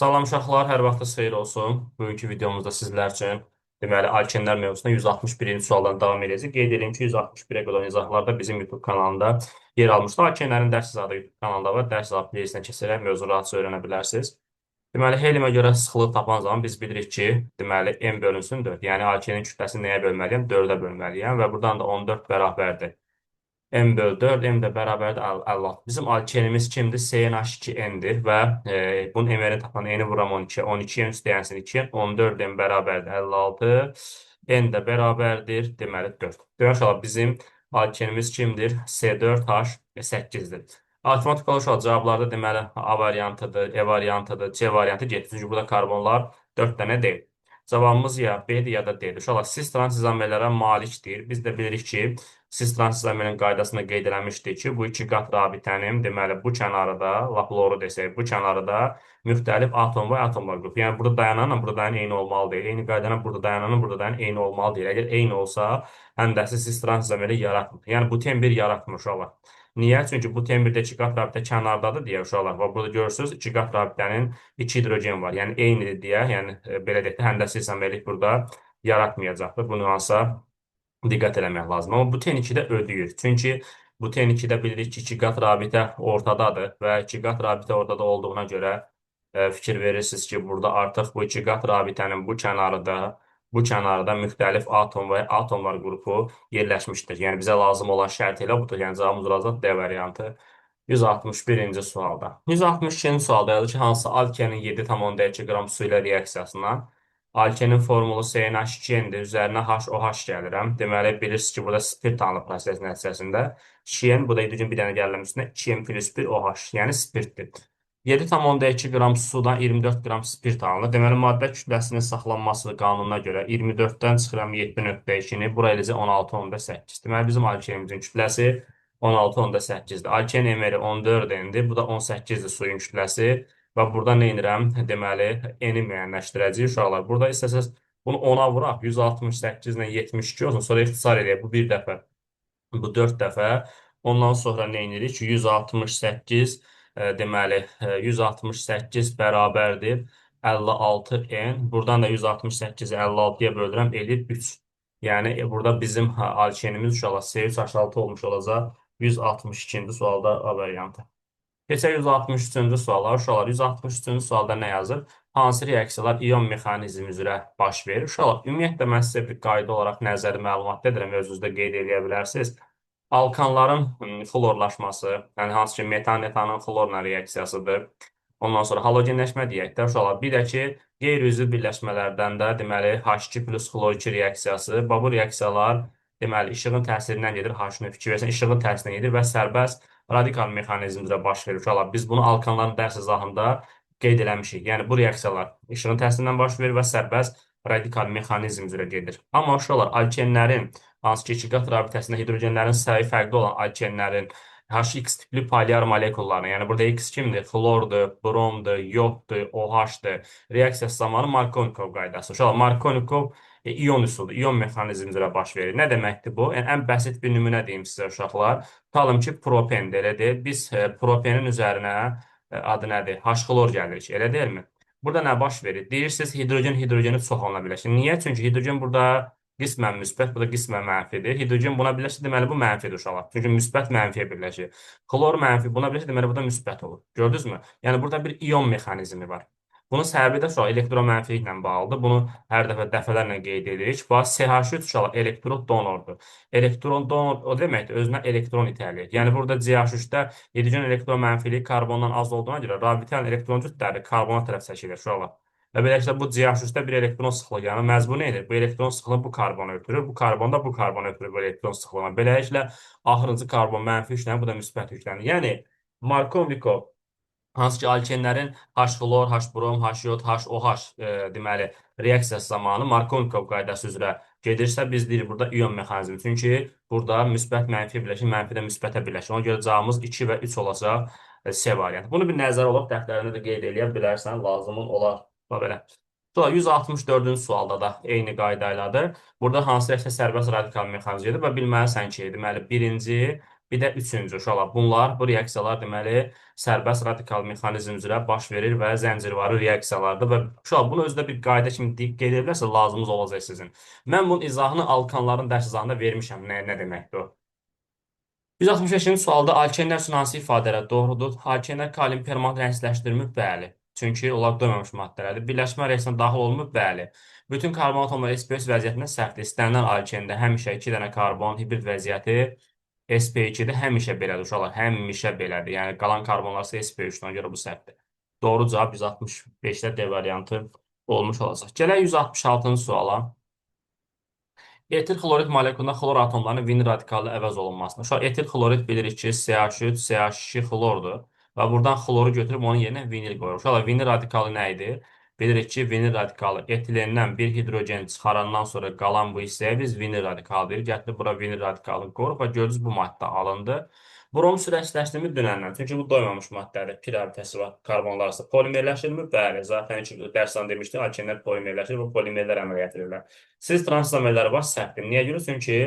Salam uşaqlar, hər vaxtınız xeyir olsun. Bugünkü videomuzda sizlər üçün deməli alkenlər mövzusunda 161-ci sualdan davam edəcək. Qeyd edim ki, 161-ə qədər izahlar da bizim YouTube kanalında yer almışdı. Alkenlərin dərs izadı YouTube kanalında var. Dərs izadı playlisinə keçərək mövzunu rahatca öyrənə bilərsiniz. Deməli, Helimə görə sıxlıq tapan zaman biz bilirik ki, deməli, M bölünsün 4. Yəni, alkenin kütləsini nəyə bölməliyəm? 4-ə bölməliyəm və buradan da 14 bərabərdir. M bölü 4, M də bərabərdir 56. Bizim alkenimiz kimdir? CnH2n-dir və bunun M-ni tapan N-i vuram 12. 12 N üstəyənsin 2. 14 M bərabərdir 56. N də bərabərdir, deməli 4. Demək olar bizim alkenimiz kimdir? C4H8-dir. Matematik olaraq cavablarda deməli A variantıdır, E variantıdır, C variantı gedir. Çünki burada karbonlar 4 dənə deyil. Cavabımız ya B-dir ya da D-dir. Uşaqlar, cis transizamellərə malikdir. Biz də bilirik ki, cis transizamelin qaydasında qeyd eləmişdik ki, bu iki qat rabitənin, deməli, bu kənarı da, lap loru desək, bu kənarı da müxtəlif atom və atomlar qrupu. Yəni, burada dayananla burada dayanan eyni olmalı deyil. Eyni qaydanla burada dayananla burada dayanan eyni olmalı deyil. Əgər eyni olsa, həndəsi cis transizameli yaratmır. Yəni, bu tem 1 yaratmır uşaqlar. Niyə? Çünki bu tem 1-də iki qat rabitə kənardadır deyə uşaqlar. Və burada görürsünüz, iki qat rabitənin 2 hidrogen var. Yəni, eynidir deyə, yəni, belə deyək də, həndəsi izamelik burada yaratmayacaqdır. Bu nüansa diqqət eləmək lazım. Amma bu ten2-də ödəyir. Çünki bu ten2-də bilirik ki, 2 qat rabitə ortadadır və 2 qat rabitə ortada olduğuna görə fikir verirsiniz ki, burada artıq bu 2 qat rabitənin bu kənarda müxtəlif atom və atomlar qrupu yerləşmişdir. Yəni bizə lazım olan şərt elə budur. Yəni cavabımız olacaq D variantı 161-ci sualda. 162-ci sualda yazılır ki, hansı alkenin 7,2 qram su ilə reaksiyasından alkenin formulu CnH2n-dir. Üzərinə HOH gəlirəm. Deməli, bilirsiniz ki, burada spirt alınır proses nəticəsində. 2n, bu da hidrogen bir dənə gəlirəm üstünə. 2n plus 1 OH, yəni spirtdir. 7,2 qram sudan 24 qram spirt alınır. Deməli, maddə kütləsinin saxlanması qanununa görə 24-dən çıxıram 7,2-ni, bura eləcə 16,8. Deməli, bizim alkenimizin kütləsi 16,8-dir. Alken emeri 14 endir, bu da 18-dir suyun kütləsi. Və burada nə edirəm? Deməli, eni müəyyənləşdirəcəyik uşaqlar. Burada istəsəz bunu 10-a vuraq, 168 ilə 72 olsun, sonra ixtisar edək. Bu bir dəfə, bu 4 dəfə. Ondan sonra nə edirik? 168 deməli 168 bərabərdir 56n. Buradan da 168-i 56-ya bölürəm, eləyir 3. Yəni burada bizim alkenimiz uşaqlar C3H6 olmuş olacaq 162-ci sualda A variantı. Keçək 163-cü suala. Uşaqlar, 163-cü sualda nə yazır? Hansı reaksiyalar ion mexanizmi üzrə baş verir? Uşaqlar, ümumiyyətlə mən sizə bir qayda olaraq nəzəri məlumat edirəm, özünüzdə qeyd edə bilərsiniz. Alkanların xlorlaşması, yəni hansı ki, metan etanın xlorla reaksiyasıdır. Ondan sonra halogenləşmə deyək də, uşaqlar, bir də ki, qeyri-üzvü birləşmələrdən də deməli H2 plus xlor 2 reaksiyası. Bu reaksiyalar deməli işığın təsirindən gedir, H2 versən işığın təsirindən gedir və sərbəst radikal mexanizm üzrə baş verir. Uşaqlar, biz bunu alkanların dərs izahında qeyd eləmişik. Yəni, bu reaksiyalar işığın təsirindən baş verir və sərbəst radikal mexanizm üzrə gedir. Amma uşaqlar, alkenlərin, hansı ki, iki qat rabitəsində hidrogenlərin sayı fərqli olan alkenlərin HX tipli polyar molekullarını, yəni burada X kimdir? Xlordur, bromdur, yoddur, OH-dır. Reaksiyası zamanı Markovnikov qaydası. Uşaqlar, Markovnikov ion üsuludur, ion mexanizm üzrə baş verir. Nə deməkdir bu? Yəni, ən bəsit bir nümunə deyim sizə uşaqlar. Tutalım ki, propendir, elə deyil. Biz propenin üzərinə adı nədir? H-xlor gəlirik, elə deyilmi? Burada nə baş verir? Deyirsiniz, hidrogeni çoxalana biləşir. Niyə? Çünki hidrogen burada qismən müsbət, bu da qismən mənfidir. Hidrogen buna birləşir, deməli bu mənfidir uşaqlar. Çünki müsbət mənfiyə birləşir. Xlor mənfi buna birləşir, deməli bu da müsbət olur. Gördünüzmü? Yəni burada bir ion mexanizmi var. Bunun səbəbi də uşaq elektromənfiliklə bağlıdır. Bunu hər dəfə dəfələrlə qeyd edirik. Bu CH3 uşaq elektron donordur. Elektron donor o deməkdir, özünə elektron itələyir. Yəni burada CH3-də hidrogen elektron mənfiliyi karbondan az olduğuna görə rabitən elektron cütləri karbona tərəf çəkilir uşaqlar. Və beləliklə bu CH3-də bir elektron sıxlığı, yəni məzmunu edir. Bu elektron sıxlığı bu karbonu ötürür, bu karbon da bu karbonu ötürür bu elektron sıxlığına. Beləliklə axırıncı karbon mənfi yüklənir, bu da müsbət yüklənir. Yəni Markovnikov hansı ki, alkenlərin H-xlor, H-brom, H-yod, HOH deməli, reaksiyası zamanı Markovnikov qaydası üzrə gedirsə, biz deyirik burada ion mexanizmi. Çünki burada müsbət mənfi birləşir, mənfi də müsbətə birləşir. Ona görə cavabımız 2 və 3 olacaq C variantı. Bunu bir nəzər olub dəftərində də qeyd edə bilərsən, lazımın olar. Belə. Sonra 164-cü sualda da eyni qayda ilədir. Burada hansı reaksiya sərbəst radikal mexanizm gedir və bilməlisən ki, deməli, birinci Bir də üçüncü uşaqlar. Bunlar, bu reaksiyalar deməli sərbəst radikal mexanizm üzrə baş verir və zəncirvarı reaksiyalardır və uşaq bunu özdə bir qayda kimi qeyd edə bilərsə lazımınız olacaq sizin. Mən bunun izahını alkanların dərs izahında vermişəm. Nə deməkdir o? 165-ci sualda alkenlər üçün hansı ifadələr doğrudur? Alkenlər kalium permanent rəngsləşdirilmir? Bəli. Çünki onlar doymamış maddələrdir. Birləşmə reaksiyasına daxil olunmur? Bəli. Bütün karbon atomları sp3 vəziyyətində sərtdir. İstənilən alkende həmişə 2 dənə karbon hibrid vəziyyəti sp2-də həmişə belədir uşaqlar. Həmişə belədir. Yəni qalan karbonlar isə sp3-dür. Ona görə bu səhvdir. Doğru cavab 165-də D variantı olmuş olacaq. Gələk 166-cı suala. Etil xlorid molekulunda xlor atomlarının vinil radikalı əvəz olunmasını. Uşaq etil xlorid bilirik ki, CH3, CH2 xlordur. Və buradan xloru götürüb onun yerinə vinil qoyur. Uşaqlar vinil radikalı nə idi? Bilirik ki, vinil radikalı etilenden bir hidrogen çıxarandan sonra qalan bu hissəyə biz vinil radikalı deyirik. Gətirib bura vinil radikalını qoyuruq və gördünüz bu maddə alındı. Brom sürəçləşdirmir dünəndən. Çünki bu doymamış maddədir. Pir abitəsi var. Karbonlar arası polimerləşirmi? Bəli. Zaten dərsdən demişdik, alkenlər polimerləşir və polimerlər əmələ gətirirlər. Siz transamerləri var səhvdir. Niyə görə? Çünki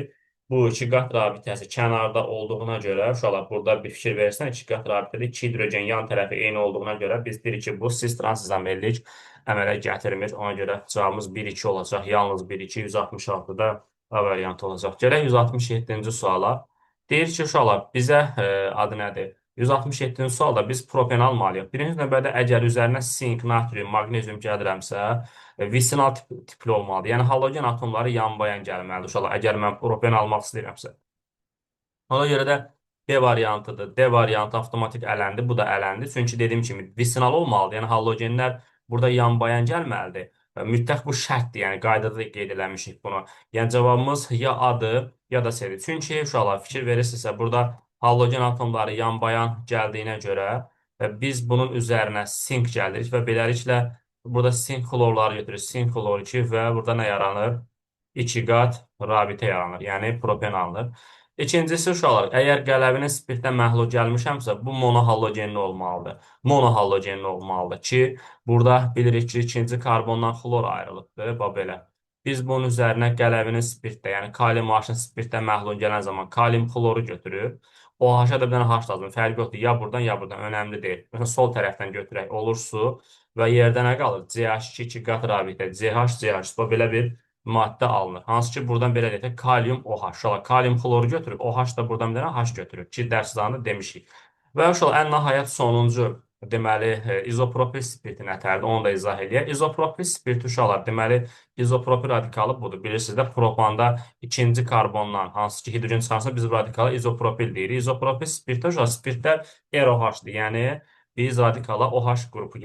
bu iki qat rabitəsi kənarda olduğuna görə, uşaqlar burada bir fikir verirsən, iki qat rabitədə iki hidrogen yan tərəfi eyni olduğuna görə biz deyirik ki, bu cis transamerlik əmələ gətirmir. Ona görə cavabımız 1-2 olacaq. Yalnız 1-2, 166-da A variantı olacaq. Gələk 167-ci suala. Deyir ki, uşaqlar, bizə adı nədir? 167-ci sualda biz propen almalıyıq. Birinci növbədə əgər üzərinə sink, natrium, maqnezium gəlirəmsə, visinal tipli olmalıdır. Yəni, halogen atomları yanbayan gəlməlidir. Uşaqlar, əgər mən propen almaq istəyirəmsə. Ona görə də D variantıdır. D variantı avtomatik ələndi. Bu da ələndi. Çünki dediyim kimi visinal olmalıdır. Yəni halogenlər burada yanbayan gəlməlidir. Mütləq bu şərtdir. Yəni qaydada da qeyd eləmişik bunu. Yəni cavabımız ya A-dır, ya da C-dir. Çünki uşaqlar fikir verirsinizsə burada halogen atomları yanbayan gəldiyinə görə biz bunun üzərinə sink gəlirik və beləliklə burada sink xlorları götürürük. Sink xlor 2 və burada nə yaranır? 2 qat rabitə yaranır. Yəni propen alınır. İkincisi uşaqlar, əgər qələvinin spirtdən məhlul gəlmişəmsə, bu monohalogenli olmalıdır. Monohalogenli olmalıdır ki, burada bilirik ki, ikinci karbondan xlor ayrılıbdır. Bax belə. Biz bunun üzərinə qələvinin spirtdə, yəni kalium H-ın spirtdən məhlul gələn zaman kalium xloru götürür. OH-a da bir dənə H lazım. Fərqi yoxdur. Ya buradan, ya buradan. Önəmli deyil. Məsələn, sol tərəfdən götürək olur su və yerdə nə qalır? CH2 2 qat rabitə. CH, CH. Bu belə bir maddə alınır. Hansı ki, buradan belə deyək, kalium OH. Uşaqlar, kalium xloru götürüb, OH da buradan bir dənə H götürüb ki, dərs zamanında demişik. Və uşaqlar, ən nəhayət sonuncu, deməli, izopropil spirti nətərdir, onu da izah eləyək. İzopropil spirti uşaqlar, deməli, izopropil radikalı budur. Bilirsiniz də, propanda ikinci karbondan, hansı ki, hidrogen çıxarsa biz radikalı izopropil deyirik. İzopropil spirtdə, uşaqlar, spirtlər ROH-dır, yəni biz radikala OH qrupu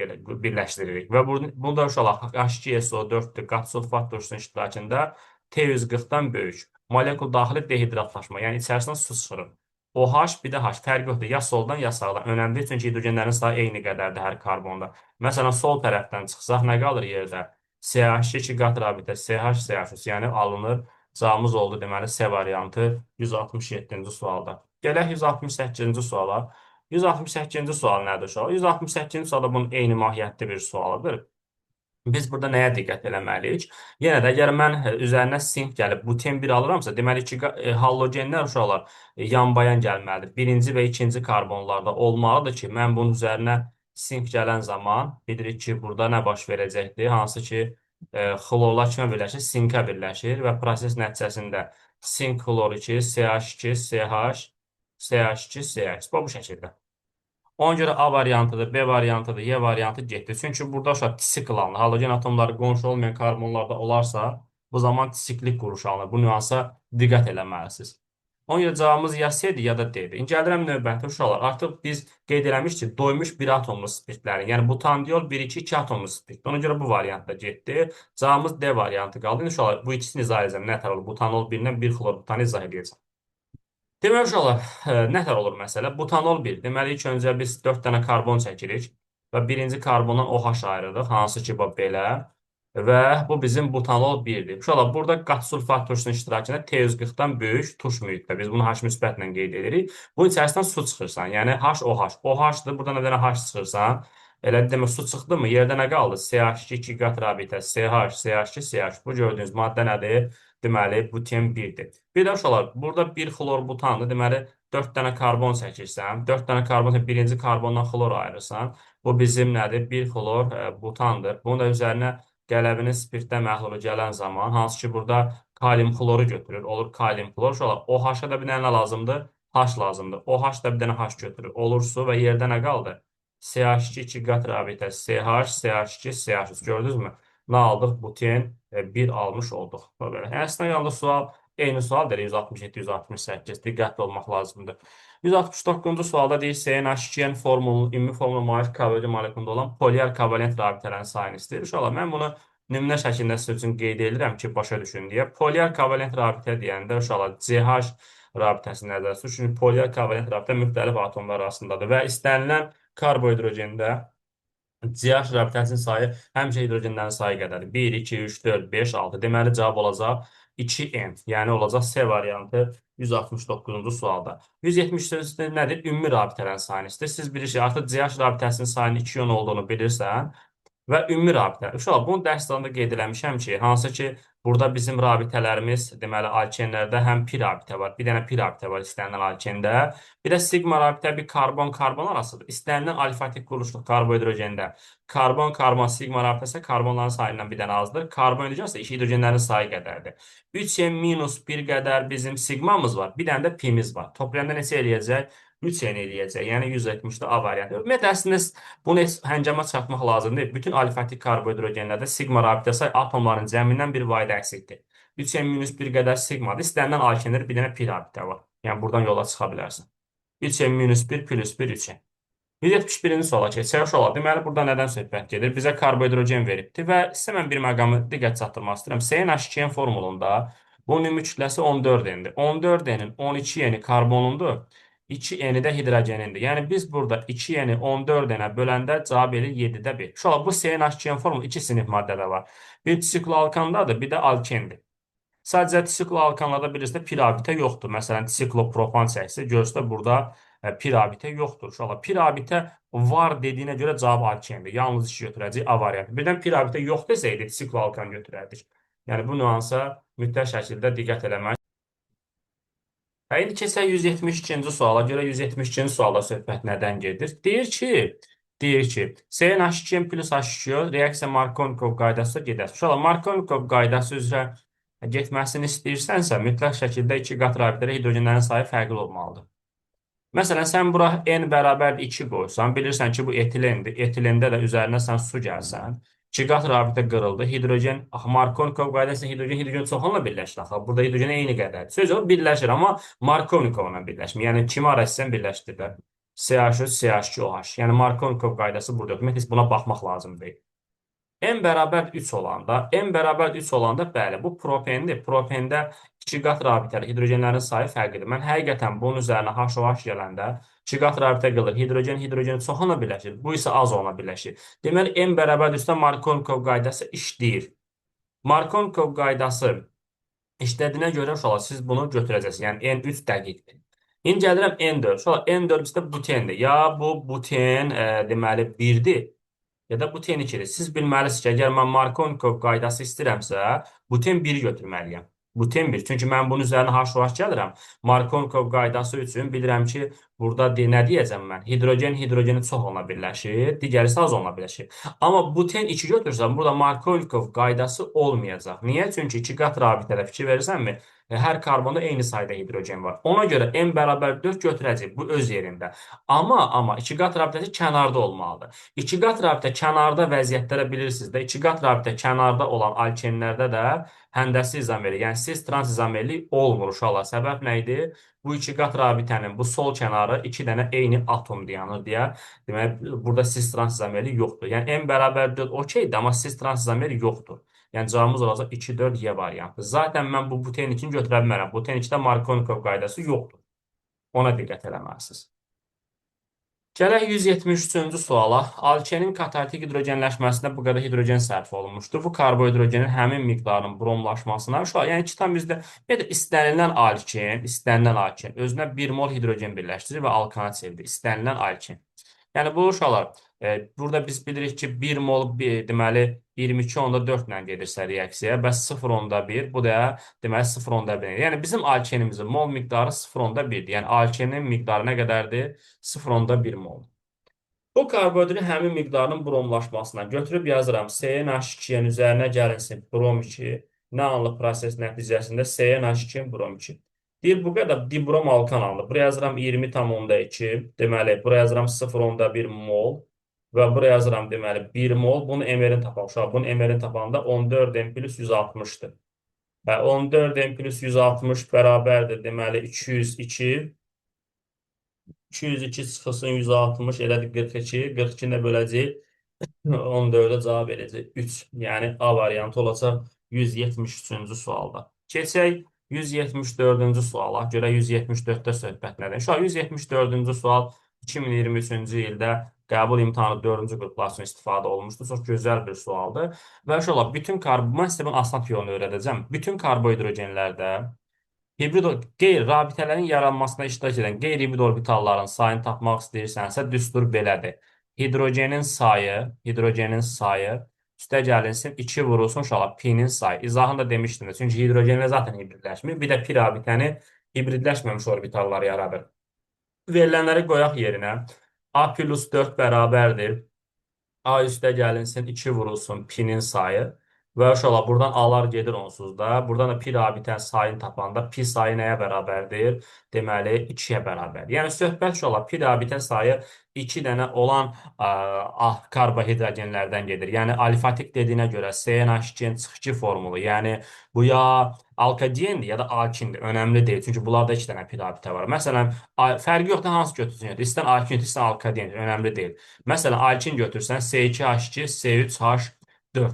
birləşdiririk. Və bunu da uşaqlar H2SO4-dür, qat-sulfat turşusunun iştirakında T140-dan böyük. Molekul daxili dehidratlaşma, yəni içərisindən su çıxırır. OH bir də H, fərqi yoxdur, ya soldan, ya sağdan. Önəmli, çünki hidrogenlərin sayı eyni qədərdir hər karbonda. Məsələn, sol tərəfdən çıxsaq, nə qalır yerdə? CH2 qat rabitə, CH, CH3, yəni alınır. Cavabımız oldu, deməli, C variantı 167-ci sualda. Gələk 168-ci suala. 168-ci sual nədir uşaq? 168-ci sualda bunun eyni mahiyyətli bir sualıdır. Biz burada nəyə diqqət eləməliyik? Yenə də, əgər mən üzərinə sink gəlib buten 1 alıramsa, deməli ki, halogenlər uşaqlar yanbayan gəlməlidir. Birinci və ikinci karbonlarda olmalıdır ki, mən bunun üzərinə sink gələn zaman bilirik ki, burada nə baş verəcəkdir? Hansı ki, xlorlar kimə birləşir? Sinkə birləşir və proses nəticəsində sink xlor 2, CH2, CH, CH2, CH. Bu şəkildə. Ona görə A variantıdır, B variantıdır, Y variantı getdi. Çünki burada uşaq tisikl alınır. Halogen atomları qonşu olmayan karbonlarda olarsa, bu zaman tisiklik quruluşu alınır. Bu nüansa diqqət eləməlisiniz. Ona görə cavabımız ya C-dir, ya da D-dir. İndi gəlirəm növbəti uşaqlar. Artıq biz qeyd eləmişdik, doymuş bir atomlu spirtlərin, yəni butandiol 1-2-2 atomlu spirt. Ona görə bu variantda getdi. Cavabımız D variantı qaldı. İndi uşaqlar, bu ikisini izah edəcəm. Nətər olur? Butanol 1-dən 1 xlor butanı izah edəcəm. Deməli uşaqlar, nətər olur məsələ? Butanol 1. Deməli, ilk öncə biz 4 dənə karbon çəkirik və birinci karbondan OH ayırırıq, hansı ki, belə və bu bizim butanol 1-dir. Uşaqlar, burada qat-sulfat turşusunun iştirakında T140-dan böyük turş mühitdə. Biz bunu H müsbətlə qeyd edirik. Bunun içərisindən su çıxırsan, yəni HOH. OH-dır, buradan nə dənə H çıxırsan, elə demək, su çıxdı mı? Yerdə nə qaldı? CH2 2 qat rabitə, CH, CH2, CH. Bu gördüyünüz maddə nədir? Deməli, buten 1-dir. Bir də uşaqlar, burada bir xlor butandır. Deməli, 4 dənə karbon çəkirsən. 4 dənə karbon, birinci karbondan xlor ayırırsan. Bu bizim nədir? Bir xlor butandır. Bunun da üzərinə qələbinin spirtdə məhlulu gələn zaman, hansı ki burada kalium xloru götürür. Olur kalium xlor. Şöyle OH-a da bir dənə lazımdır? H lazımdır. OH da bir dənə H götürür. Olur su və yerdə nə qaldı? CH2 2 qat rabitə CH, CH2, CH3 gördünüz mü? Nə aldıq? Buten 1 almış olduq. Belə. Yəni, əslində qaldı sual eyni sual deyir 167, 168. Diqqətli olmaq lazımdır. 169-cu sualda deyir CnH2-nin formulunun ümumi formula malik KBD molekulunda olan polyar kovalent rabitələrin sayını istəyir. İnşallah mən bunu nümunə şəklində sizin üçün qeyd edirəm ki, başa düşün deyə. Polyar kovalent rabitə deyəndə inşallah CH rabitəsi nəzərdə tutulur. Çünki polyar kovalent rabitə müxtəlif atomlar arasındadır və istənilən karbohidrogenda CH rabitəsinin sayı həmişə hidrogenlərin sayı qədərdir. 1, 2, 3, 4, 5, 6. Deməli cavab olacaq 2N. Yəni olacaq C variantı 169-cu sualda. 173-cü nədir? Ümumi rabitələrin sayını istəyir. Siz bilirsiniz, artıq CH rabitəsinin sayının 2N olduğunu bilirsən və ümumi rabitə. Uşaq, bunu dərslərində qeyd eləmişəm ki, hansı ki, burada bizim rabitələrimiz, deməli, alkenlərdə həm pi rabitə var, bir dənə pi rabitə var istənilən alkende, bir də sigma rabitə bir karbon-karbon arasıdır. İstənilən alifatik quruluşluq karbohidrogenda. Karbon-karbon, sigma rabitəsə karbonların sayından bir dənə azdır. Karbon hidrogensə hidrogenlərin sayı qədərdir. 3n minus 1 qədər bizim sigmamız var, bir dənə də pimiz var. Toplayanda neçə eləyəcək? 3n eləyəcək. Yəni 170-də A variantı. Ümumiyyətlə, əslində bunu həncəmə çatmaq lazım deyil. Bütün alifatik karbohidrogenlərdə sigma rabitə say atomların cəmindən bir vahid əksikdir. 3n-1 qədər sigmadır. İstənilən alkenlər bir dənə pi rabitə var. Yəni buradan yola çıxa bilərsən. 3n-1 plus 1 3n. 171-ci suala keçək. Uşaqlar, deməli burada nədən söhbət gedir? Bizə karbohidrogen veribdir və sizə mən bir məqamı diqqət çatdırmaq istəyirəm. CnH2 formulunda bunun ümumi kütləsi 14N-dir. 14N-in 12N-i karbonundur. 2N-i də hidrogenindir. Yəni biz burada 2N-i 14N-ə böləndə cavab edir 7-də 1. Uşaqlar, bu CnH2 formulu 2 sinif maddədə var. Bir sikloalkandadır, bir də alkendir. Sadəcə sikloalkanlarda bilirsiniz pi rabitə yoxdur. Məsələn, siklopropan çəksə, görsə burada pi rabitə yoxdur. Uşaqlar, pi rabitə var dediyinə görə cavab alkendir. Yalnız işi götürəcək A variantı. Birdən pi rabitə yox desəydik, sikloalkan götürərdik. Yəni bu nüansa mütləq şəkildə diqqət eləmək. İndi keçək 172-ci suala görə 172-ci sualda söhbət nədən gedir? Deyir ki, CnH2 plus H2 reaksiya Markovnikov qaydasında gedər. Uşaqlar, Markovnikov qaydası üzrə getməsini istəyirsənsə, mütləq şəkildə 2 qat rabitədə hidrogenlərin sayı fərqli olmalıdır. Məsələn, sən bura n bərabər 2 qoysan, bilirsən ki, bu etilendir. Etilində də üzərinə sən su gəlsən. 2 qat rabitə qırıldı. Hidrogen, Markovnikov qaydasında hidrogen çoxunla birləşir. Burada hidrogen eyni qədərdir. Söz o birləşir, amma Markovnikovla birləşmir. Yəni, kimi arasından birləşdirirlər. CH3, CH2, OH. Yəni, Markovnikov qaydası burada yoxdur. Ümumiyyətlə, buna baxmaq lazım deyil. N bərabər 3 olanda, bəli, bu propendir. Propenda 2 qat rabitəli hidrogenlərin sayı fərqlidir. Mən həqiqətən bunun üzərinə HOH gələndə 2 qat rabitə qılır. Hidrogen çoxuna birləşir. Bu isə az ona birləşir. Deməli, N bərabər 3-də Markovnikov qaydası işləyir. Markovnikov qaydası işlədiyinə görə uşaqlar, siz bunu götürəcəksiniz. Yəni, N3 dəqiqdir. İndi gəlirəm N4. Uşaqlar, N4 bizdə butendir. Ya bu buten deməli 1-dir. Ya da buten 2-dir. Siz bilməlisiniz ki, əgər mən Markovnikov qaydası istəyirəmsə, buten 1-i götürməliyəm. Buten 1. Çünki mən bunun üzərinə HOH gəlirəm. Markovnikov qaydası üçün bilirəm ki, burada nə deyəcəm mən? Hidrogeni çox ona birləşir, digəri az ona birləşir. Amma buten 2 götürsəm, burada Markovnikov qaydası olmayacaq. Niyə? Çünki 2 qat rabitədə fikir verirsənmi? Hər karbonda eyni sayda hidrogen var. Ona görə n bərabər 4 götürəcək. Bu öz yerində. Amma 2 qat rabitəsi kənarda olmalıdır. 2 qat rabitə kənarda vəziyyətlərə bilirsiniz də, 2 qat rabitə kənarda olan alkenlərdə də həndəsi izomerli, yəni cis trans izomerli olmur uşaqlar. Səbəb nə idi? Bu 2 qat rabitənin bu sol kənarı 2 dənə eyni atom dayanır deyə. Deməli, burada cis trans izomerli yoxdur. Yəni, n bərabər 4 okeydir, amma cis trans izomerli yoxdur. Yəni, cavabımız olacaq 2-4-Y variantı. Zaten mən bu buten 2-ni götürə bilmərəm. Buten 2-də Markovnikov qaydası yoxdur. Ona diqqət eləməlisiniz. Gələk 173-cü suala. Alkenin katalitik hidrogenləşməsində bu qədər hidrogen sərf olunmuşdur. Bu karbohidrogenin həmin miqdarının bromlaşmasına, yəni kitab bizdə istənilən alken özünə 1 mol hidrogen birləşdirir və alkana çevirir. İstənilən alken. Yəni bu uşaqlar, Burada biz bilirik ki 1 mol deməli 22,4 ilə gedirsə reaksiya, bəs 0,1 bu da deməli 0,1. Yəni bizim alkenimizin mol miqdarı 0,1-dir. Yəni alkenin miqdarı nə qədərdir? 0,1 mol. Bu karbohidratın həmin miqdarının bromlaşmasına götürüb yazıram. CnH2-nin üzərinə gəlinsin brom 2. Nə anlı proses nəticəsində CnH2 brom 2. Deyir, bu qədər dibrom alkan alınır. Buraya yazıram 20,2. Deməli, buraya yazıram 0,1 mol. Və buraya yazıram deməli 1 mol. Bunu emerin tapalım. Bunun emerin tapanda 14 m plus 160'dır. Və 14 m plus 160 bərabərdir. Deməli 202. 202 çıxılsın 160 elədir 42. 42-ni də böləcəyik. 14'e cavab verəcək 3. Yəni A variantı olacaq 173-cü sualda. Keçək 174-cü suala. Görə 174-də söhbət nədir? Şu an 174-cü sual 2023-cü ildə qəbul imtahanı 4-cü qruplar üçün istifadə olunmuşdur. Çox gözəl bir sualdır. Və şu an bütün mən sizə bunun asan yolunu öyrədəcəm. Bütün karbohidrogenlərdə rabitələrin yaranmasına iştirak edən qeyri-hibrid orbitalların sayını tapmaq istəyirsənsə, düstur belədir. Hidrogenin sayı üstə gəlinsin 2 vurulsun uşaqlar pi-nin sayı. İzahını da demişdim. Çünki hidrogenlə zaten hibridləşmir. Bir də pi rabitəni hibridləşməmiş orbitallar yaradır. Verilənləri qoyaq yerinə. A plus 4 bərabərdir. A üstə gəlinsin 2 vurulsun pi-nin sayı. Və uşaqlar buradan A-lar gedir onsuz da. Buradan da pi rabitənin sayını tapanda pi sayı nəyə bərabərdir? Deməli 2-yə bərabərdir. Yəni söhbət uşaqlar pi rabitə sayı 2 dənə olan karbohidrogenlərdən gedir. Yəni alifatik dediyinə görə CnH2-nin çıxıcı formulu. Yəni bu ya alkagendir ya da alkindir. Önəmli deyil. Çünki bunlarda 2 dənə pi rabitə var. Məsələn, fərqi yoxdur hansı götürsün. İstən alkin, istən alkagendir. Önəmli deyil. Məsələn, alkin götürsən C2H2, C3H4.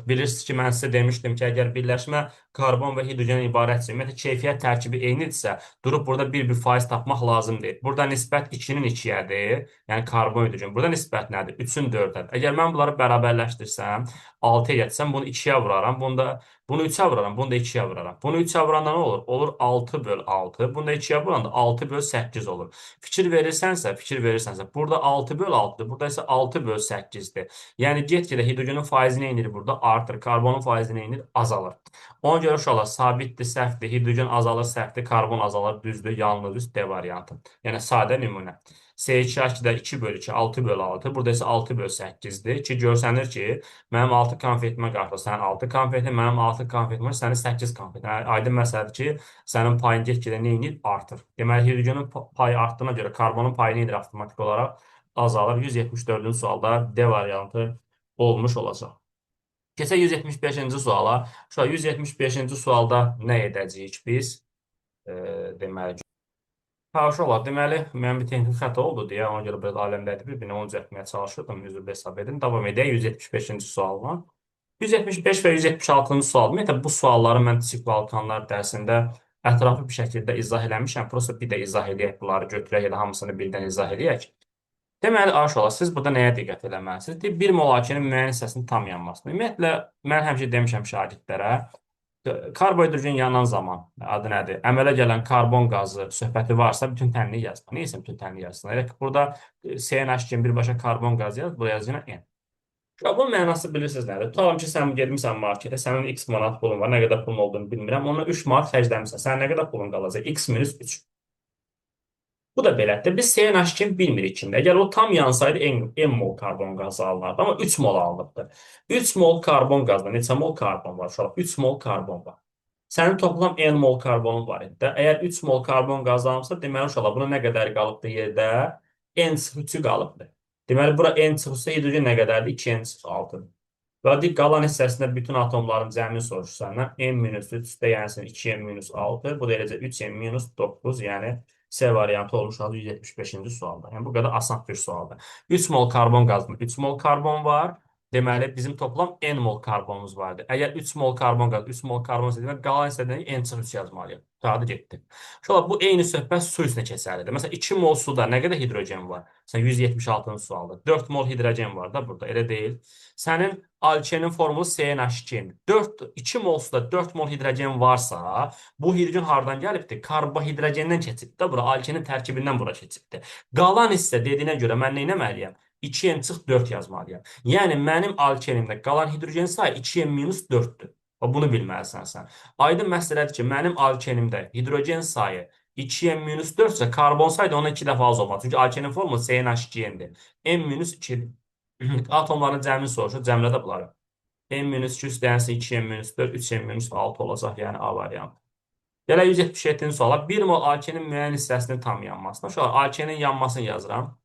Bilirsiniz ki, mən sizə demişdim ki, əgər birləşmə karbon və hidrogendən ibarətsə, ümumiyyətlə keyfiyyət tərkibi eynidirsə, durub burada 1% tapmaq lazım deyil. Burada nisbət 2-nin 2-yədir, yəni karbon hidrogen. Burada nisbət nədir? 3-ün 4-dədir. Əgər mən bunları bərabərləşdirsəm, 6-ya gətirsəm, bunu 2-yə vuraram, bunu 3-ə vuraram, bunu da 2-yə vuraram. Bunu 3-ə vuranda nə olur? Olur 6 böl 6. Bunu da 2-yə vuranda 6 böl 8 olur. Fikir verirsənsə, burada 6 böl 6'dır, burada isə 6 böl 8'dir. Yəni get-gedə hidrogenin faizi nə edir burada? Artır. Karbonun faizi nə edir? Azalır. Ona görə uşaqlar sabitdir, səhvdir, hidrogen azalır, səhvdir, karbon azalır, düzdür, yalnız düz D variantı. Yəni sadə nümunə. C2H2-də 2 böl 2, 6 böl 6. Burada isə 6 böl 8'dir ki, görsənir ki, mənim 6 konfetimə qarşı sənin 6 konfetin, mənim 6 konfetim var, sənin 8 konfetin. Yəni, aydın məsələdir ki, sənin payın get-gedə nə edir? Artır. Deməli, hidrogenin payı artdığına görə karbonun payı nə edir avtomatik olaraq? Azalır. 174-cü sualda D variantı olmuş olacaq. Keçək 175-ci suala. Şu an 175-ci sualda nə edəcəyik biz? Deməli, uşaqlar, deməli, mənim bir texniki xəta oldu deyə, ona görə biraz aləmdədir. Bir-birini onu düzəltməyə çalışırdım, üzr hesab edin. Davam edək 175-ci sualla. 175 və 176-cı sual. Ümumiyyətlə, bu sualları mən kiçik balkanlar dərsində ətraflı bir şəkildə izah eləmişəm. Prosta bir də izah eləyək, bunları götürək, elə hamısını birdən izah eləyək. Deməli, aşağılar, siz burada nəyə diqqət eləməlisiniz? Bir molekülün müəyyən hissəsinin tam yanmasına. Ümumiyyətlə, mən həmişə demişəm şagirdlərə, karbohidrogen yanan zaman, adı nədir? Əmələ gələn karbon qazı söhbəti varsa, bütün tənliyi yazma. Neysə bütün tənliyi yazsın. Elə ki, burada CnH2-nin birbaşa karbon qazı yaz, buraya yazına N. Bunun mənası bilirsiniz nədir? Tutalım ki, sən gelmişsən marketə, sənin x manat pulun var, nə qədər pulun olduğunu bilmirəm, ona 3 manat xərcləmişsən. Sən nə qədər pulun qalacaq? X minus 3. Bu da belədir. Biz CnH2-ni bilmirik kimdə. Əgər o tam yansaydı N mol karbon qazı alınardı. Amma 3 mol alınıbdır. 3 mol karbon qazda neçə mol karbon var? Uşaq 3 mol karbon var. Sənin toplam N mol karbonun var idi. Əgər 3 mol karbon qazı alınmışsa, deməli uşaqlar buna nə qədər qalıbdı yerdə? N-3 qalıbdı. Deməli bura N-3-sə hidrogen nə qədərdir? 2N-6-dır. Və qalan hissəsində bütün atomların cəmini soruşur səndən. N-3-də yəni 2N-6. Bu da eləcə 3N-9, yəni C variantı olmuş 175-ci sualda. Yəni bu qədər asan bir sualdır. 3 mol karbon qazında 3 mol karbon var. Deməli bizim toplam N mol karbonumuz vardır. Əgər 3 mol karbon qaz, 3 mol karbon demək qalan hissədən N-3 yazmalıyıq. Qağdı getdi. Şöyle bu eyni söhbət su üstünə keçərlidir. Məsələn 2 mol suda nə qədər hidrogen var? Sən 176-cı sualda. 4 mol hidrogen var da burada. Elə deyil. Sənin alkenin formulu CnH2-dir. 2 mol suda 4 mol hidrogen varsa, bu hidrogen hardan gəlibdir? Karbohidrogenden keçibdir. Bura alkenin tərkibindən bura keçibdir. Qalan hissə dediyinə görə mən nə etməliyəm? 2n çıx 4 yazmalıyam. Yəni mənim alkenimdə qalan hidrogen sayı 2n minus 4-dür. Bunu bilməlisən sən. Aydın məsələdir ki, mənim alkenimdə hidrogen sayı 2n minus 4 isə karbon sayı da ona 2 dəfə az olmalı. Çünki alkenin forması CnH2n-dir. N minus 2-dir. Atomların cəmini soruşur, cəmlədə bunları. N minus 2 üstəyənsə 2n minus 4, 3n minus 6 olacaq, yəni A variantı. Gələk 177-ci suala. 1 mol alkenin müəyyən hissəsinin tam yanmasına. Şu an alkenin yanmasını yazıram.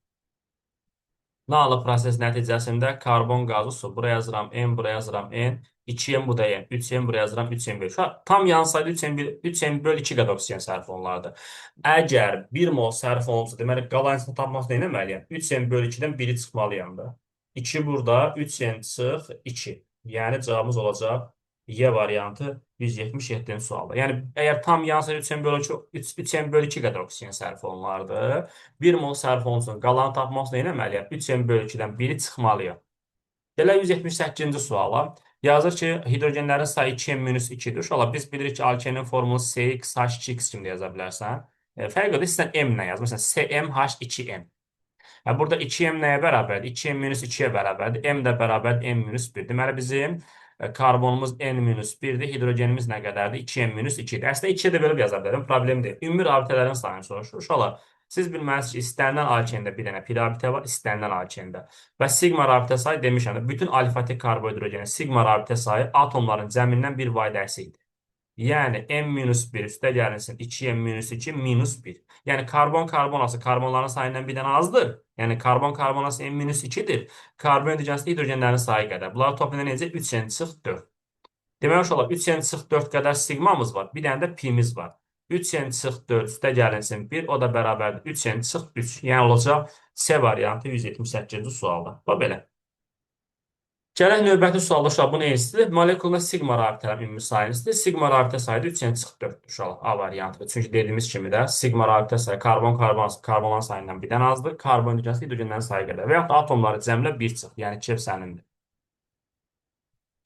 Nalı proses nəticəsində karbon qazı su. Buraya yazıram N, buraya yazıram N. 2N bu da N. 3N buraya yazıram 3N bölü. Şu an tam yansaydı 3N bölü 2 qədər oksigen sərf olunardı. Əgər 1 mol sərf olunsa, deməli qalan hissəsini tapmaq nə etməliyəm? 3N bölü 2-dən 1-i çıxmalıyam da. 2 burada, 3N çıx 2. Yəni cavabımız olacaq Y variantı 177-ci sualda. Yəni əgər tam yansa 3n bölü 2 qədər oksigen sərf olunardı. 1 mol sərf olunsun. Qalanı tapmaq üçün nə etməliyəm? 3n bölü 2-dən 1-i çıxmalıyam. Gələk 178-ci suala. Yazır ki, hidrogenlərin sayı 2n minus 2-dir. Uşaqlar, biz bilirik ki, alkenin formulu CX, H2X kimi də yaza bilərsən. Fərq yoxdur, istəyirsən M ilə yaz. Məsələn, CMH2n. Burada 2m nəyə bərabərdir? 2m minus 2-yə bərabərdir. M də bərabərdir M minus 1. Deməli, bizim karbonumuz N minus 1-dir. Hidrogenimiz nə qədərdir? 2m minus 2-dir. Əslində 2-yə də belə yaza bilərəm. Problem deyil. Ümumi rabitələrin sayını soruşur. Uşaqlar, siz bilməlisiniz ki, istənilən alkende bir dənə pi rabitə var, istənilən alkende. Və sigma rabitə sayı demişəm. Bütün alifatik karbohidrogenin sigma rabitə sayı atomların cəmindən bir vahid əksidir. Yəni M-1 üstə gəlinsin 2M-2 minus 1. Yəni karbon-karbonası karbonların sayından bir dənə azdır. Yəni karbon-karbonası M-2-dir. Karbon hidrogenası hidrogenlərin sayı qədər. Bunları toplayanda necə? 3N çıx 4. Demək olar 3N çıx 4 qədər sigmamız var. Bir dənə də pimiz var. 3N çıx 4 üstə gəlinsin 1. O da bərabərdir 3N çıx 3. Yəni olacaq C variantı 178-ci sualda. Bax belə. Gələk növbəti sualda uşaq bu neyisidir? Molekulda sigma rabitələrin ümumi sayınızdır. Sigma rabitə sayı 3-yə çıxıb 4 uşaq A variantıdır. Çünki dediyimiz kimi də sigma rabitə sayı karbonların sayından birdən azdır. Karbon hidrogenası hidrogenlərin sayı qədər. Və yaxud da atomları cəmlə 1 çıx. Yəni kef sənindir.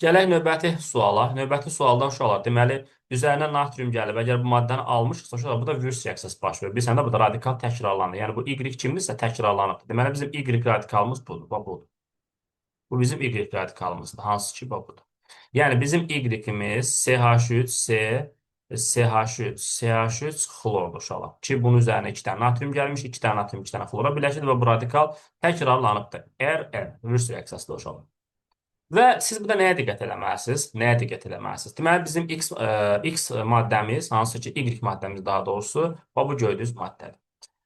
Gələk növbəti suala. Növbəti sualda uşaqlar deməli üzərinə natrium gəlib. Əgər bu maddəni almışıqsa uşaqlar bu da reverse reaksiyası baş verir. Bilirsən də bu da radikal təkrarlanır. Yəni bu Y kimdirsə təkrarlanır. Deməli bizim Y radikalımız budur. Bax budur. Bu bizim Y radikalımızdır. Hansı ki, budur. Yəni bizim Y-imiz CH3, CH3, CH3 xlordur uşaqlar. Ki, bunun üzərinə 2 dənə natrium gəlmiş, 2 dənə natrium, 2 dənə xlora birləşir və bu radikal təkrarlanıbdır. RN, reverse reaksiyasıdır uşaqlar. Və siz burada nəyə diqqət eləməlisiniz? Nəyə diqqət eləməlisiniz? Deməli, bizim X maddəmiz, hansı ki, Y maddəmiz daha doğrusu, bu gördüyünüz maddədir.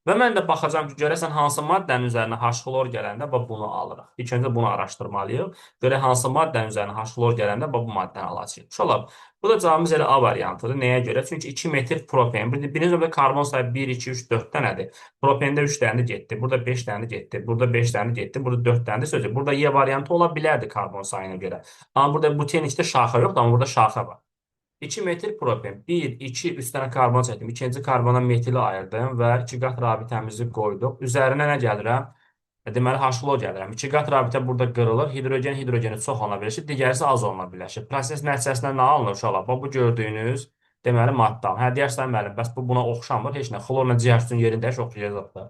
Və mən də baxacağam ki, görəsən hansı maddənin üzərinə H-xlor gələndə bunu alırıq. İlk öncə bunu araşdırmalıyıq. Görək hansı maddənin üzərinə H-xlor gələndə bu maddəni alacağıq. Uşaqlar, bu da cavabımız elə A variantıdır. Nəyə görə? Çünki 2 metil propen. Birinci növbədə karbon sayı 1, 2, 3, 4 dənədir. Propende 3 dənə getdi. Burada 5 dənə getdi. Burada 5 dənə getdi. Burada 4 dənə sözü. Burada Y variantı ola bilərdi karbon sayına görə. Amma burada butenikdə şaxa yoxdur, amma burada şaxa var. 2 metil propen. 1, 2, 3 dənə karbon çəkdim. İkinci karbona metili ayırdım və 2 qat rabitəmizi qoyduq. Üzərinə nə gəlirəm? Deməli, H-xlor gəlirəm. 2 qat rabitə burada qırılır. Hidrogeni çox alına birləşir. Digərisi az oluna birləşir. Proses nəticəsində nə alınır uşaqlar? Bu gördüyünüz deməli maddə. Hə, deyərsən müəllim, bəs bu buna oxşamır. Heç nə. Xlorla CH3-ün yerində heç oxşayacaq da.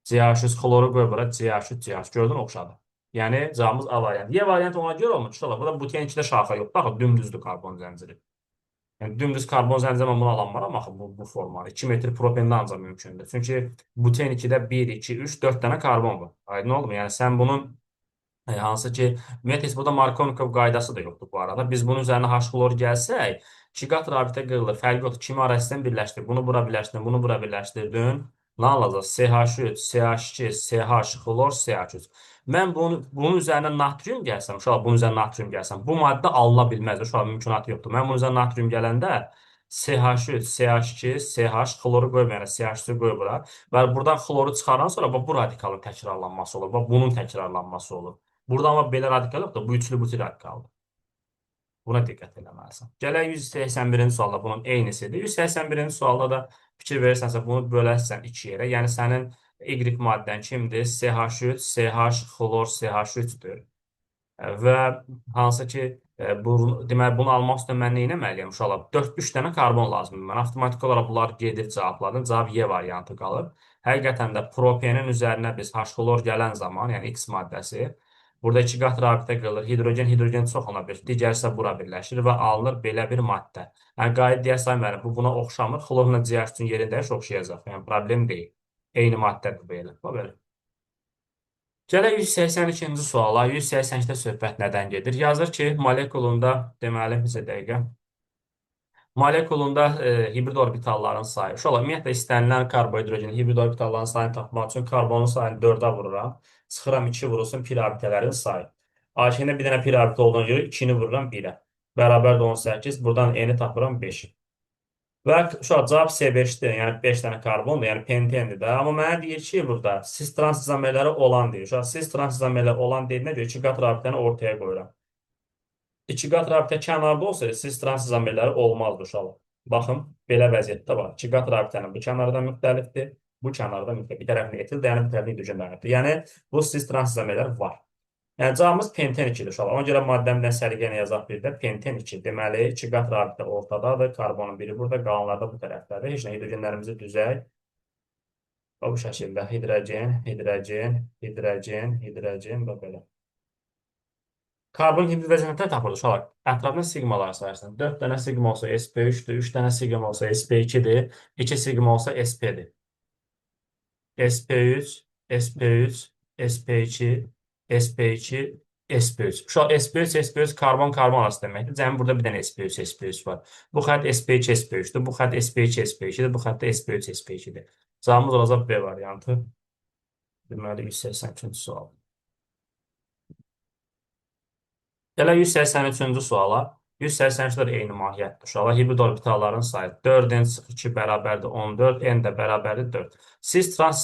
CH3 xloru qoy bura, CH3, CH3. Gördün, oxşadı. Yəni cavabımız A variantı. Y variantı ona görə olmur. Uşaqlar, burada buten 2-də şaxa yoxdur. Baxın, dümdüzdür karbon zənciri. Yəni dümdüz karbon zəncirə bunu alanmaram axı bu formanı. 2 metr propenda ancaq mümkündür. Çünki buten 2-də 1, 2, 3, 4 dənə karbon var. Aydın oldu mu? Yəni sən bunun hansı ki, ümumiyyətlə burada Markovnikov qaydası da yoxdur bu arada. Biz bunun üzərinə H-xlor gəlsək, 2 qat rabitə qırılır. Fərqi yoxdur. Kimi arasından birləşdir. Bunu bura birləşdirdin, bunu bura birləşdirdin. Nə alacaq? CH3, CH2, CH, xlor, CH3. Mən bunun üzərinə natrium gəlsəm, uşaq bunun üzərinə natrium gəlsəm, bu maddə alına bilməz. Uşaq mümkünatı yoxdur. Mən bunun üzərinə natrium gələndə CH3, CH2, CH, xloru qoymayaraq CH3-ü qoy bura. Və buradan xloru çıxaran sonra bu radikalın təkrarlanması olur. Bunun təkrarlanması olur. Burada amma belə radikal yoxdur. Bu üçlü butil radikaldır. Buna diqqət eləməlisən. Gələk 181-ci sualda bunun eynisidir. 181-ci sualda da fikir verirsənsə bunu bölərsən 2 yerə. Yəni sənin Y maddən kimdir? CH3, CH, xlor, CH3-dür. Və hansı ki Deməli, bunu almaq üçün mən nə etməliyəm uşaqlar? 4-3 dənə karbon lazımdır. Mən avtomatik olaraq bunları gedib cavabladım. Cavab Y variantı qalır. Həqiqətən də propenin üzərinə biz H-klor gələn zaman, yəni X maddəsi, burada 2 qat rabitə qılır. Hidrogen çox ola bilir. Digər isə bura birləşir və alınır belə bir maddə. Yəni qayıt deyəsən müəllim, bu buna oxşamır. Xlorla ciyər üçün yerində oxşayacaq. Yəni problem deyil. Eyni maddədir bu elə. Bu belə. Gələk 182-ci suala. 182-də söhbət nədən gedir? Yazır ki, molekulunda, deməli, bizə dəqiqə, molekulunda hibrid orbitalların sayı. Uşaqlar, ümumiyyətlə istənilən karbohidrogen hibrid orbitalların sayını tapmaq üçün karbonun sayını 4-ə vururam. Çıxıram 2 vurulsun pir abitələrin sayı. AŞ-də bir dənə pir abitə olduğuna görə 2-ni vururam 1-ə. Bərabər də 18. Buradan eni tapıram 5. Və uşaq cavab C5-dir, yəni 5 dənə karbondur, yəni pentendir də. Amma mənə deyir ki, burada cis trans izomerləri olan deyir. Uşaq cis trans izomerlər olan dediyinə görə 2 qat rabitəni ortaya qoyuram. 2 qat rabitə kənarda olsaydı cis trans izomerləri olmazdı uşaq. Baxın, belə vəziyyətdə var. 2 qat rabitənin bu kənarda müxtəlifdir, bu kənarda müxtəlif. Bir tərəfini etildir, yəni bir tərəfini hidrogenlərdir. Yəni bu cis trans izomerlər var. Yəni cavabımız penten 2-dir uşaqlar. Ona görə maddəmdən səliqəni yazaq bir də penten 2. Deməli 2 qat rabitə ortadadır. Karbonun biri burada, qalanlar da bu tərəfdədir. Heç nə hidrogenlərimizi düzək. Və bu şəkildə hidrogen, hidrogen, hidrogen, hidrogen və belə. Karbon hibrid vəziyyətində tapılır uşaqlar. Ətrafına siqmalar sayırsan. 4 dənə siqma olsa sp3-dür, 3 dənə siqma olsa sp2-dir, 2 siqma olsa sp-dir. SP3, SP3, SP2, SP2, SP3. Uşaq SP3, SP3 karbon-karbon arası deməkdir. Cəmi burada bir dənə SP3, SP3 var. Bu xətt SP2, SP3-dür. Bu xətt SP2, SP2-dir. Bu xətt də SP3, SP2-dir. Cavabımız olacaq B variantı. Deməli, 182-ci sual. Gələk 183-cü suala. 183-lər eyni mahiyyətdir. Uşaqlar hibrid orbitalların sayı 4n sıx 2 bərabərdir 14, n də bərabərdir 4. Cis trans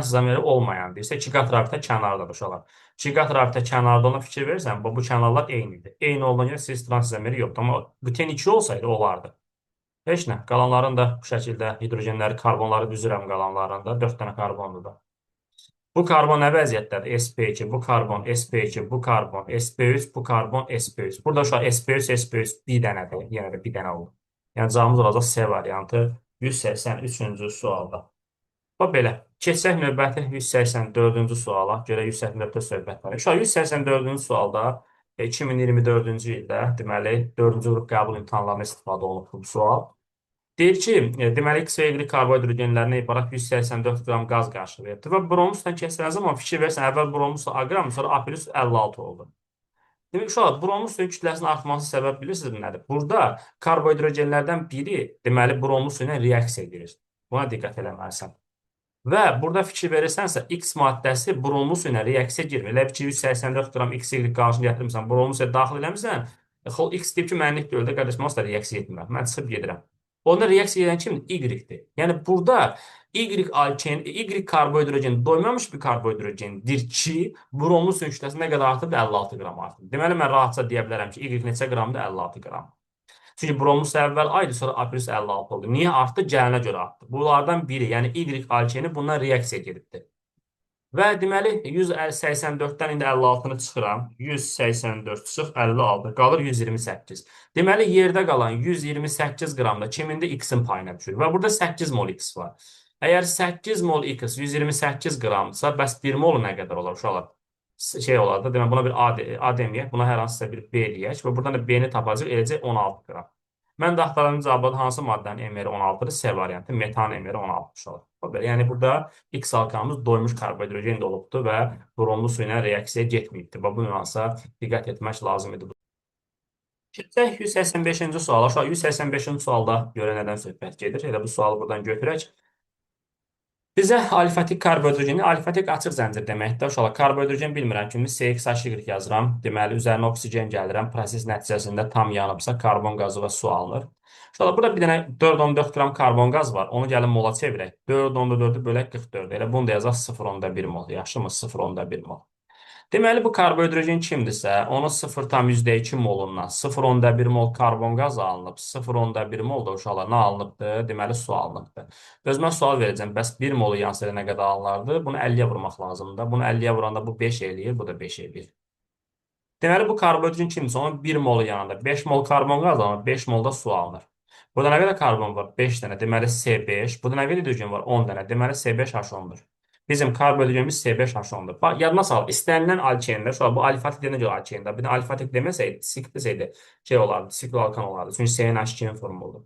izomerləri olmayan deyirsə 2 qat rabitə kənardadır uşaqlar. 2 qat rabitə kənarda ona fikir verirsən, bu kənarlar eynidir. Eyni olduğuna görə cis trans izomeri yoxdur. Amma buten 2 olsaydı olardı. Heç nə. Qalanların da bu şəkildə hidrogenləri, karbonları düzürəm qalanlarında. 4 dənə karbondur da. Bu karbon nə vəziyyətdədir? sp2, bu karbon, sp2, bu karbon, sp3, bu karbon, sp3. Burada uşaq sp3, sp3 bir dənədir. Yenə də bir dənə olur. Yəni cavabımız olacaq C variantı 183-cü sualda. Bax belə. Keçsək növbəti 184-cü suala. Görə 184-də söhbət var. Uşaq 184-cü sualda 2024-cü ildə deməli 4-cü qrup qəbul imtahanlarına istifadə olunub bu sual. Deyir ki, deməli X və Y karbohidrogenlərinə ibarət 184 qram qaz qarşılayıbdır və bromusla kəsilən zaman fikir versən, əvvəl bromus A qram, sonra A plus 56 oldu. Demək, uşaqlar, bromus suyun kütləsinin artması səbəb bilirsiniz nədir? Burada karbohidrogenlərdən biri, deməli, bromus suyuna reaksiya edir. Buna diqqət eləməlisən. Və burada fikir verirsənsə, X maddəsi bromus suyuna reaksiya girmir. Elə ki, 184 qram X, Y qarşını gətirmirsən, bromus suyuna daxil eləmirsən, X deyib ki, mənlik deyil də, qardaşım, asla reaksiya etmirəm. Mən çıxıb gedirəm. Onda reaksiya edən kimdir? Y-dir. Yəni burada Y karbohidrogen doymamış bir karbohidrogendir ki, bromlu suyun kütləsi nə qədər artıb? 56 qram artıb. Deməli, mən rahatca deyə bilərəm ki, Y neçə qramdır? 56 qram. Çünki bromlu əvvəl aydı, sonra A plus 56 oldu. Niyə artdı? Gələnə görə artdı. Bunlardan biri, yəni Y alkeni bundan reaksiya gedibdir. Və deməli 184-dən indi 56-nı çıxıram. 184 çıx 56 qalır 128. Deməli yerdə qalan 128 qramda kimində X-in payına düşür. Və burada 8 mol X var. Əgər 8 mol X 128 qramdırsa, bəs 1 mol nə qədər olar uşaqlar? Şey olar da, deməli buna bir A deməyək, buna hər hansısa bir B deyək və buradan da B-ni tapacaq, eləcək 16 qram. Mən də axtaranın cavabı hansı maddənin emeri 16-dır? C variantı, metan emeri 16 uşaqlar. Yəni burada X alkanımız doymuş karbohidrogen olubdur və bromlu su ilə reaksiya getməyibdir. Və bu nüansa diqqət etmək lazım idi. Keçək 185-ci suala. 185-ci sualda görə nədən söhbət gedir? Elə bu sualı buradan götürək. Bizə alifatik karbohidrogeni, alifatik açıq zəncir deməkdir. Uşaqlar, karbohidrogen bilmirəm kimi CX-H yazıram. Deməli, üzərinə oksigen gəlirəm. Proses nəticəsində tam yanıbsa karbon qazı və su alınır. Uşaqlar, burada bir dənə 4,4 qram karbon qaz var. Onu gəlin mola çevirək. 4,4-ü bölək 44. Elə bunu da yazaq 0,1 mol. Yaxşımı? 0,1 mol. Deməli, bu karbohidrogen kimdirsə, onun 0,2 molundan 0,1 mol karbon qaz alınıb, 0,1 mol da uşaqlar nə alınıbdır? Deməli, su alınıbdır. Özümə sual verəcəm, bəs 1 molu yansı nə qədər alınardı? Bunu 50-yə vurmaq lazımdır. Bunu 50-yə vuranda bu 5 eləyir, bu da 5 eləyir. Deməli, bu karbohidrogen kimsə, onun 1 molu yanında 5 mol karbon qazanır, 5 mol da su alınır. Burada nə qədər karbon var? 5 dənə. Deməli, C5. Burada nə qədər hidrogen var? 10 dənə. Deməli, C5H10'dur. Bizim karbohidrogenimiz C5H10'dur. Bax, yadına sal. İstənilən alkenda, şu an bu alifatik deyilənə görə alkenda. Bir də alifatik deməsəydi, sikl desəydi, şey olardı, sikloalkan olardı. Çünki CnH2-nin formuludur.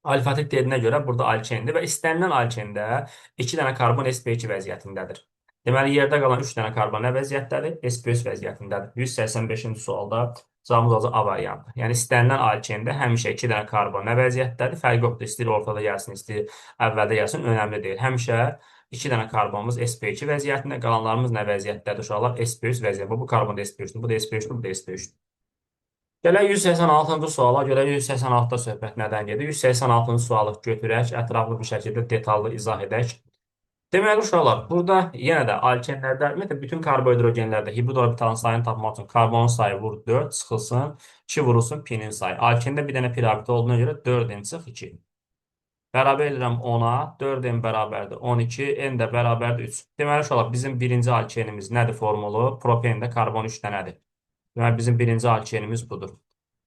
Alifatik dediyinə görə burada alkendir və istənilən alkenda 2 dənə karbon sp2 vəziyyətindədir. Deməli, yerdə qalan 3 dənə karbon nə vəziyyətdədir? sp3 vəziyyətindədir. 185-ci sualda cavabımız olacaq A variantı. Yəni, istənilən alkenda həmişə 2 dənə karbon nə vəziyyətdədir? Fərq yoxdur, istəyir ortada gəlsin, istəyir əvvəldə gəlsin, önəmli deyil. Həmişə 2 dənə karbonumuz sp2 vəziyyətində, qalanlarımız nə vəziyyətdədir? Uşaqlar sp3 vəziyyətdə. Bu karbon da sp3-dür, bu da sp3-dür, bu da sp3-dür. Gələk 186-cı suala görə 186-da söhbət nədən gedir? 186-cı sualı götürək, ətraflı bir şəkildə detallı izah edək. Deməli, uşaqlar, burada yenə də alkenlərdə, ümumiyyətlə, bütün karbohidrogenlərdə hibrid orbitalın sayını tapmaq üçün karbonun sayı vur 4 çıxılsın, 2 vurulsun pinin sayı. Alkende bir dənə pirabit olduğuna görə 4n çıx 2. Bərabər edirəm 10-a, 4n bərabərdir 12, n də bərabərdir 3. Deməli, uşaqlar, bizim birinci alkenimiz nədir formulu? Propendə karbon 3 dənədir. Deməli, bizim birinci alkenimiz budur.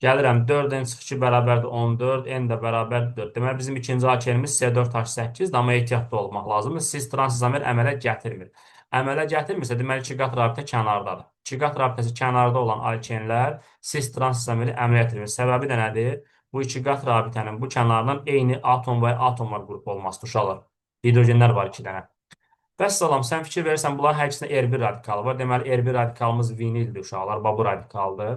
Gəlirəm 4-dən çıx 2 bərabərdir 14, n də bərabərdir 4. Deməli, bizim ikinci alkenimiz C4H8-dir, amma ehtiyatlı olmaq lazımdır. Cis transizamer əmələ gətirmir. Əmələ gətirmirsə, deməli, 2 qat rabitə kənardadır. 2 qat rabitəsi kənarda olan alkenlər cis transizameri əmələ gətirmir. Səbəbi də nədir? Bu 2 qat rabitənin bu kənarından eyni atom və atomlar qrupu olması uşaqlar. Hidrogenlər var 2 dənə. Vəssalam, sən fikir verirsən, bunların hər ikisində R1 radikalı var. Deməli, R1 radikalımız vinildir uşaqlar, bu radikaldır.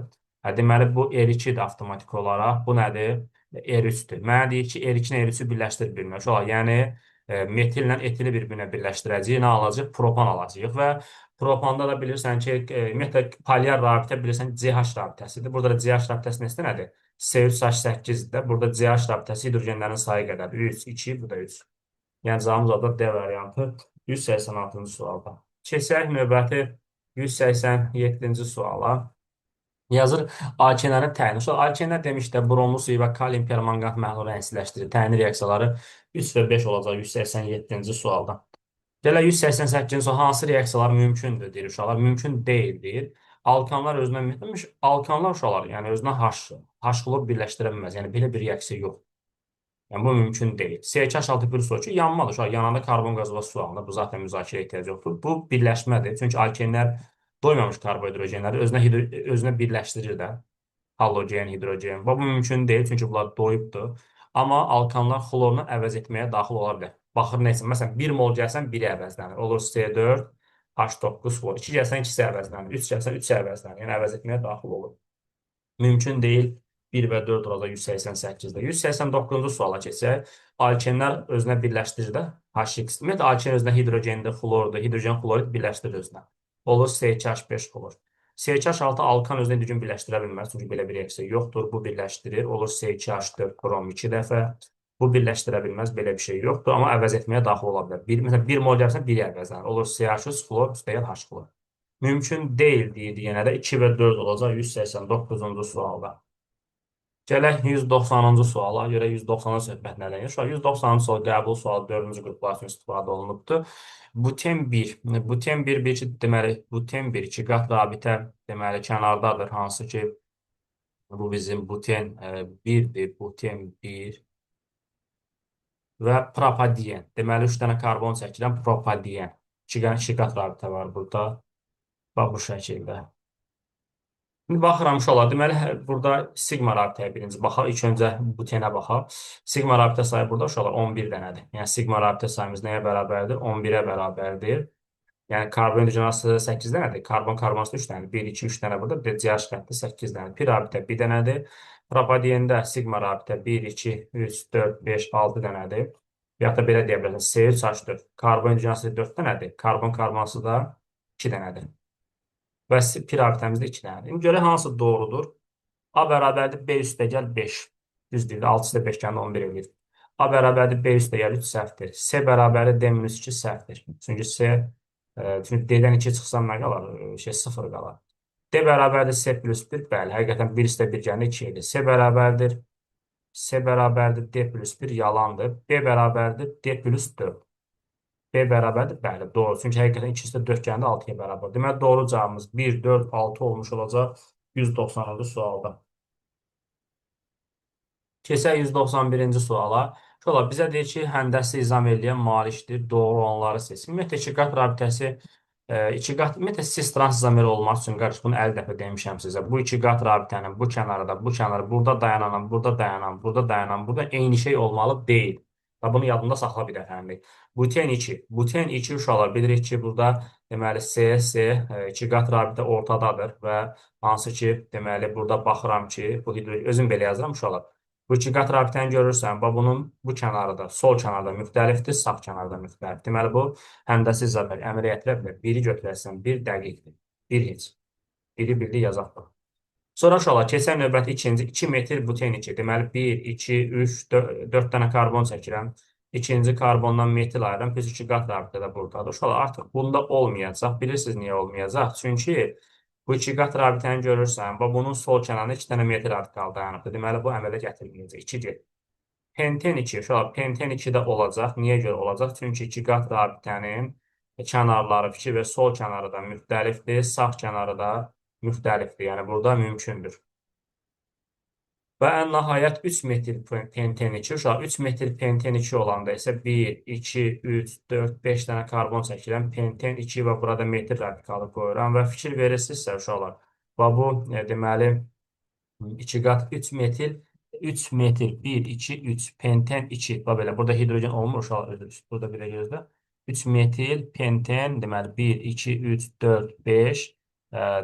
Deməli, bu R2-dir avtomatik olaraq. Bu nədir? R3-dür. Mənə deyir ki, R2-ni R3-ü birləşdir bilmir. Uşaqlar, yəni metillə etili bir-birinə birləşdirəcəyik, nə alacaq? Propan alacaq və propanda da bilirsən ki, ümumiyyətlə, polyar rabitə bilirsən CH rabitəsidir. Burada da CH rabitəsi nədir? C3H8-dir. Burada CH rabitəsi hidrogenlərin sayı qədər. 3, 2, bu da 3. Yəni, cavabımız orada D variantı 186-cı sualda. Keçək növbəti 187-ci suala. Yazır alkenlərin təyini. Alkenlər demişdə bronlu suyu və kalium permanqat məhlulu rəngsizləşdirir. Təyini reaksiyaları 3 və 5 olacaq 187-ci sualda. Gələ 188-ci sual hansı reaksiyalar mümkündür deyir uşaqlar? Mümkün deyil deyir. Alkanlar özünə ümumiyyətlə alkanlar uşaqlar, yəni özünə H klor birləşdirə bilməz. Yəni belə bir reaksiya yox. Yəni, bu mümkün deyil. CH6 bir su ki, yanmadır. Şu an yananda karbon qazı və su alınır. Bu zaten müzakirə ehtiyac yoxdur. Bu birləşmədir. Çünki alkenlər doymamış karbohidrogenləri özünə birləşdirir də. Halogen, hidrogen. Bu mümkün deyil. Çünki bunlar doyubdur. Amma alkanlar xlorla əvəz etməyə daxil ola bilər. Baxır neysə. Məsələn, 1 mol gəlsən 1-i əvəzlənir. Olur C4, H9 xlor. 2 gəlsən 2-si əvəzlənir. 3 gəlsən 3-ü əvəzlənir. Yəni, əvəz etməyə daxil olur. Mümkün deyil. 1 və 4 olacaq 188-də. 189-cu suala keçək. Alkenlər özünə birləşdirir də H2. Ümumiyyətlə, alken özünə hidrogendir, xlordur, hidrogen xlorid birləşdirir özünə. Olur CH5 xlor. CH6 alkan özünə hidrogen birləşdirə bilməz, çünki belə bir reaksiya yoxdur. Bu birləşdirir. Olur CH4 brom 2 dəfə. Bu birləşdirə bilməz, belə bir şey yoxdur. Amma əvəz etməyə daxil ola bilər. Məsələn, 1 mol gəlsən 1-i əvəzlənir. Olur CH3 xlor, üstəyən H xlor. Mümkün deyil deyildi. Yenə də 2 və 4 olacaq 189-cu sualda. Gələk 190-cı suala görə 190-cı söhbət nədən gedir? Şu an 190-cı sual qəbul sualı 4-cü qruplar üçün istifadə olunubdur. Buten 1. Buten 1, deməli, buten 1, 2 qat rabitə deməli kənardadır. Hansı ki, bu bizim buten 1-dir, buten 1 və propadiyen. Deməli, 3 dənə karbon çəkilən propadiyen. 2 qat rabitə var burada. Bax, bu şəkildə. Şimdi baxıram uşaqlar, deməli, burada sigma rabitəyə birinci baxaq. İlk öncə butenə baxaq. Sigma rabitə sayı burada uşaqlar 11 dənədir. Yəni, sigma rabitə sayımız nəyə bərabərdir? 11-ə bərabərdir. Yəni, karbon hidrogenası 8 dənədir. Karbon-karbonası 3 dənədir. 1, 2, 3 dənə burada. CH xətti 8 dənədir. Pi rabitə 1 dənədir. Propadiyendə sigma rabitə 1, 2, 3, 4, 5, 6 dənədir. Və ya da belə deyə bilərsiniz. CH4. Karbon hidrogenası 4 dənədir. Karbon-karbonası da 2 dənədir. Və pi rabitəmizdə 2 dənədir. İndi görək hansı doğrudur. A bərabərdir B üstəgəl 5. Düzdür. 6 üstə 5 gələn 11 edir. A bərabərdir B üstəgəl 3 səhvdir. C bərabərdir D-2 səhvdir. Çünki D-dən 2 çıxsam nə qalar? 0 qalar. D bərabərdir C plus 1. Bəli, həqiqətən 1 üstə 1 gəndə 2 edir. C bərabərdir D plus 1 yalandır. B bərabərdir D plus 4. B bərabərdir? Bəli, doğru. Çünki həqiqətən ikisi də 4 gələndə 6-ya bərabər. Deməli, doğru cavabımız 1, 4, 6 olmuş olacaq 190-cı sualda. Keçək 191-ci suala. Şola bizə deyir ki, həndəsi izam eləyən malikdir. Doğru olanları seçin. Ümumiyyətlə iki qat rabitəsi iki qat ümumiyyətlə siz transzizamel olmaq üçün qardaş bunu 50 dəfə demişəm sizə. Bu iki qat rabitənin bu kənarı da, bu kənarı burada dayanan, burada dayanan, burada dayanan, burada eyni şey olmalı deyil. Və bunu yadında saxla bir dəfəlik. Buten 2. Buten 2 uşaqlar bilirik ki, burada deməli C iki qat rabitə ortadadır və hansı ki, deməli burada baxıram ki, bu hidrojen özüm belə yazıram uşaqlar. Bu iki qat rabitəni görürsən, bax bunun bu kənarı da, sol kənarda müxtəlifdir, sağ kənarda müxtəlif. Deməli bu həndəsi izafə əmələ gətirə bilər. Biri götürərsən, bir dəqiqdir, bir heç. Biri birlik yazaq da. Sonra uşaqlar, keçən növbəti ikinci 2 metr buten 2. Deməli 1, 2, 3, 4 dənə karbon çəkirəm. İkinci karbondan metil ayıram. Biz iki qat rabitə də buradadır. Uşaqlar artıq bunda olmayacaq. Bilirsiniz niyə olmayacaq? Çünki bu iki qat rabitəni görürsən, və bunun sol kənarında 2 dənə metil radikal dayanıbdır. Deməli, bu əmələ gətirilməyəcək. 2 get. Penten 2, uşaq, Penten 2 də olacaq. Niyə görə olacaq? Çünki iki qat rabitənin kənarları fikir və sol kənarı da müxtəlifdir, sağ kənarı da müxtəlifdir. Yəni, burada mümkündür. Və ən nəhayət 3 metr penten 2 uşaq. 3 metr penten 2 olanda isə 1, 2, 3, 4, 5 dənə karbon çəkirəm. Penten 2 və burada metr radikalı qoyuram və fikir verirsinizsə uşaqlar. Və bu deməli 2 qat 3 metr 3 metr 1, 2, 3 penten 2. Bax belə burada hidrogen olmur uşaqlar. Burada belə gözlə. 3 metil penten deməli 1, 2, 3, 4, 5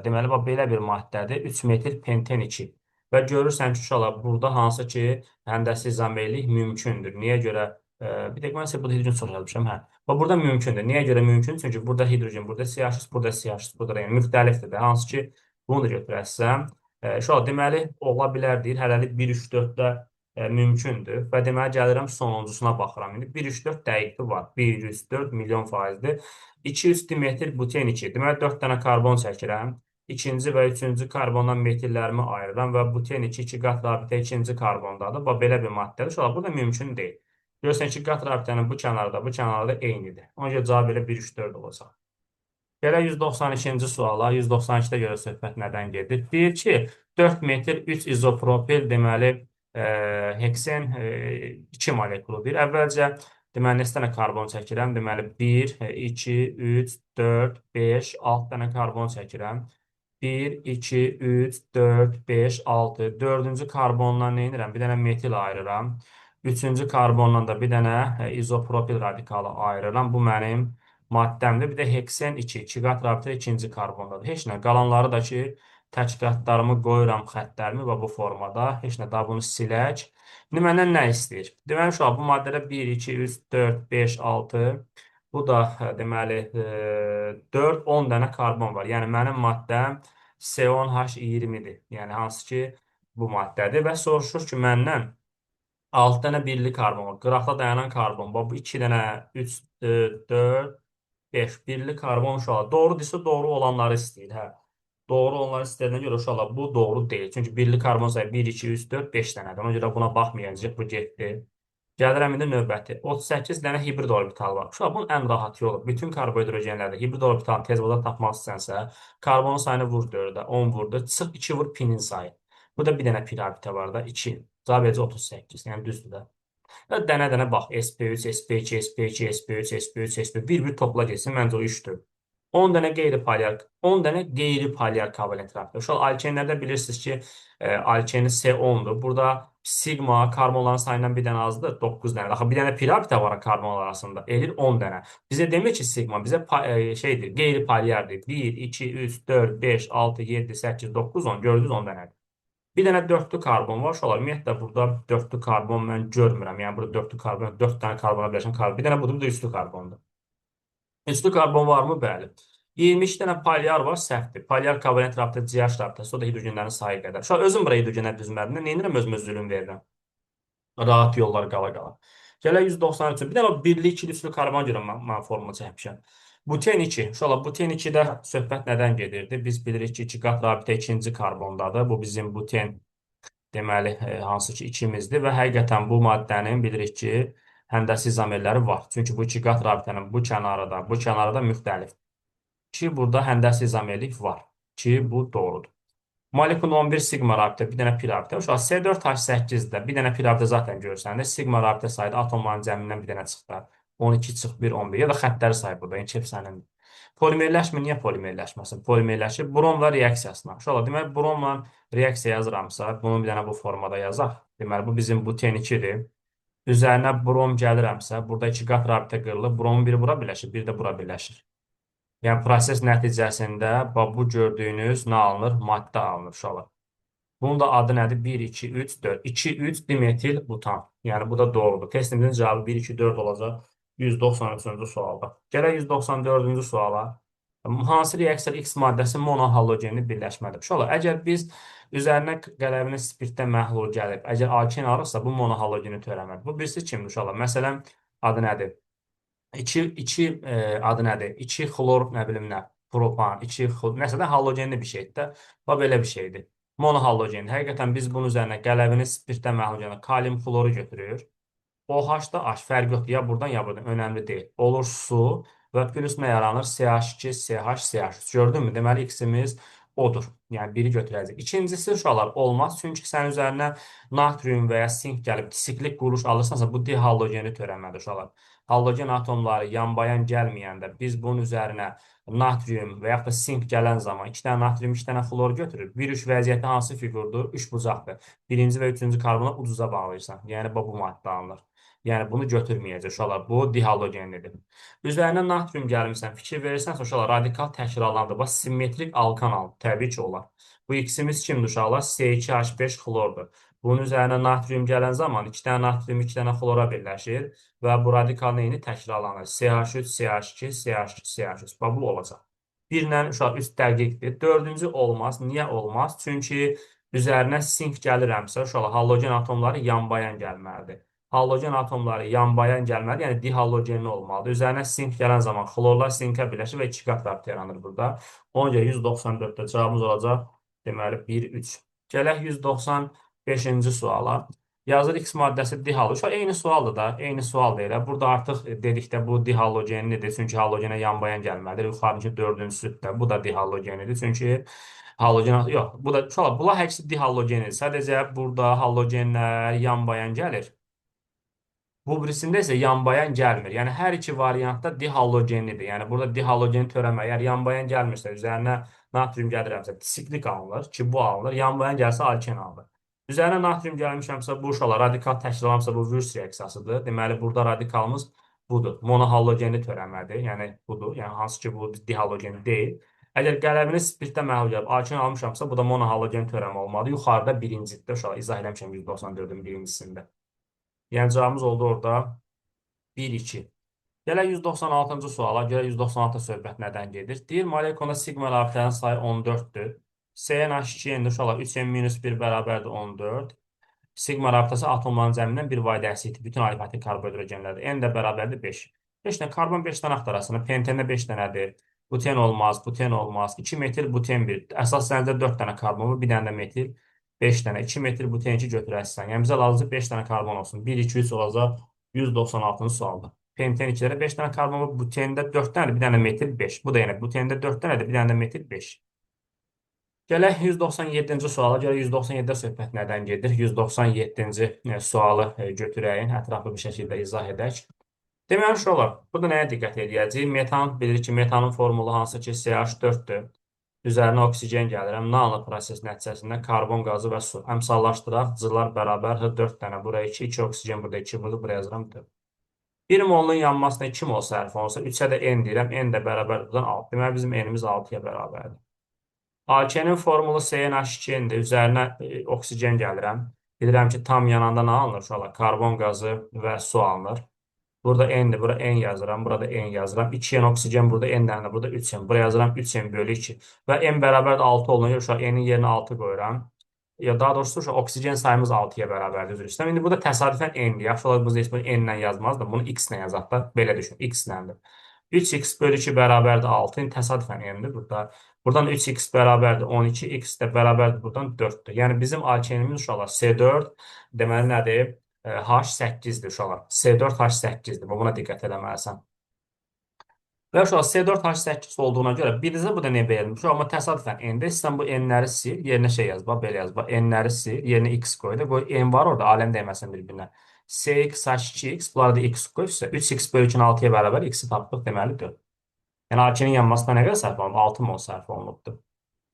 deməli bax belə bir maddədir. 3 metil penten 2. Və görürsən ki, uşaqlar, burada hansı ki, həndəsi izameylik mümkündür. Niyə görə? Bir dəqiqə, mən sizə burada hidrogen çox yazmışam. Hə. Və burada mümkündür. Niyə görə mümkün? Çünki burada hidrogen, burada CH3, burada CH3, burada da yəni müxtəlifdir də. Hansı ki, bunu da götürərsəm, uşaqlar, deməli, ola bilər deyir. Hələlik 1, 3, 4-də mümkündür. Və deməli, gəlirəm sonuncusuna baxıram. İndi 1, 3, 4 dəqiqdir var. 1, 3, 4 milyon faizdir. 200 dimetr buten 2. Deməli, 4 dənə karbon çəkirəm. İkinci və üçüncü karbondan metillərimi ayırıram və buten 2 qat rabitə ikinci karbondadır. Bax, belə bir maddədir. Uşaqlar, bu da mümkün deyil. Görürsən ki, qat rabitənin bu kənarda, bu kənarda eynidir. Ona görə cavab elə 1, 3, 4 olacaq. Gələk 192-ci suala. 192-də görə söhbət nədən gedir? Deyir ki, 4 metr 3 izopropil deməli heksen 2 molekuludur. Əvvəlcə deməli neçə dənə karbon çəkirəm? Deməli 1, 2, 3, 4, 5, 6 dənə karbon çəkirəm. 1, 2, 3, 4, 5, 6. Dördüncü karbondan nə edirəm? Bir dənə metil ayırıram. Üçüncü karbondan da bir dənə izopropil radikalı ayırıram. Bu mənim maddəmdir. Bir də heksen 2. 2 qat rabitə ikinci karbondadır. Heç nə. Qalanları da ki, tək qatlarımı qoyuram xəttlərimi və bu formada. Heç nə. Daha bunu silək. İndi məndən nə istəyir? Deməli, uşaq, bu maddədə 1, 2, 3, 4, 5, 6. Bu da deməli 4, 10 dənə karbon var. Yəni mənim maddəm C10H20-dir. Yəni hansı ki bu maddədir və soruşur ki məndən 6 dənə birli karbon var. Qıraqda dayanan karbon. Bax bu 2 dənə 3, 4, 5 birli karbon uşaqlar. Doğrudursa doğru olanları istəyir. Hə. Doğru olanları istədiyinə görə uşaqlar bu doğru deyil. Çünki birli karbon sayı 1, 2, 3, 4, 5 dənədir. Ona görə buna baxmayacaq. Bu getdi. Gəlirəm indi növbəti. 38 dənə hibrid orbital var. Uşaq, bunun ən rahat yolu. Bütün karbohidrogenlərdə hibrid orbitalın tez burada tapmaq istəsənsə, karbonun sayını vur 4-ə, 10 vurdu. Çıx 2 vur pinin sayı. Burada bir dənə pir orbitə var da, 2. Cavab edəcək 38. Yəni düzdür də. Dənə-dənə bax. SP3, SP2, SP2, SP3, SP3, SP1. Bir-bir topla getsin. Məncə o 3-dür. 10 dənə qeyri-polyar, 10 dənə qeyri-polyar kovalent rabitə. Uşaq, alkenlərdə bilirsiniz ki, alkeni C10-dur. Burada sigma karbonların sayından bir dənə azdır, 9 dənə. Axı bir dənə pirabitə var karbonlar arasında. Eləyir 10 dənə. Bizə demir ki, sigma bizə şeydir, qeyri-polyardır. 1, 2, 3, 4, 5, 6, 7, 8, 9, 10. Gördünüz 10 dənədir. Bir dənə dörtlü karbon var. Uşaqlar, ümumiyyətlə burada dörtlü karbon mən görmürəm. Yəni burada dörtlü karbon, 4 dənə karbona birləşən karbon. Bir dənə budur, bir də üçlü karbondur. Üçlü karbon varmı? Bəli. 22 dənə polyar var, səhvdir. Polyar kovalent rabitə, CH rabitəsi, o da hidrogenlərin sayı qədər. Uşaq, özüm bura hidrogenlər düzmərində nə edirəm? Özümə zülüm verirəm. Rahat yollar qala-qala. Gələk 193. Bir dənə birli, ikili, üçlü karbon görə mən formula çəkmişəm. Buten 2. Uşaqlar, buten 2-də söhbət nədən gedirdi? Biz bilirik ki, 2 qat rabitə ikinci karbondadır. Bu bizim buten deməli, hansı ki ikimizdir və həqiqətən bu maddənin bilirik ki, həndəsi izomerləri var. Çünki bu iki qat rabitənin bu kənarı da müxtəlif. Ki, burada həndəsi izomerlik var. Ki, bu doğrudur. Molekul 11 sigma rabitə, bir dənə pi rabitə. Uşaq C4H8-də bir dənə pi rabitə zaten görsəndə sigma rabitə sayda atomların cəmindən bir dənə çıxdı. 12 çıx 1, 11 ya da xəttləri say burada. Yəni kef sənindir. Polimerləşmə niyə polimerləşməsin? Polimerləşir bromla reaksiyasına. Uşaqlar, deməli bromla reaksiya yazıramsa, bunu bir dənə bu formada yazaq. Deməli bu bizim buten 2-dir. Üzərinə brom gəlirəmsə, burada iki qat rabitə qırılır. Bromun biri bura birləşir, biri də bura birləşir. Yəni proses nəticəsində bu gördüyünüz nə alınır? Maddə alınır uşaqlar. Bunun da adı nədir? 1, 2, 3, 4. 2, 3 dimetil butan. Yəni bu da doğrudur. Testimizin cavabı 1, 2, 4 olacaq. 193-cü sualda. Gələk 194-cü suala. Hansı reaksiya X maddəsi monohalogenli birləşmədir? Uşaqlar, əgər biz üzərinə qələminin spirtdə məhlul gəlib, əgər alken alırsa, bu monohalogeni törəmədir. Bu birisi kimdir uşaqlar? Məsələn, adı nədir? 2 adı nədir? 2 xlor, nə bilim nə, propan, 2 xlor, məsələn, halogenli bir şeydir də. Bu belə bir şeydir. Monohalogen. Həqiqətən biz bunun üzərinə qələbini spirtdən məhlul gələn kalium xloru götürür. OH da H fərq yoxdur. Ya buradan ya buradan. Önəmli deyil. Olur su və plus nə yaranır? CH2, CH, CH3. Gördünmü? Deməli, X-imiz odur. Yəni, biri götürəcək. İkincisi, uşaqlar, olmaz. Çünki sən üzərinə natrium və ya sink gəlib siklik quruş alırsansa, bu dihalogeni törəmədir, uşaqlar. Halogen atomları yanbayan gəlməyəndə biz bunun üzərinə natrium və yaxud da sink gələn zaman 2 dənə natrium, 2 dənə xlor götürür. 1-3 vəziyyəti hansı figurdur? Üçbucaqdır. Birinci və üçüncü karbona uduza bağlayırsan. Yəni, bu maddə alınır. Yəni, bunu götürməyəcək uşaqlar. Bu dihalogenlidir. Üzərinə natrium gəlmirsən, fikir verirsənsə uşaqlar, radikal təkrarlandı. Bax, simmetrik alkan aldı. Təbii ki, olar. Bu X-imiz kimdir uşaqlar? C2H5 xlordur. Bunun üzərinə natrium gələn zaman 2 dənə natrium 2 dənə xlora birləşir və bu radikal neyini təkrarlanır. CH3, CH2, CH2, CH3. Bax, bu olacaq. Birlə uşaq üst dəqiqdir. Dördüncü olmaz. Niyə olmaz? Çünki üzərinə sink gəlirəmsə, uşaq halogen atomları yanbayan gəlməlidir. Halogen atomları yanbayan gəlməlidir, yəni dihalogenli olmalıdır. Üzərinə sink gələn zaman xlorlar sinkə birləşir və 2 qat rabitə yaranır burada. Ona görə 194-də cavabımız olacaq. Deməli 1, 3. Gələk 195-ci suala. Yazır X maddəsi dihalogen. Şu eyni sualdır da, eyni sual deyil. Burada artıq dedikdə bu dihalogenlidir. Çünki halogenə yanbayan gəlməlidir. Yuxarıdakı dördüncüsü də bu da dihalogenidir. Çünki halogen yox, bu da uşaqlar, bunlar həqiqi dihalogenidir. Sadəcə burada halogenlər yanbayan gəlir. Bu birisində isə yanbayan gəlmir. Yəni, hər iki variantda dihalogenlidir. Yəni, burada dihalogeni törəmə, əgər yanbayan gəlmirsə, üzərinə natrium gəlirəmsə, siklik alınır ki, bu alınır. Yanbayan gəlsə, alken alınır. Üzərinə natrium gəlmişəmsə, bu uşaqlar radikal təşkilanmışsa, bu Wurtz reaksiyasıdır. Deməli, burada radikalımız budur. Monohalogenli törəmədir. Yəni, budur. Yəni, hansı ki, bu dihalogeni deyil. Əgər qələmini spirtdə məhlul gəlib, alken almışamsa, bu da monohalogen törəmə olmalıdır. Yuxarıda birincidir. Uşaqlar, izah eləmişəm 194-ün birincisində. Yəni, cavabımız oldu orada 1, 2. Gələk 196-cı suala, görə 196 söhbət nədən gedir? Deyir, molekulda sigma rabitənin sayı 14-dür. CnH2-nin uşaqlar 3n-1 bərabərdir 14. Sigma rabitəsi atomların cəmindən bir vahid əksikdir. Bütün alifatik karbohidrogenlərdir. N də bərabərdir 5. 5 dənə, karbon 5 dənə axtarasını. Pentində 5 dənədir. Buten olmaz, buten olmaz. 2 metil buten 1. Əsas zəncdə 4 dənə karbon var, bir dənə də metil. 5 dənə, 2 metr buten 2 götürərsən. Yəni, bizə lazımca 5 dənə karbon olsun. 1, 2, 3 olacaq 196-cı sualda. Penten 2-lərə 5 dənə karbon var, butenda 4 dənədir, bir dənə metil 5. Bu da yəni, butenda 4 dənədir, bir dənə də metil 5. Gələk 197-ci suala, görə 197-də söhbət nədən gedir? 197-ci sualı götürəyin, ətraflı bir şəkildə izah edək. Deməli, uşaqlar, burada nəyə diqqət edəcəyik? Metan, bilir ki, metanın formulu hansı ki, CH4-dür. Üzərinə oksigen gəlir. Nano proses nəticəsində karbon qazı və su. Əmsallaşdıraq. Cılar bərabər 4 dənə. Buraya 2, 2 oksigen, burada 2, burada buraya yazıram 4. 1 molun yanmasına 2 mol sərf olsa, 3-ə də n deyirəm. N də bərabər buradan 6. Deməli, bizim n-imiz 6-ya bərabərdir. AK'nin formulu CnH2-dir. Üzərinə oksigen gəlirəm. Bilirəm ki, tam yananda nə alınır? Uşaqlar, karbon qazı və su alınır. Burada n'dir, burada n yazıram, burada n yazıram. 2n oksigen, burada n dənə, burada 3n. Buraya yazıram 3n bölü 2. Və n bərabər 6 olunca, uşaq, n'in yerinə 6 qoyuram. Ya daha doğrusu, uşaq, oksigen sayımız 6-ya bərabərdir, üzr istəyirəm. İndi burada təsadüfən n'dir. Yaxşı olaraq, biz n ilə yazmaz da, bunu x ilə yazaq da, belə düşün, x iləndir. 3x bölü 2 bərabərdir 6, indi təsadüfən n'dir burada. Buradan 3x bərabərdir 12, x də bərabərdir buradan 4-dür. Yəni, bizim alkenimiz uşaqlar C4, deməli nədir? H8-dir uşaqlar. C4H8-dir. Buna diqqət eləməlisən. Və uşaq C4H8 olduğuna görə birinizə bu da nə verilmiş? Amma təsadüfən N-də istəyirsən bu N-ləri sil, yerinə şey yaz, bax belə yaz. Bax N-ləri sil, yerinə X qoy da. Qoy N var orada, aləm dəyməsin bir-birinə. CX, H2X, bunlarda da X qoysa 3X bölü 2-nin 6-ya bərabər X-i tapdıq deməlidir. Yəni A2-nin yanmasına nə qədər sərf olunub? 6 mol sərf olunubdur.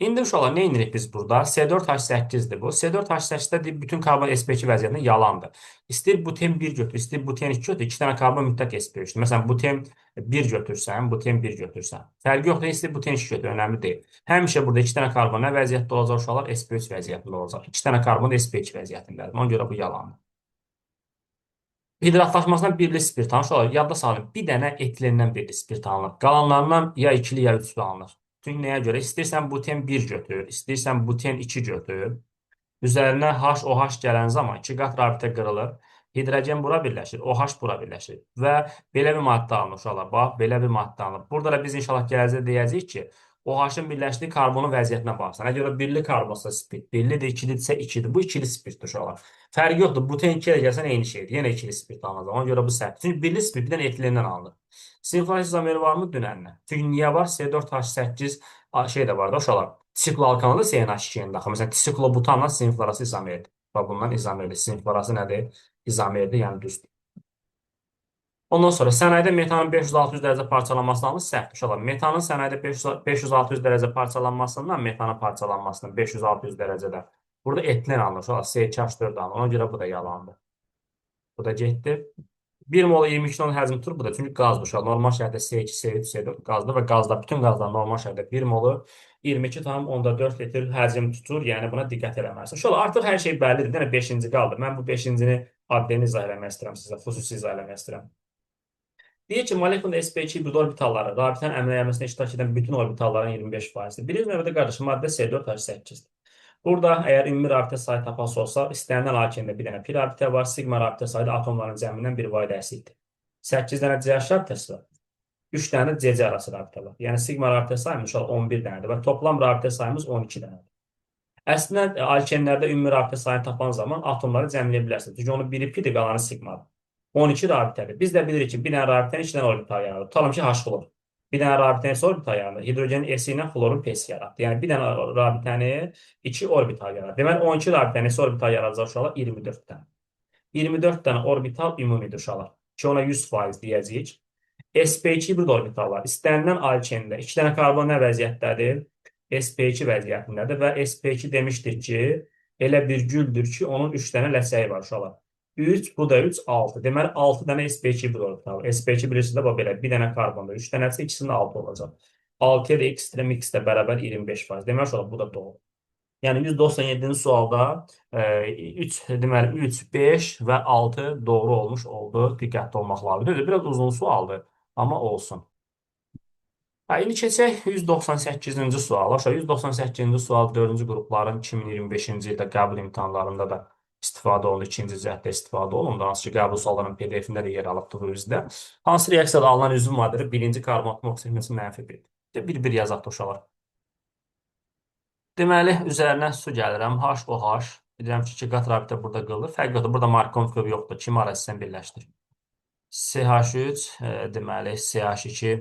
İndi uşaqlar nə edirik biz burada? C4H8-dir bu. C4H8-də bütün karbon sp2 vəziyyətində yalandır. İstəyir buten 1 götür, istəyir buten 2 götür. 2 dənə karbon mütləq sp3-dür. Məsələn, buten 1 götürsən, buten 1 götürsən. Fərqi yoxdur, istəyir buten 2 götür, önəmli deyil. Həmişə burada 2 dənə karbon nə vəziyyətdə olacaq uşaqlar? sp3 vəziyyətində olacaq. 2 dənə karbon sp2 vəziyyətindədir. Ona görə bu yalandır. Hidratlaşmasına birli spirt alınır. Uşaqlar, yadda salın. Bir dənə etilendən birli spirt alınır. Qalanlarından ya ikili ya üçlü alınır. Çünki nəyə görə? İstəyirsən buten 1 götür, istəyirsən buten 2 götür. Üzərinə HOH gələn zaman 2 qat rabitə qırılır. Hidrogen bura birləşir, OH bura birləşir. Və belə bir maddə alınır uşaqlar. Bax, belə bir maddə alınır. Burada da biz inşallah gələcəkdə deyəcəyik ki, OH-ın birləşdiyi karbonun vəziyyətinə baxsan. Əgər o birli karbonsa spirt, birlidir, ikilidirsə ikidir. Bu ikili spirtdir uşaqlar. Fərqi yoxdur. Buten 2 ilə gəlsən eyni şeydir. Yenə ikili spirt alınacaq. Ona görə bu səhvdir. Çünki birli spirt bir dənə etilindən alınır. Sinflaş izomeri varmı dünəndən? Çünki niyə var? C4H8 şey də var da uşaqlar. Sikloalkanada CNH2-nin daxil. Məsələn, siklobutanla sinflarası izomerdir. Və bundan izomerdir. Sinflarası nədir? İzomerdir, yəni düzdür. Ondan sonra sənaydə metanın 500-600 dərəcə parçalanmasını alır, səhvdir. Uşaqlar, metanın sənaydə 500-600 dərəcə parçalanmasından metanın parçalanmasının 500-600 dərəcədə. Burada etilen alınır. Uşaqlar, C2H4 alınır. Ona görə bu da yalandır. Bu da getdi. 1 mol 22 kilonun həcmi tutur bu da. Çünki qazdır uşaq. Normal şərtdə C2, C3, C4 qazdır və qazda bütün qazlar normal şərtdə 1 molu 22,4 litr həcm tutur. Yəni buna diqqət eləməlisən. Uşaqlar artıq hər şey bəllidir. Yenə 5-ci qaldı. Mən bu 5-cini addeni izah eləmək istəyirəm sizə, xüsusi izah eləmək istəyirəm. Deyir ki, molekulun sp2 hibrid orbitalları rabitənin əməliyyatına iştirak edən bütün orbitalların 25%-dir. Birinci növbədə qardaşım maddə C4H8-dir. Burada əgər ümumi rabitə sayı tapası olsa, istənilən alkində bir dənə pi rabitə var, sigma rabitə sayı da atomların cəmindən bir vaydəsidir. 8 dənə CH rabitəsi var, 3 dənə də CC arası rabitə var. Yəni sigma rabitə sayımız 11 dənədir və toplam rabitə sayımız 12 dənədir. Əslində alkenlərdə ümumi rabitə sayını tapan zaman atomları cəmləyə bilərsiniz. Çünki onun biri pidir, qalanı sigmadır. 12 rabitədir. Biz də bilirik ki, bir dənə rabitənin 2 dənə orbital yaranır. Tutalım ki, H xlor. Bir dənə rabitənin ise orbital yaranır. Hidrogenin S ilə xlorun P-si yaratdı. Yəni bir dənə rabitəni 2 orbital yaratır. Deməli 12 rabitənin ise orbital yaradacaq uşaqlar 24 dənə. 24 dənə orbital ümumidir uşaqlar. Ki ona 100% deyəcəyik. sp2 hibrid orbitallar istənilən alkende 2 dənə karbon nə vəziyyətdədir? sp2 vəziyyətindədir və sp2 demişdik ki, elə bir güldür ki, onun 3 dənə ləsəyi var uşaqlar. 3, bu da 3, 6. Deməli 6 dənə sp2 hibrid orbital. sp2 bilirsiniz də belə bir dənə karbonda 3 dənəsi ikisində 6 olacaq. 6-ya da x istəyirəm, x də bərabər 25%. Deməli uşaqlar bu da doğru. Yəni 197-ci sualda 3, deməli 3, 5 və 6 doğru olmuş oldu. Diqqətli olmaq lazımdır. Biraz uzun sualdır, amma olsun. İndi keçək 198-ci suala. 198-ci sual 4-cü qrupların 2025-ci ildə qəbul imtahanlarında da istifadə olundu, ikinci cəhətdə istifadə olundu. Hansı ki, qəbul suallarının PDF-ində də yer alıbdır bu üzdə. Hansı reaksiyada alınan üzvün maddədə birinci karbon atom oksigenləsi -1-dir? Bir-bir yazaq da uşaqlar. Deməli, üzərinə su gəlirəm. HOH. Bilirəm ki, 2 qat rabitə burada qılır. Fərq yoxdur. Burada Markov kökü yoxdur. Kimi arasından birləşdir. CH3, deməli CH2,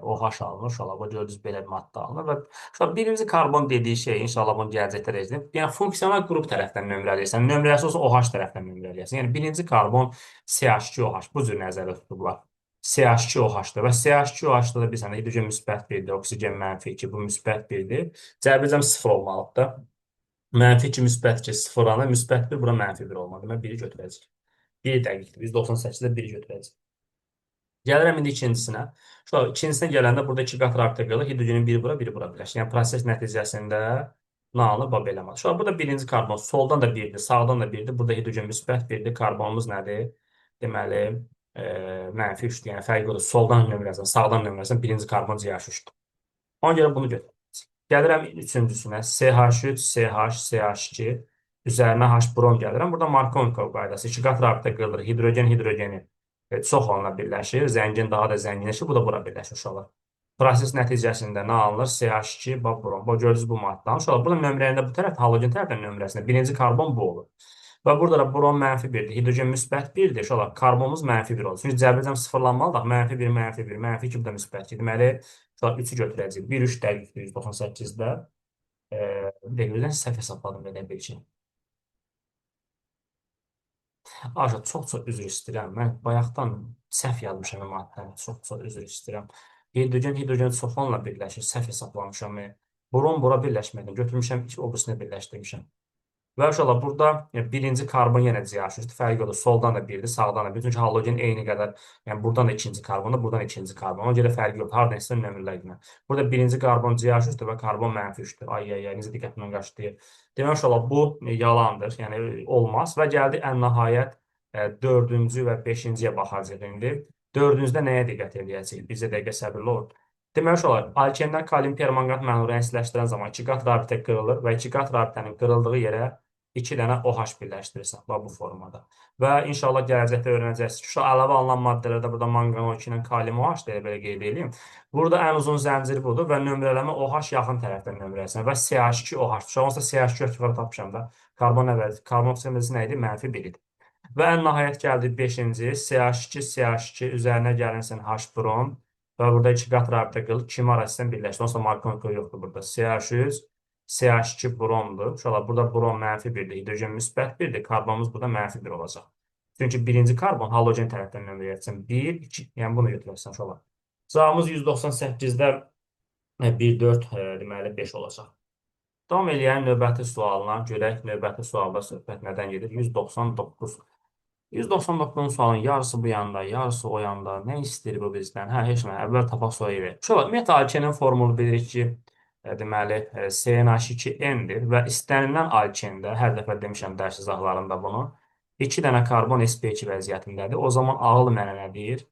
OH alınır. İnşallah bu gördüyünüz belə bir maddə alınır və birinci karbon dediyi şey inşallah bunu gələcəkdə rejim. Yəni funksional qrup tərəfdən nömrələyirsən. Nömrələsi olsa OH tərəfdən nömrələyirsən. Yəni birinci karbon CH2OH bu cür nəzərdə tutulublar. CH2OH-dır və CH2OH-da da bir sənə hidrogen müsbət 1-dir, oksigen -2, bu müsbət 1-dir. Cəbrizəm 0 olmalıdır. -2 müsbət 2 0 olanda müsbət 1 bura -1 olmalı. Demək 1-i götürəcəyik. 1 dəqiqdir. 198-də 1 götürəcəyik. Gəlirəm indi ikincisinə. İkincisinə gələndə burada 2 qat rabitə qalır. Hidrogenin biri bura, biri bura birləşir. Yəni proses nəticəsində nə alınır? Bax belə olmalı. Burada birinci karbon soldan da 1-dir, sağdan da 1-dir. Burada hidrogen müsbət 1-dir. Karbonumuz nədir? Deməli, -3-dür. Yəni fərqi yoxdur. Soldan nömrələsən, sağdan nömrələsən birinci karbon CH3-dür. Ona görə bunu götür. Gəlirəm üçüncüsünə. CH3, CH, CH2. Üzərinə H brom gəlirəm. Burada Markov qaydası. 2 qat rabitə qırılır. Hidrogen hidrogeni çox onunla birləşir. Zəngin daha da zənginləşir. Bu da bura birləşir uşaqlar. Proses nəticəsində nə alınır? CH2, brom. Bu gördünüz bu maddə. Uşaqlar burada nömrəyində bu tərəf, halogen tərəfdən nömrəsində birinci karbon bu olur. Və burada da boron mənfi 1-dir, hidrogen müsbət 1-dir. Şolar karbonumuz mənfi 1 olur. Çünki cəbrizəm sıfırlanmalıdır. Mənfi 1, mənfi 1, mənfi 2 bu da müsbət 2. Deməli, şolar 3-ü götürəcəyik. 1, 3 dəqiqdir 198-də. Bir dəqiqə, birdən səhv hesabladım belə bir şey. Aşağı çox-çox üzr istəyirəm. Mən bayaqdan səhv yazmışam maddəni. Çox-çox üzr istəyirəm. Hidrogen sulfanla birləşir. Səhv hesablamışam. Boron bura birləşmədən götürmüşəm, o birisini birləşdirmişəm. Və uşaqlar burada birinci karbon yenə ciyahşürdür. Fərqi yoxdur. Soldan da birdir, sağdan da bir. Çünki halogen eyni qədər. Yəni buradan da ikinci karbondur, buradan ikinci karbon. Ona görə fərqi yoxdur. Hardan istəyirsən nömrələrlə. Burada birinci karbon ciyahşürdür və karbon mənfi 3-dür. Ay ay ay, necə diqqətimdən qaçdı. Demək uşaqlar bu yalandır. Yəni olmaz və gəldi ən nəhayət dördüncü və beşinciyə baxacağıq indi. Dördüncüdə nəyə diqqət edəcəyik? Bizə dəqiqə səbirli olun. Deməli olar, alkenlər kalium permanqanat məhlulu rəngsləşdirən zaman iki qat rabitə qırılır və iki qat rabitənin qırıldığı yerə iki dənə OH birləşdirirsən bu formada. Və inşallah gələcəkdə öyrənəcəksiniz ki, şu əlavə alınan maddələrdə burada manqan O2 ilə kalium OH deyə belə qeyd edeyim. Burada ən uzun zəncir budur və nömrələmə OH yaxın tərəfdən nömrələsən və CH2 OH. Şu ansa CH2 ötürü tapmışam da. Karbon əvvəl, karbon oksigenimiz nə idi? -1 idi. Və ən nəhayət gəldi 5-ci CH2 CH2 üzərinə gəlinsən H brom və burada iki qat rabitə qıl kimi arasından birləşdir. Onsuz da markon yoxdur burada. CH3 CH2 bromdur. Uşaqlar burada brom -1-dir, hidrogen müsbət 1-dir, karbonumuz burada -1 olacaq. Çünki birinci karbon halogen tərəfdən nömrə etsin. 1, 2, yəni bunu götürərsən uşaqlar. Cavabımız 198-də 1, 4, deməli 5 olacaq. Davam eləyən növbəti sualına görək, növbəti sualda söhbət nədən gedir? 199. 199 sualın yarısı bu yanda, yarısı o yanda. Nə istəyir bu bizdən? Hə, heç nə. Əvvəl tapaq sonra ver. Şöyle, ümumiyyətlə alkenin formulu bilirik ki, deməli, CnH2n-dir və istənilən alkində, hər dəfə demişəm dərs izahlarında bunu, 2 dənə karbon sp2 vəziyyətindədir. O zaman ağıl mənə nə deyir?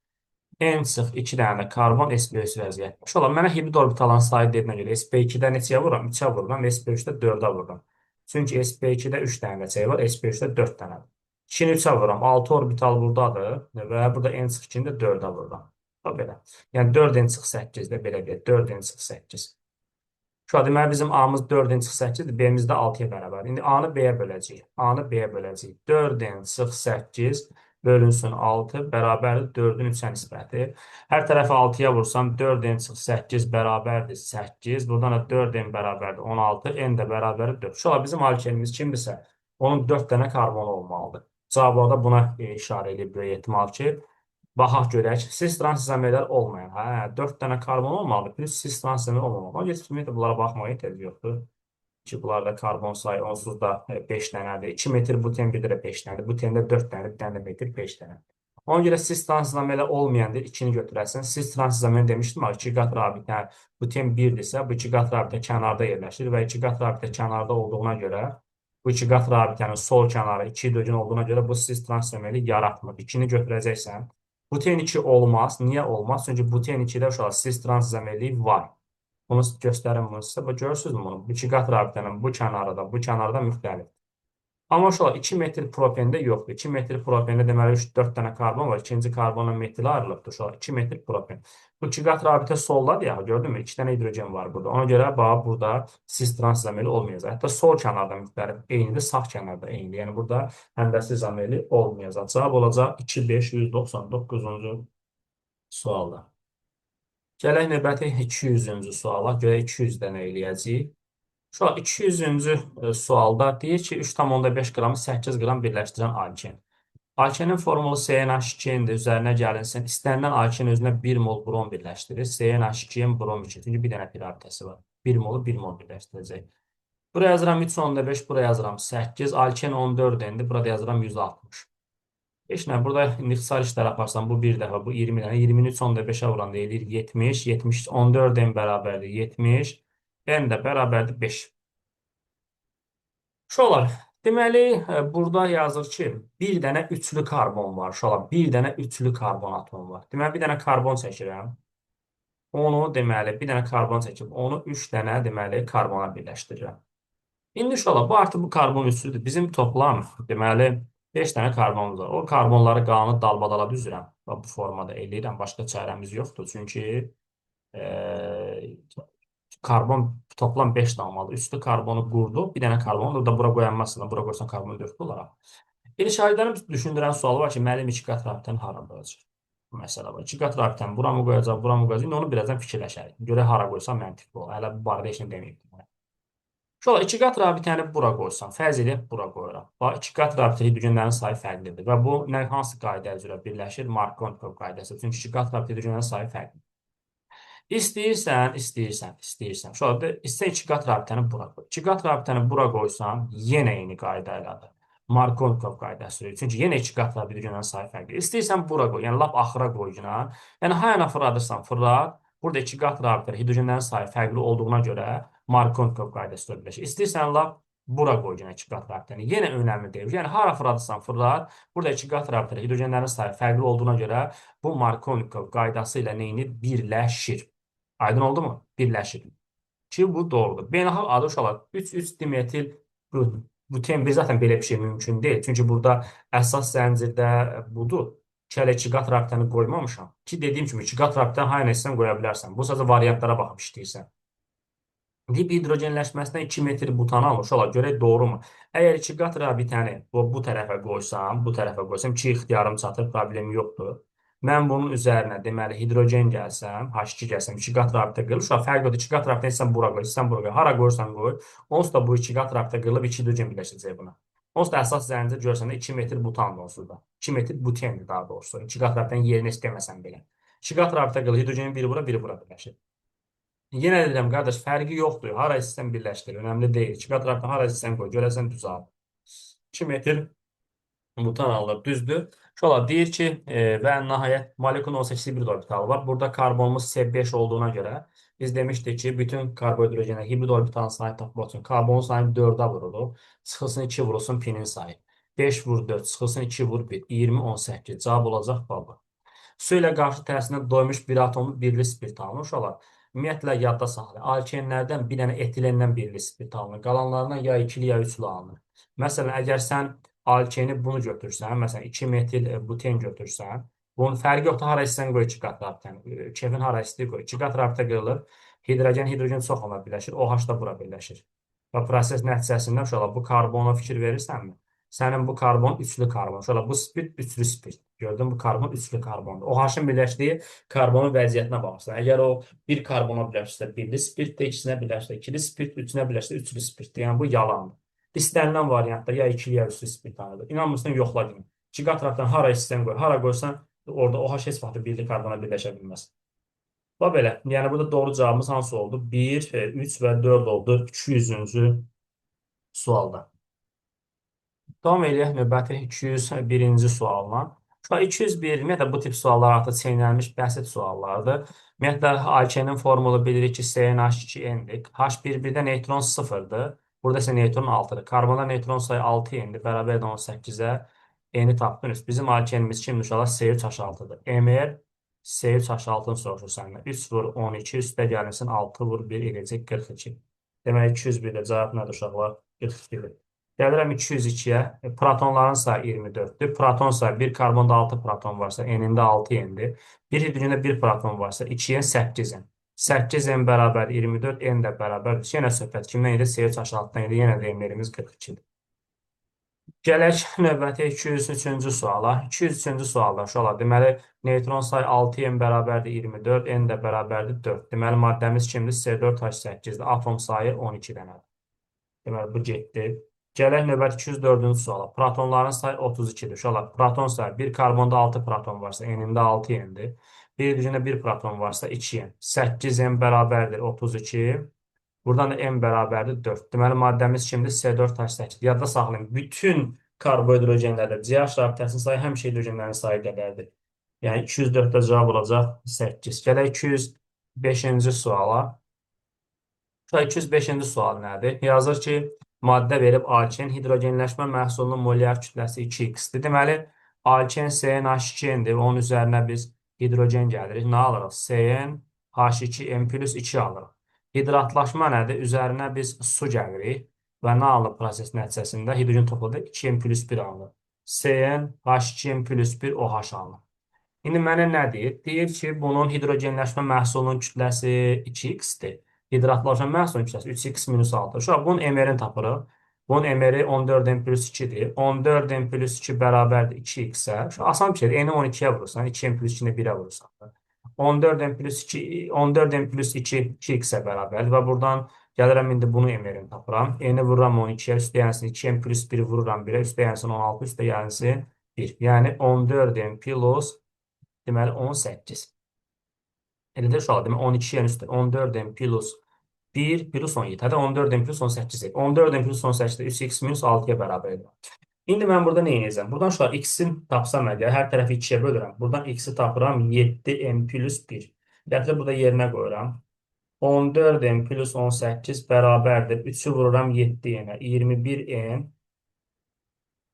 N sıx 2 dənə də karbon sp3 vəziyyətində. Şöyle, mənə hibrid orbitalın sayı dediyinə görə sp2-də neçəyə vururam? 3-ə vururam, sp3-də 4-ə vururam. Çünki sp2-də 3 dənə çəyi var, sp3-də 4 dənədir. 2-ni 3-ə vururam. 6 orbital buradadır və burada n çıx 2-ni də 4-ə vururam. Belə. Yəni 4n çıx 8-də belə deyək. 4n çıx 8. Şu an deməli bizim A-mız 4n çıx 8-dir, B-miz də 6-ya bərabər. İndi A-nı B-yə böləcəyik. A-nı B-yə böləcəyik. 4n çıx 8 bölünsün 6 bərabərdir 4-ün 3-ə nisbəti. Hər tərəfi 6-ya vursam 4n çıx 8 bərabərdir 8. Buradan da 4n bərabərdir 16. N də bərabərdir 4. Şu an bizim alkenimiz kimdirsə, onun 4 dənə karbonu olmalıdır. Cavablarda buna işarə edib böyük ehtimal ki, baxaq görək, cis transizamerlər olmayan, 4 dənə karbon olmalıdır, plus cis transizamer olmamalı. O ümumiyyətlə bunlara baxmağa ehtiyac yoxdur. Ki, bunlarda karbon sayı onsuz da 5 dənədir. 2 metr buten bir də 5 dənədir. Butende 4 dənədir, bir dənə metr 5 dənədir. Ona görə cis transizamerlər olmayandır, 2-ni götürərsən. Cis transizamer demişdim, 2 qat rabitə buten 1-dirsə, bu 2 qat rabitə kənarda yerləşir və 2 qat rabitə kənarda olduğuna görə bu iki qat rabitənin sol kənarı 2 hidrogen olduğuna görə bu cis transferi yaratmır. 2-ni götürəcəksən. Buten 2 olmaz. Niyə olmaz? Çünki buten 2-də uşaq cis transferi var. Bunu göstərim bunu sizə. Görürsünüzmü bunu? Bu iki qat rabitənin bu kənarda müxtəlif. Amma uşaq 2 metr propende yoxdur. 2 metr propende deməli 4 dənə karbon var. İkinci karbonla metili ayrılıbdır uşaq. 2 metr propen. Bu iki qat rabitə soldadır ya, gördünmü? 2 dənə hidrogen var burada. Ona görə bax burada cis transzameli olmayacaq. Hətta sol kənarda müxtəlif, eynidir, sağ kənarda eynidir. Yəni burada həndəsli zameli olmayacaq. Cavab olacaq 2599-cu sualda. Gələk növbəti 200-cü suala. Görə 200-dən eləyəcəyik. Şu an 200-cü sualda deyir ki, 3,5 qramı 8 qram birləşdirən alken. Alkenin formulu CnH2-dir, üzərinə gəlinsin. İstənilən alken özünə 1 mol brom birləşdirir. CnH2-nin brom 2. Çünki bir dənə pirabitəsi var. 1 molu 1 mol birləşdirəcək. Buraya yazıram 3,5, buraya yazıram 8. Alken 14 endi, burada yazıram 160. Heç nə, burada ixtisar işlər aparsam, bu bir dəfə, bu 20 dənə. 20-ni 3,5-ə vuran deyilir 70. 70, 14 en bərabərdir 70. N də bərabərdir 5. Uşaqlar, deməli, burada yazır ki, bir dənə üçlü karbon var. Uşaqlar, bir dənə üçlü karbon atomu var. Deməli, bir dənə karbon çəkirəm. Onu, deməli, bir dənə karbon çəkib, onu 3 dənə, deməli, karbona birləşdirirəm. İndi uşaqlar, bu artıq bu karbon üçlüdür. Bizim toplam, deməli, 5 dənə karbonumuz var. O karbonları qalanı dalbadala düzürəm. Bu formada eləyirəm. Başqa çarəmiz yoxdur. Çünki Karbon toplam 5 damlalı. Üstü karbonu qurdu. Bir dənə karbonu da bura qoyanmazsın. Bura qoysan karbon 4 olaraq. İndi şagirdlərim düşündürən sual var ki, müəllim 2 qat rabitəni hara qoyacaq? Məsələ var. 2 qat rabitəni bura mı qoyacaq, bura mı qoyacaq? İndi onu birazdan fikirləşərik. Görə hara qoysam məntiqli olar. Hələ bu barədə heç nə deməyib. Şöyle 2 qat rabitəni bura qoysam, fərz edək bura qoyuram. Bax 2 qat rabitə hidrogenlərin sayı fərqlidir və bu nə hansı qayda üzrə birləşir? Markov qaydası. Çünki 2 qat rabitə hidrogenlərin sayı fərqlidir. İstəyirsən. Şöyle istə 2 qat rabitəni bura qoy. 2 qat rabitəni bura qoysan, yenə eyni qayda ilədir. Markov qaydası. Çünki yenə 2 qat rabitə hidrogenlərin sayı fərqlidir. İstəyirsən bura qoy, yəni lap axıra qoy günə. Yəni hayana fırladırsan, fırlat. Burada 2 qat rabitəli hidrogenlərin sayı fərqli olduğuna görə Markov qaydası da birləşir. İstəyirsən lap bura qoy yenə 2 qat rabitəni. Yenə önəmli deyil. Yəni hara fırladırsan fırlat. Burada 2 qat rabitəli hidrogenlərin sayı fərqli olduğuna görə bu Markov qaydası ilə neyini birləşir. Aydın oldu mu? Birləşir. Ki bu doğrudur. Beynəlxalq adı uşaqlar 3,3 dimetil buten bir zaten belə bir şey mümkün deyil. Çünki burada əsas zəncirdə budur. Kələ 2 qat rabitəni qoymamışam. Ki dediyim kimi 2 qat rabitəni hayına istəsən qoya bilərsən. Bu sadəcə variantlara baxıb işləyirsən. Dip hidrogenləşməsindən 2 metr butanı almış olar. Görək doğrumu? Əgər 2 qat rabitəni bu tərəfə qoysam, ki ixtiyarım çatır, problemi yoxdur. Mən bunun üzərinə deməli hidrogen gəlsəm, H2 gəlsəm, 2 qat rabitə qırılır. Uşaq fərq yoxdur. 2 qat rabitəni sən bura qoy, sən bura qoy. Hara qoyursan qoy. Onsuz da bu 2 qat rabitə qırılıb 2 hidrogen birləşəcək buna. Onsuz da əsas zəncir görsən də 2 metr butandır onsuz da. 2 metr butendir daha doğrusu. 2 qat rabitənin yerini istəməsən belə. 2 qat rabitə qırılır, hidrogenin biri bura birləşir. Yenə deyirəm, qardaş, fərqi yoxdur. Hara istəsən birləşdir. Önəmli deyil. 2 qat rabitəni hara istəsən qoy. Görəsən düz al. 2 metr butan alır. Düzdür. Şola deyir ki, və nəhayət molekulun 18 hibrid orbitalı var. Burada karbonumuz C5 olduğuna görə biz demişdik ki, bütün karbohidrogenə hibrid orbitalın sayı tapmaq üçün karbonun sayını 4-ə vurulur. Çıxılsın 2 vurulsun pinin sayı. 5 vur 4, çıxılsın 2 vur 1. 20, 18. Cavab olacaq baba. Su ilə qarşı tərsinə doymuş bir atomlu birli spirt alınır. Uşaqlar, ümumiyyətlə yadda saxlayın. Alkenlərdən bir dənə etilenden birli spirt alınır. Qalanlarından ya ikili ya üçlü alınır. Məsələn, əgər sən alkeni bunu götürsən, məsələn 2 metil buten götürsən, bunun fərqi yoxdur. Hara istəsən qoy 2 qat rabitəni. Kefin hara istəyir qoy. 2 qat rabitə qırılır. Hidrogen çox ona birləşir. OH da bura birləşir. Və proses nəticəsində uşaqlar bu karbona fikir verirsənmi? Sənin bu karbon üçlü karbon. Şöyle bu spirt üçlü spirt. Gördün bu karbon üçlü karbondur. OH-ın birləşdiyi karbonun vəziyyətinə baxırsan. Əgər o bir karbona birləşirsə birli spirt, ikisinə birləşirsə ikili spirt, üçünə birləşirsə üçlü spirt. Yəni bu yalandır. İstənilən variantda ya ikili ya üçlü spirt alınır. İnanmırsan yoxla deyin. İki qat rabitəni hara istəyirsən qoy. Hara qoysan orada OH heç vaxt birli karbona birləşə bilməz. Və belə. Yəni burada doğru cavabımız hansı oldu? 1, 3 və 4 oldu 200-cü sualda. Davam eləyək növbəti 201-ci sualla. 201, ümumiyyətlə bu tip suallar artıq çeynəlmiş bəsit suallardır. Ümumiyyətlə alkenin formulu bilirik ki, CnH2n-dir. H1-1-də neytron 0-dır. Burada isə neytron 6-dır. Karbonda neytron sayı 6n-dir. Bərabər 18-ə n-i tapdınız. Bizim alkenimiz kimdir uşaqlar? C3H6-dır. Mr C3H6-ını soruşur səndən. 3 vur 12, üstə gəlinsin 6 vur 1 eləcək 42. Demək 201-də cavab nədir uşaqlar? 42-dir. Gəlirəm 202-yə. Protonların sayı 24-dür. Proton sayı bir karbonda 6 proton varsa, N-ində 6 N-dir. Bir hidrogenda 1 proton varsa, 2 N 8 N. 8 N bərabər 24, N də bərabərdir. Yenə söhbət kimdən idi? CH6-dan idi. Yenə də N-lərimiz 42-dir. Gələk növbəti 203-cü suala. 203-cü sualda uşaqlar, deməli, neytron sayı 6 N bərabərdir 24, N də bərabərdir 4. Deməli, maddəmiz kimdir? C4H8-dir. Atom sayı 12 dənədir. Deməli, bu getdi. Gələk növbət 204-cü suala. Protonların sayı 32-dir. Uşaqlar, proton sayı bir karbonda 6 proton varsa, N-ində 6 N-dir. Bir hidrogenda 1 proton varsa 2 N. 8 N bərabərdir 32. Buradan da N bərabərdir 4. Deməli, maddəmiz kimdir? C4H8. Yadda saxlayın. Bütün karbohidrogenlərdə CH rabitəsinin sayı həmişə hidrogenlərin sayı qədərdir. Yəni 204-də cavab olacaq 8. Gələk 205-ci suala. 205-ci sual nədir? Yazır ki, maddə verib alken hidrogenləşmə məhsulunun molyar kütləsi 2x-dir. Deməli, alken CnH2n-dir. Onun üzərinə biz hidrogen gəlirik. Nə alırıq? CnH2n plus 2 alırıq. Hidratlaşma nədir? Üzərinə biz su gəlirik və nə alınır proses nəticəsində? Hidrogen topladı 2n plus 1 alınır. CnH2n plus 1 OH alınır. İndi mənə nə deyir? Deyir ki, bunun hidrogenləşmə məhsulunun kütləsi 2x-dir. Hidratlaşan məhsul kütləsi 3x minus 6. Uşaq bunun MR-ini tapırıq. Bunun MR-i 14n plus 2-dir. 14n plus 2 bərabərdir 2x-ə. Uşaq asan bir şeydir. N-i 12-yə vurursan, 2n plus 2-ni 1-ə vurursan. 14n plus 2, 14n plus 2 2x-ə bərabərdir. Və buradan gəlirəm indi bunu MR-ini tapıram. N-i vururam 12-yə, üstə gəlsin 2n plus 1 vururam 1-ə, üstə gəlsin 16, üstə gəlsin 1. Yəni 14n plus deməli 18. Elə də uşaq demək 12 yəni üstə 14n plus 1 plus 17. Hətta 14n plus 18. 14n plus 18-də 3x minus 6-ya bərabər edir. İndi mən burada nə edəcəm? Buradan uşaq x-in tapsam əgər hər tərəfi 2-yə bölürəm. Buradan x-i tapıram 7n plus 1. Gətirib burada yerinə qoyuram. 14n plus 18 bərabərdir. 3-ü vururam 7n-ə. 21n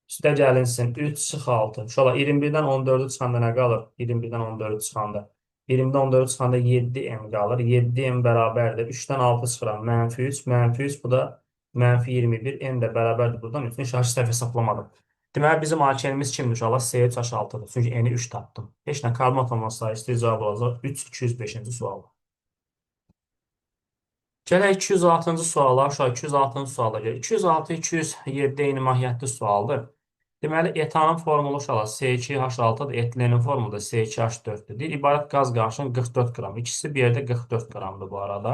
üstə gəlinsin 3 çıx 6. Uşaqlar 21-dən 14-ü çıxanda nə qalır? 21-dən 14-ü çıxanda. 20-dən 14-ü çıxanda 7m qalır. 7m bərabərdir. 3-dən 6 çıxıram. Mənfi 3, mənfi 3. Bu da mənfi 21. M də bərabərdir. Buradan 3-ün şahı səhv hesablamadım. Deməli, bizim AK'miz kimdir uşaqlar? C3H6-dır. Çünki N-i 3 tapdım. Heç nə, karbon atomların sayısı cavab olacaq 3, 205-ci sual. Gələk 206-cı suala, uşaq 206-cı suala gəlir. 206, 207 eyni mahiyyətli sualdır. Deməli, etanın formulu uşaqlar C2H6-dır, etilenin formulu da C2H4-dür. Deyir, ibarət qaz qarışığın 44 qram. İkisi bir yerdə 44 qramdır bu arada.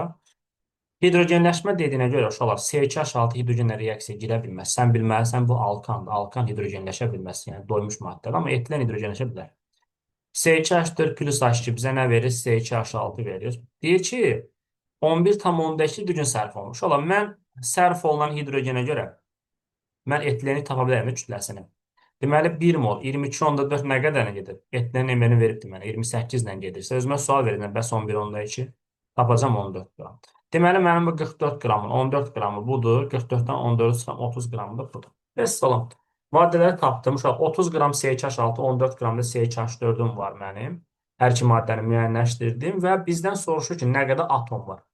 Hidrogenləşmə dediyinə görə uşaqlar C2H6 hidrogenlə reaksiya girə bilməz. Sən bilməlisən bu alkandır. Alkan hidrogenləşə bilməz. Yəni doymuş maddədir, amma etilen hidrogenləşə bilər. C2H4 plus H2 bizə nə verir? C2H6 verir. Deyir ki, 11,2 hidrogen sərf olmuş. Ola, mən sərf olunan hidrogenə görə mən etileni tapa bilərəm kütləsini. Deməli 1 mol 22,4 nə qədərinə gedir? Etilenin emrini veribdir mənə 28 ilə gedirsə. Özümə sual verirəm. Bəs 11,2 tapacam 14 qram. Deməli mənim bu 44 qramın 14 qramı budur. 44-dən 14 çıxan 30 qramı da budur. Bəs salam. Maddələri tapdım. Uşaq 30 qram CH6, 14 qram da CH4-üm var mənim. Hər iki maddəni müəyyənləşdirdim və bizdən soruşur ki, nə qədər atom var?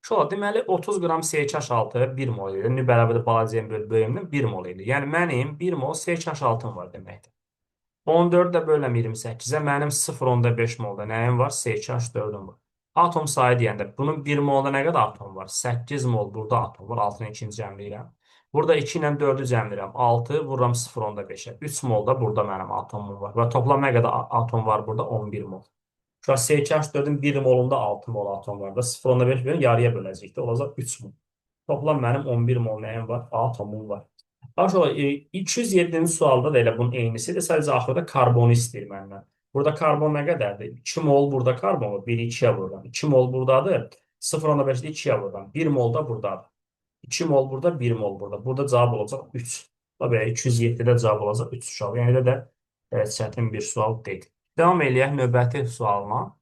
Şola, deməli 30 qram CH6 1 mol edir. Nü bərabərdə balaca bölümdən 1 mol edir. Yəni mənim 1 mol CH6-ım var deməkdir. 14-ü də bölürəm 28-ə. Mənim 0,5 molda nəyim var? CH4-üm var. Atom sayı deyəndə bunun 1 molda nə qədər atom var? 8 mol burada atom var. 6-nı 2-ci cəmləyirəm. Burada 2 ilə 4-ü cəmləyirəm. 6 vururam 0,5-ə. 3 molda burada mənim atomum var. Və toplam nə qədər atom var burada? 11 mol. Şu an CH4-ün 1 molunda 6 mol atom var da 0,5 bölün yarıya böləcəkdə olacaq 3 mol. Toplam mənim 11 mol nəyim var? Atomum var. Aşağı 207-ci sualda da elə bunun eynisidir. Sadəcə axırda karbonu istəyir məndən. Burada karbon nə qədərdir? 2 mol burada karbon var. 1-i 2-yə vururam. 2 mol buradadır. 0,5-də 2-yə vururam. 1 mol da buradadır. 2 mol burada, 1 mol burada. Burada cavab olacaq 3. Belə 207-də cavab olacaq 3 sual. Yəni də çətin bir sual deyil. Devam eləyək növbəti sualına.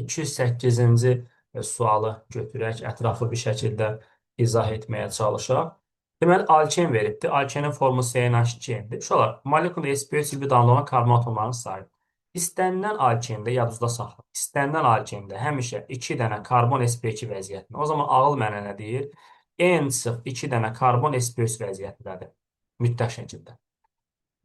208-ci sualı götürək, ətraflı bir şəkildə izah etməyə çalışaq. Deməli, alken veribdir. Alkenin formu CNH2-dir. Uşaqlar, molekul SP3 silbidanda olan karbon atomlarının sayı. İstənilən alkende, yadınızda saxlayın. İstənilən alkende həmişə 2 dənə karbon SP2 vəziyyətində. O zaman ağıl mənə nə deyir? N sıx 2 dənə karbon SP3 vəziyyətindədir. Mütləq şəkildə.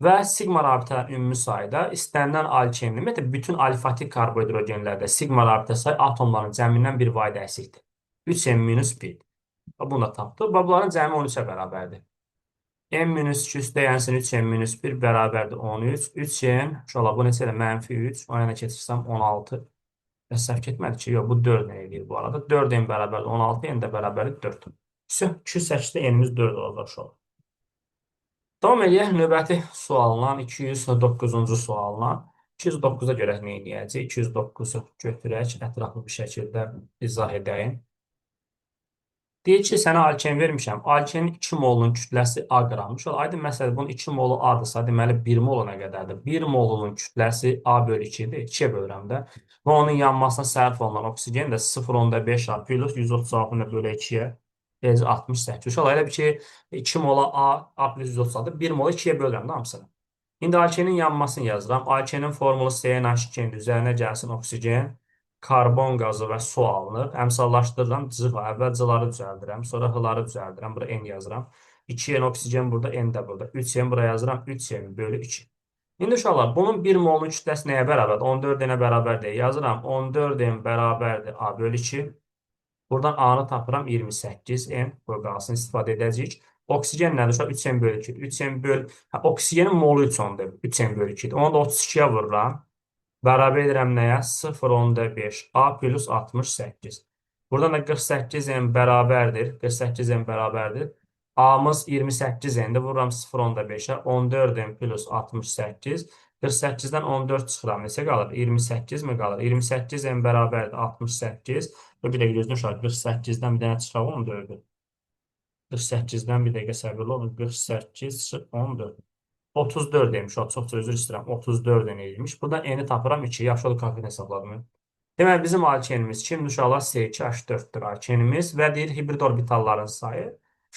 Və sigma rabitələr ümumi sayıda istənilən alkenin, ümumiyyətlə bütün alifatik karbohidrogenlərdə sigma rabitə sayı atomların cəmindən bir vahid əksikdir. 3n-1. Bunu da tapdıq. Bunların cəmi 13-ə bərabərdir. n-2 üstə gəlsin 3n-1 bərabərdir 13. 3n, şola bu neçədir? -3. O yana keçirsəm 16. Səhv getmədi ki, yox, bu 4 nə edir bu arada? 4n bərabərdir 16, n də bərabərdir 4. 208-də n-imiz 4 olacaq şola. Davam eləyək növbəti sualına, 209-cu sualına. 209-a görə nə edəcək? 209-u götürək, ətraflı bir şəkildə izah edəyim. Deyir ki, sənə alken vermişəm. Alkenin 2 molunun kütləsi A qrammış. Aydın məsələ bunun 2 molu A-dırsa, deməli 1 molu nə qədərdir? 1 molunun kütləsi A bölü 2-dir. 2-yə bölürəm də. Və onun yanmasına sərf olunan oksigen də 0,5 A plus 136 bölü 2-yə 68. Uşaqlar, elə bir ki, 2 mola A plus 136, 1 mola 2-yə bölürəm də hamısını. İndi alkenin yanmasını yazıram. Alkenin formulu CNH2-dir. Üzərinə gəlsin oksigen, karbon qazı və su alınır. Əmsallaşdırıram. C var. Əvvəl C-ları düzəldirəm. Sonra H-ları düzəldirəm. Bura N yazıram. 2N oksigen burada, N də burada. 3N bura yazıram. 3N bölü 2. İndi uşaqlar, bunun 1 molun kütləsi nəyə bərabərdir? 14 N-ə bərabərdir. Yazıram. 14 N bərabərdir A bölü 2. Buradan A-nı tapıram 28 M. Qoy qalsın, istifadə edəcəyik. Oksigen nədir? Uşaq 3 M bölü 2. 3 M bölü... Oksigenin molu 3 ondur. 3 M bölü 2. Onu da 32'ye vururam. Bərabər edirəm nəyə? 0,5 A plus 68. Buradan da 48 M bərabərdir. 48 M bərabərdir. A'mız 28 M'dir. Vururam 0,5'ə. 14 M plus 68. 48-dən 14 çıxıram. Neçə qalır? 28 mi qalır? 28 M bərabərdir. 68. Bir dəqiqə gözünü uşaq. 48-dən bir dənə çıxaq 14'ü. 48'dən bir dəqiqə səbirli olun. 48 14. 34 demiş. O çox özür istəyirəm. 34 neymiş? Burada eni tapıram 2. Yaxşı oldu konkret hesabladım. Deməli bizim alkenimiz kimdir uşaqlar? C2H4'dür alkenimiz və deyir hibrid orbitalların sayı.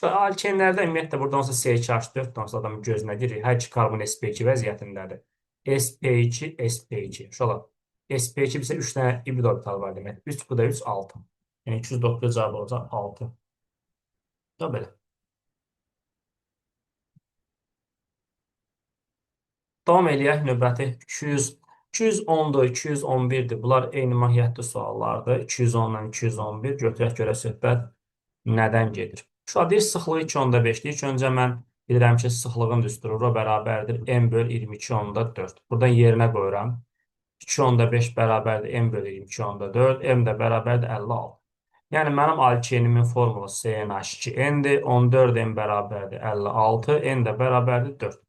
Alkenlərdə ümumiyyətlə burada olsa C2H4 olsa adamın gözünə girir. Hər iki karbon sp2 vəziyyətindədir. sp2 sp2. Uşaqlar sp2 bizə 3 dənə hibrid orbital var demək. 3 bu da 3 6. Yəni 209 cavab olacaq 6. Da belə. Davam eləyək növbəti 200, 210-dur, 211'dir. Bunlar eyni mahiyyətli suallardır. 210-dan 211 götürək görə söhbət nədən gedir? Şu an deyir sıxlığı 2.5 deyir ki, öncə mən bilirəm ki, sıxlığın düsturu rho bərabərdir m bölü 22.4. Buradan yerinə qoyuram. 2.5 bərabərdir m bölü 22.4. M də bərabərdir 56. Yəni mənim alkenimin formulu CnH2n-dir. 14n bərabərdir 56. N də bərabərdir 4.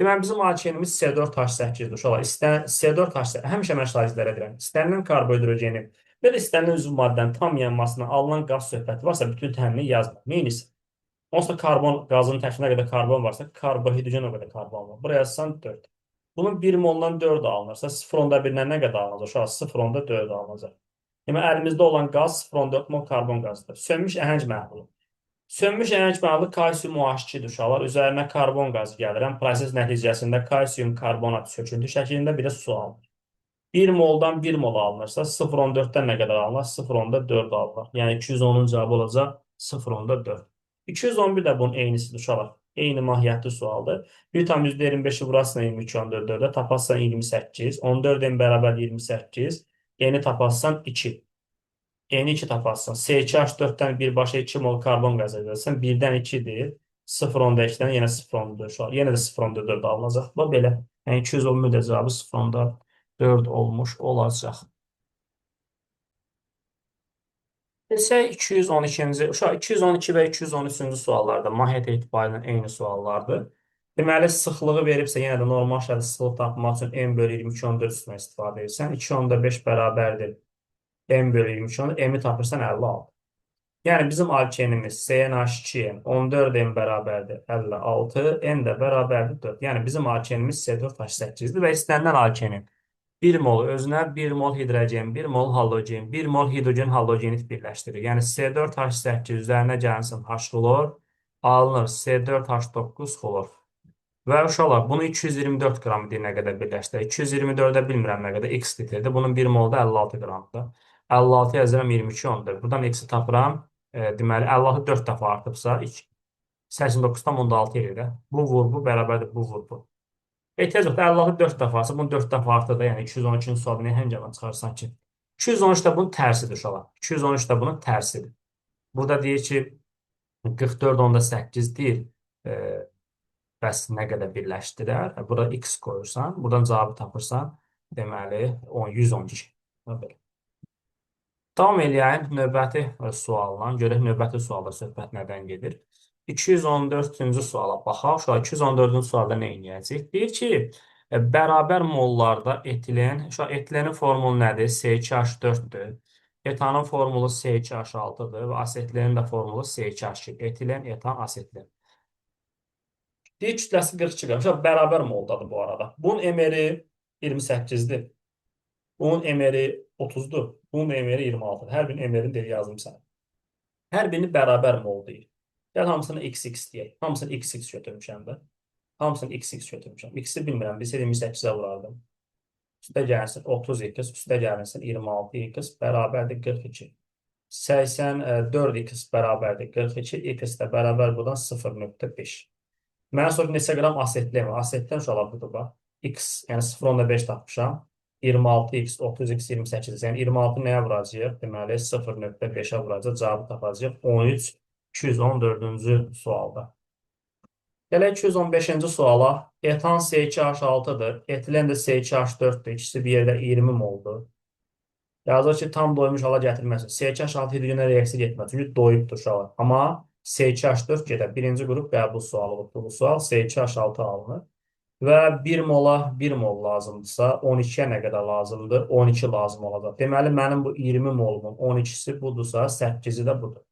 Deməli, bizim alkenimiz C4H8-dir. Uşaqlar, C4H8, həmişə mən şahidlərə deyirəm. İstənilən karbohidrogeni və də istənilən üzv maddənin tam yanmasına alınan qaz söhbəti varsa, bütün təhlini yazma. Neyiniz? Onsuz da karbon, qazın tərkibində qədər karbon varsa, karbohidrogen o qədər karbon var. Buraya yazsan 4. Bunun 1 moldan 4 alınırsa, 0,1-dən nə qədər alınacaq? Uşaqlar, 0,4 alınacaq. Deməli, əlimizdə olan qaz 0,4 mol karbon qazıdır. Sönmüş əhəng məhlulu. Sönmüş əhəng məhlulu kalsium OH2-dir uşaqlar. Üzərinə karbon qazı gəlirəm. Proses nəticəsində kalsium karbonat söküntü şəklində bir də su alınır. 1 moldan 1 mol alınırsa 0,4-dən nə qədər alınır? 0,4 alınır. Yəni 210-un cavabı olacaq 0,4. 211 də bunun eynisidir uşaqlar. Eyni mahiyyətli sualdır. 1,25-i vurasına 22,14-də tapassan 28. 14-in bərabər 28. Eni tapassan 2. Eni 2 tapasın. C2H4'dən birbaşa 2 mol karbon qazı edilsin. 1-dən 2-dir. 0,2-dən yenə 0,4. Yenə də 0,4 alınacaq. Bu belə. Yəni 211 də cavabı 0,4 olmuş olacaq. İsə 212-ci, uşaq 212 və 213-cü suallarda mahiyyət etibarilə eyni suallardır. Deməli, sıxlığı veribsə, yenə də normal şərtdə sıxlıq tapmaq üçün m bölü 22,14 üstünə istifadə edirsən. 2,5 bərabərdir. M bölü 23, M'i tapırsan 56. Yəni bizim alkenimiz CnH2n 14 M bərabərdir 56, N də bərabərdir 4. Yəni bizim alkenimiz C4H8-dir və istənilən alkenin 1 mol özünə 1 mol hidrogen, 1 mol halogen, 1 mol hidrogen halogenit birləşdirir. Yəni C4H8 üzərinə gəlsin H xlor, alınır C4H9 xlor. Və uşaqlar, bunu 224 qram deyinə qədər birləşdirək. 224-də bilmirəm nə qədər x litrdir. Bunun 1 molda 56 qramdır. 56 yazıram 22 ondur. Buradan x-i tapıram. Deməli, 56 4 dəfə artıbsa, 89,6 edir. Bu vur, bu bərabərdir, bu vur, bu. Ehtiyac yoxdur. 56 4 dəfə artıbsa, bunu 4 dəfə artır da, yəni 212-ci sualını həmcədən çıxarsan ki. 213 də bunun tərsidir uşaqlar. 213 də bunun tərsidir. Burada deyir ki, 44,8 deyir. Bəs nə qədər birləşdirər? Burada x qoyursan, buradan cavabı tapırsan, deməli 112. Belə. Davam eləyək növbəti sualla. Görək növbəti sualda söhbət nədən gedir. 214-cü suala baxaq. 214-cü sualda nə edəcəyik? Deyir ki, bərabər mollarda etilen, etilenin formulu nədir? C2H4-dür. Etanın formulu C2H6-dır və asetlenin də formulu C2H2. Etilen, etan, asetlen. Deyir kütləsi 42 qram. Bərabər moldadır bu arada. Bunun emeri 28-dir. Bunun emeri 30-dur. Bunun emeri 26-dır. Hər birinin emerini deyir yazdım sənə. Hər birini bərabər mol deyir. Gəl hamısını x deyək. Hamısını x götürmüşəm də. Hamısını x götürmüşəm. X-i bilmirəm. Bilsə 28-ə vurardım. Üstə gəlsin 30x, üstə gəlsin 26x bərabərdir 42. 84x bərabərdir 42. X də bərabər buradan 0,5. Mənə sonra neçə qram asetlen var. Asetlen uşaqlar budur bax. X, yəni 0,5 tapmışam. 26x, 30x, 28. Yəni 26 nəyə vuracaq? Deməli 0,5-ə vuracaq. Cavabı tapacaq 13, 214-cü sualda. Gələk 215-ci suala. Etan S2H6-dır. Etilen də S2H4-dür. İkisi bir yerdə 20 moldur. Yazır ki, tam doymuş hala gətirməsin. S2H6 hidrogenə reaksiya getməz. Çünki doyubdur uşaqlar. Amma S2H4 gedər. Birinci qrup qəbul sualı olubdur. Bu sual S2H6 alınır. Və 1 mola 1 mol lazımdırsa 12-yə nə qədər lazımdır? 12 lazım olacaq. Deməli, mənim bu 20 molumun 12-si budursa, 8-i də budur.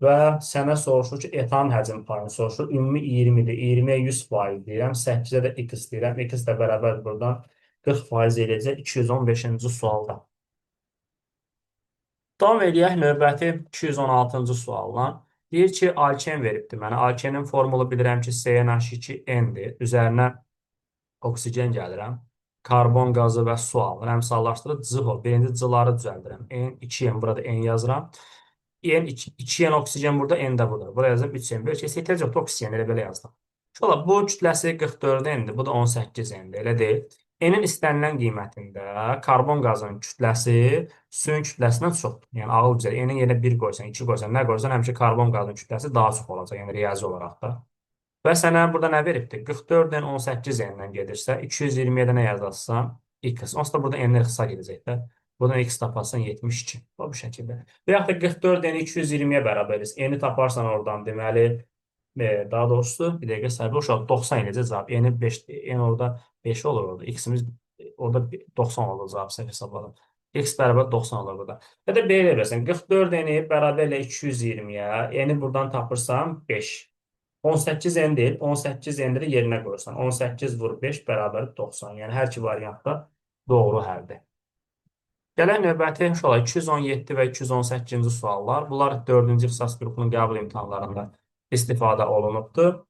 Və sənə soruşur ki, etan həcm payını soruşur. Ümumi 20-dir. 20-yə 100% deyirəm. 8-ə də x deyirəm. X də bərabər buradan 40% eləyəcək 215-ci sualda. Davam edək növbəti 216-cı sualla. Deyir ki, alken veribdir mənə. Alkenin formulu bilirəm ki, CnH2n-dir. Üzərinə oksigen gəlirəm. Karbon qazı və su alır. Əmsallaşdırıb C-ol. Birinci C-ları düzəldirəm. N, 2N, burada N yazıram. N, 2N oksigen burada, N də burada. Buraya yazdım 3N. Böyle şey, ehtiyac yoxdur, oksigen elə belə yazdım. Şöyle, bu kütləsi 44-dir, bu da 18-dir, elə deyil. N-in istənilən qiymətində karbon qazının kütləsi suyun kütləsindən çoxdur. Yəni, ağıl bizə, N-in yerine 1 qoysan, 2 qoysan, nə qoysan, həmişə karbon qazının kütləsi daha çox olacaq, yəni riyazi olaraq da. Və sənə burada nə veribdir? 44-dən 18 N-dən gedirsə, 220-yə də nə yazarsan? X. Onsuz da burada N-lər qısa gedəcək də. Buradan X taparsan 72. Bu şəkildə. Və yaxud da 44 N-i 220-yə bərabər edir. N-i taparsan oradan, deməli, daha doğrusu, bir dəqiqə səhvə uşaq 90 eləcək cavab. N-i 5, N orada 5 olur orada. X-imiz orada 90 olur cavab səhv hesabladım. X bərabər 90 olur burada. Ya da belə versən, 44 N-i bərabərlə 220-yə, N-i buradan tapırsan 5. 18 N deyil, 18 N-i də yerinə qoyursan. 18 vur 5 bərabər 90. Yəni, hər iki variantda doğru həldir. Gələn növbəti şola 217 və 218-ci suallar. Bunlar 4-cü ixtisas qrupunun qəbul imtahanlarında istifadə olunubdur.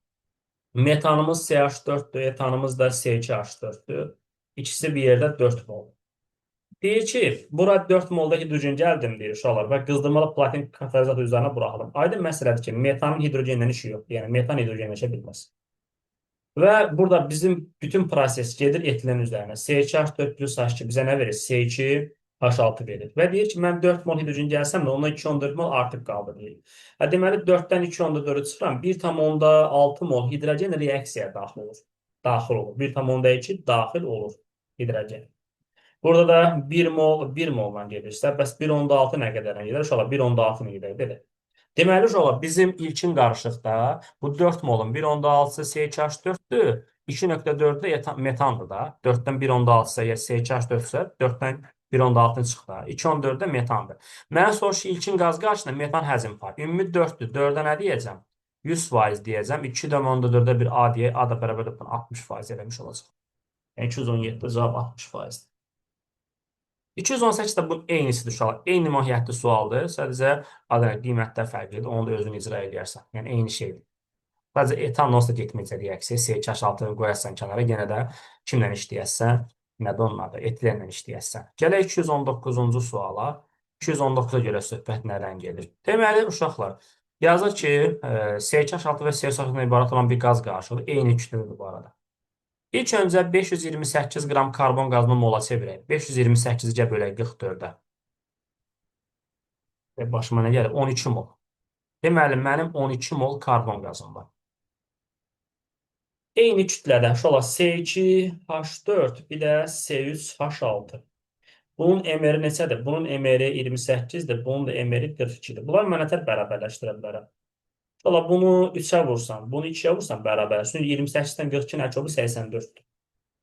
Metanımız CH4-dür, etanımız da C2H4-dür. İkisi bir yerdə 4 mol. Deyir ki, bura 4 molda hidrogen gəldim deyir uşaqlar və qızdırmalı platin katalizatı üzərinə buraxılıb. Aydın məsələdir ki, metanın hidrogenlə işi yoxdur. Yəni, metan hidrogenləşə bilməz. Və burada bizim bütün proses gedir etilen üzərinə. C2H4 plus H2 bizə nə verir? C2H6 verir. Və deyir ki, mən 4 mol hidrogen gəlsəm də ondan 214 mol artıq qaldı deyir. Deməli, 4-dən 214-ü çıxıram. 1,6 mol hidrogen reaksiyaya daxil olur. Daxil olur. 1,2 daxil olur hidrogen. Burada da 1 mol 1 molla gedirsə, bəs 1,6 nə qədərlə gedir? İnşallah 1,6 nə qədər belə. Deməli, uşaqlar, bizim ilkin qarışıqda bu 4 molun 1,6-sı CH4-dür, 2,4-də metandır da. 4-dən 1,6-sə, ya CH4-sə, 4-dən 1,6-ını çıx da. 2,14-də metandır. Mənə soruş ki, ilkin qaz qarşısında metan həzm payı. Ümumi 4-dür. 4-də nə deyəcəm? 100% deyəcəm. 2,4-də bir A deyək. A da bərabər 60% eləmiş olacaq. Yəni, 217-də cavab 60%. 218 də bunun eynisidir uşaqlar. Eyni mahiyyətli sualdır. Sadəcə qiymətlər fərqlidir. Onu da özün icra edərsən. Yəni eyni şeydir. Sadəcə etan onsuz da getməyəcək reaksiya. CH6-nı qoyarsan kənara, yenə də kimlə işləyəsən? Nədir onun adı? Etilenlə işləyəsən. Gələk 219-cu suala. 219-a görə söhbət nədən gedir? Deməli, uşaqlar, yazır ki, CH6 və CH6-dan ibarət olan bir qaz qarışığı eyni kütlədir bu arada. İlk öncə 528 qram karbon qazını mola çevirək. 528-cə bölək 44-ə. Başıma nə gəlir? 12 mol. Deməli, mənim 12 mol karbon qazım var. Eyni kütlədə şola C2H4, bir də C3H6. Bunun emeri neçədir? Bunun emeri 28-dir, bunun da emeri 42-dir. Bunlar mənə tər bərabərləşdirə bilərəm. Şola bunu 3-ə vursan, bunu 2-yə vursan bərabərləşdir. 28-dən 42 nə olur? 84-dür.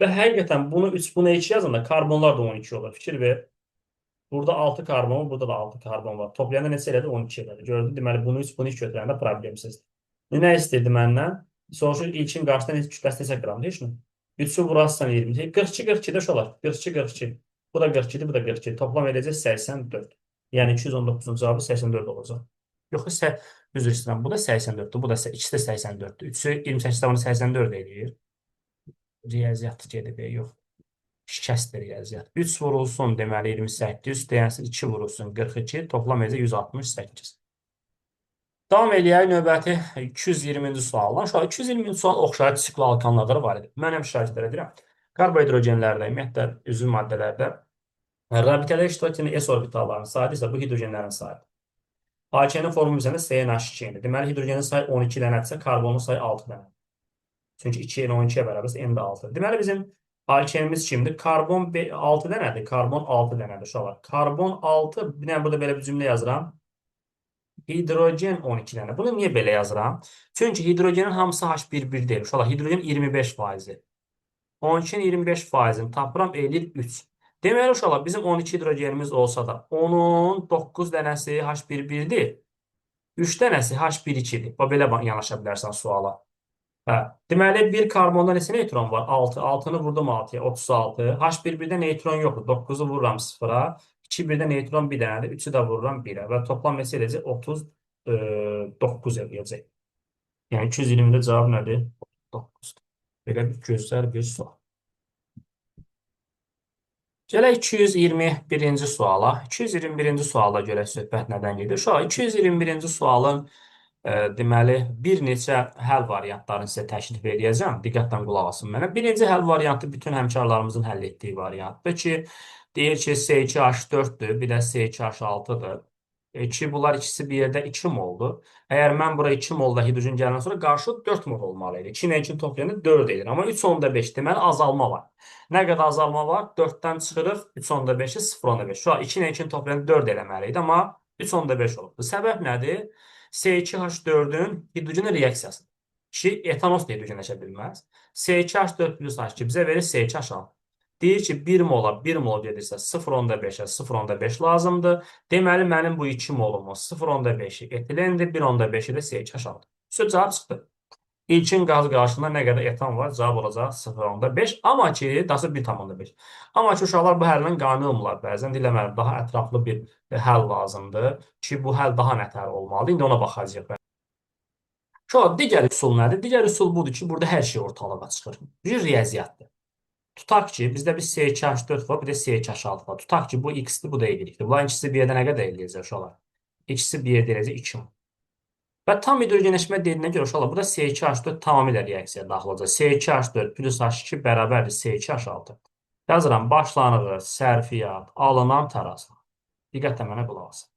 Və həqiqətən bunu 3, bunu 2 yazanda karbonlar da 12 olur. Fikir ver. Burada 6 karbon var, burada da 6 karbon var. Toplayanda neçə elədi? 12 elədi. Gördün, deməli bunu 3, bunu 2 götürəndə problemsizdir. Nə istəyirdi məndən? Soruşur, ilkin qarşıdan kütləsi neçə qramdır? Heç mi? 3-ü vurarsan 20. 42-42 də şu olar. 42-42. Bu da 42-dir, bu da 42. Toplam edəcək 84. Yəni 219-un cavabı 84 olacaq. Yox, üzr istəyirəm. Bu da 84-dür, bu da ikisi də 84-dür. 3-ü 28-də bunu 84 eləyir. Riyaziyyat gedib, yox. Şikəstdir riyaziyyat. 3 vurulsun, deməli 28, deyənsin 2 vurulsun 42, toplam edəcək 168. Davam eləyək növbəti 220-ci sualdan. Şu an 220-ci sual oxşarı siklo alkanlarda var idi. Mən həm şahidlər edirəm. Karbohidrogenlərdə, ümumiyyətlə üzv maddələrdə rabitələr iştirak edən s orbitallarının sayı isə bu hidrogenlərin sayıdır. AKN formu üzərində CnH2 idi. Deməli, hidrogenin sayı 12 dənədirsə, karbonun sayı 6 dənədir. Çünki 2 n 12-yə bərabərsə, n də 6. Deməli, bizim alkenimiz kimdir? Karbon 6 dənədir, karbon 6 dənədir uşaqlar. Karbon 6, bir dənə burada belə bir cümlə yazıram. Hidrogen 12 dənə. Bunu niyə belə yazıram? Çünki hidrogenin hamısı H1 deyil. Uşaqlar, hidrogen 25%. 12-nin 25%-ni tapıram, eləyir 3. Deməli, uşaqlar, bizim 12 hidrogenimiz olsa da, onun 9 dənəsi H1-dir, 3 dənəsi H1-2-dir. Belə yanaşa bilərsən suala. Hə. Deməli, bir karbonda neçə neutron var? 6. 6-nı vurdum 6-ya, 36. H1-1-də neutron yoxdur. 9-u vururam 0-a. 2-1-də neutron 1 dənədir. 3-ü də vururam 1-ə. Və toplam neçə edəcək? 39 eləyəcək. Yəni 220-də cavab nədir? 9-dur. Belə bir gözəl bir sual. Gələk 221-ci suala. 221-ci suala görək söhbət nədən gedir? Uşaq, 221-ci sualın deməli, bir neçə həll variantlarını sizə təklif edəcəm. Diqqətlə qulaq asın mənə. Birinci həll variantı bütün həmkarlarımızın həll etdiyi variantdır ki, deyir ki, C2H4-dür, bir də C2H6-dır. Ki, bunlar ikisi bir yerdə 2 moldur. Əgər mən bura 2 molda hidrogen gələndən sonra qarşı 4 mol olmalı idi. 2 ilə 2 toplayanda 4 edir. Amma 3.5 deməli azalma var. Nə qədər azalma var? 4-dən çıxırıq 3.5-i 0.5. Şu an 2 ilə 2 toplayanda 4 eləməli idi, amma 3.5 olubdur. Səbəb nədir? C2H4-ün hidrogen reaksiyasıdır. Ki, etanos da hidrogenləşə bilməz. C2H4 plus H2 bizə verir C2H6. Deyir ki, 1 mola 1 mol gedirsə 0.5-ə 0.5 lazımdır. Deməli, mənim bu 2 molumuz 0.5-i etilendir, 1.5-i də CH6. Söz cavab çıxdı. İlkin qaz qarşısında nə qədər etan var? Cavab olacaq 0.5. Amma ki, dası 1.5. Amma ki, uşaqlar bu həllə qane olmurlar bəzən. Diləməli, daha ətraflı bir həll lazımdır ki, bu həll daha nətər olmalıdır. İndi ona baxacaq. Uşaqlar, digər üsul nədir? Digər üsul budur ki, burada hər şey ortalığa çıxır. Bir riyaziyyatdır. Tutaq ki, bizdə bir C2H4 var, bir də C2H6 var. Tutaq ki, bu X-dir, bu da Y-dir. Bunların ikisi bir yerdə nə qədər eləyəcək uşaqlar? İkisi bir yerdə eləyəcək 2 mol. Və tam hidrogenləşmə dediyinə görə uşaqlar, burada C2H4 tamamilə reaksiyaya daxil olacaq. C2H4 plus H2 bərabərdir C2H6. Yazıram, başlanığı, sərfiyyat, alınan tərəzi. Diqqətlə mənə qulaq asın.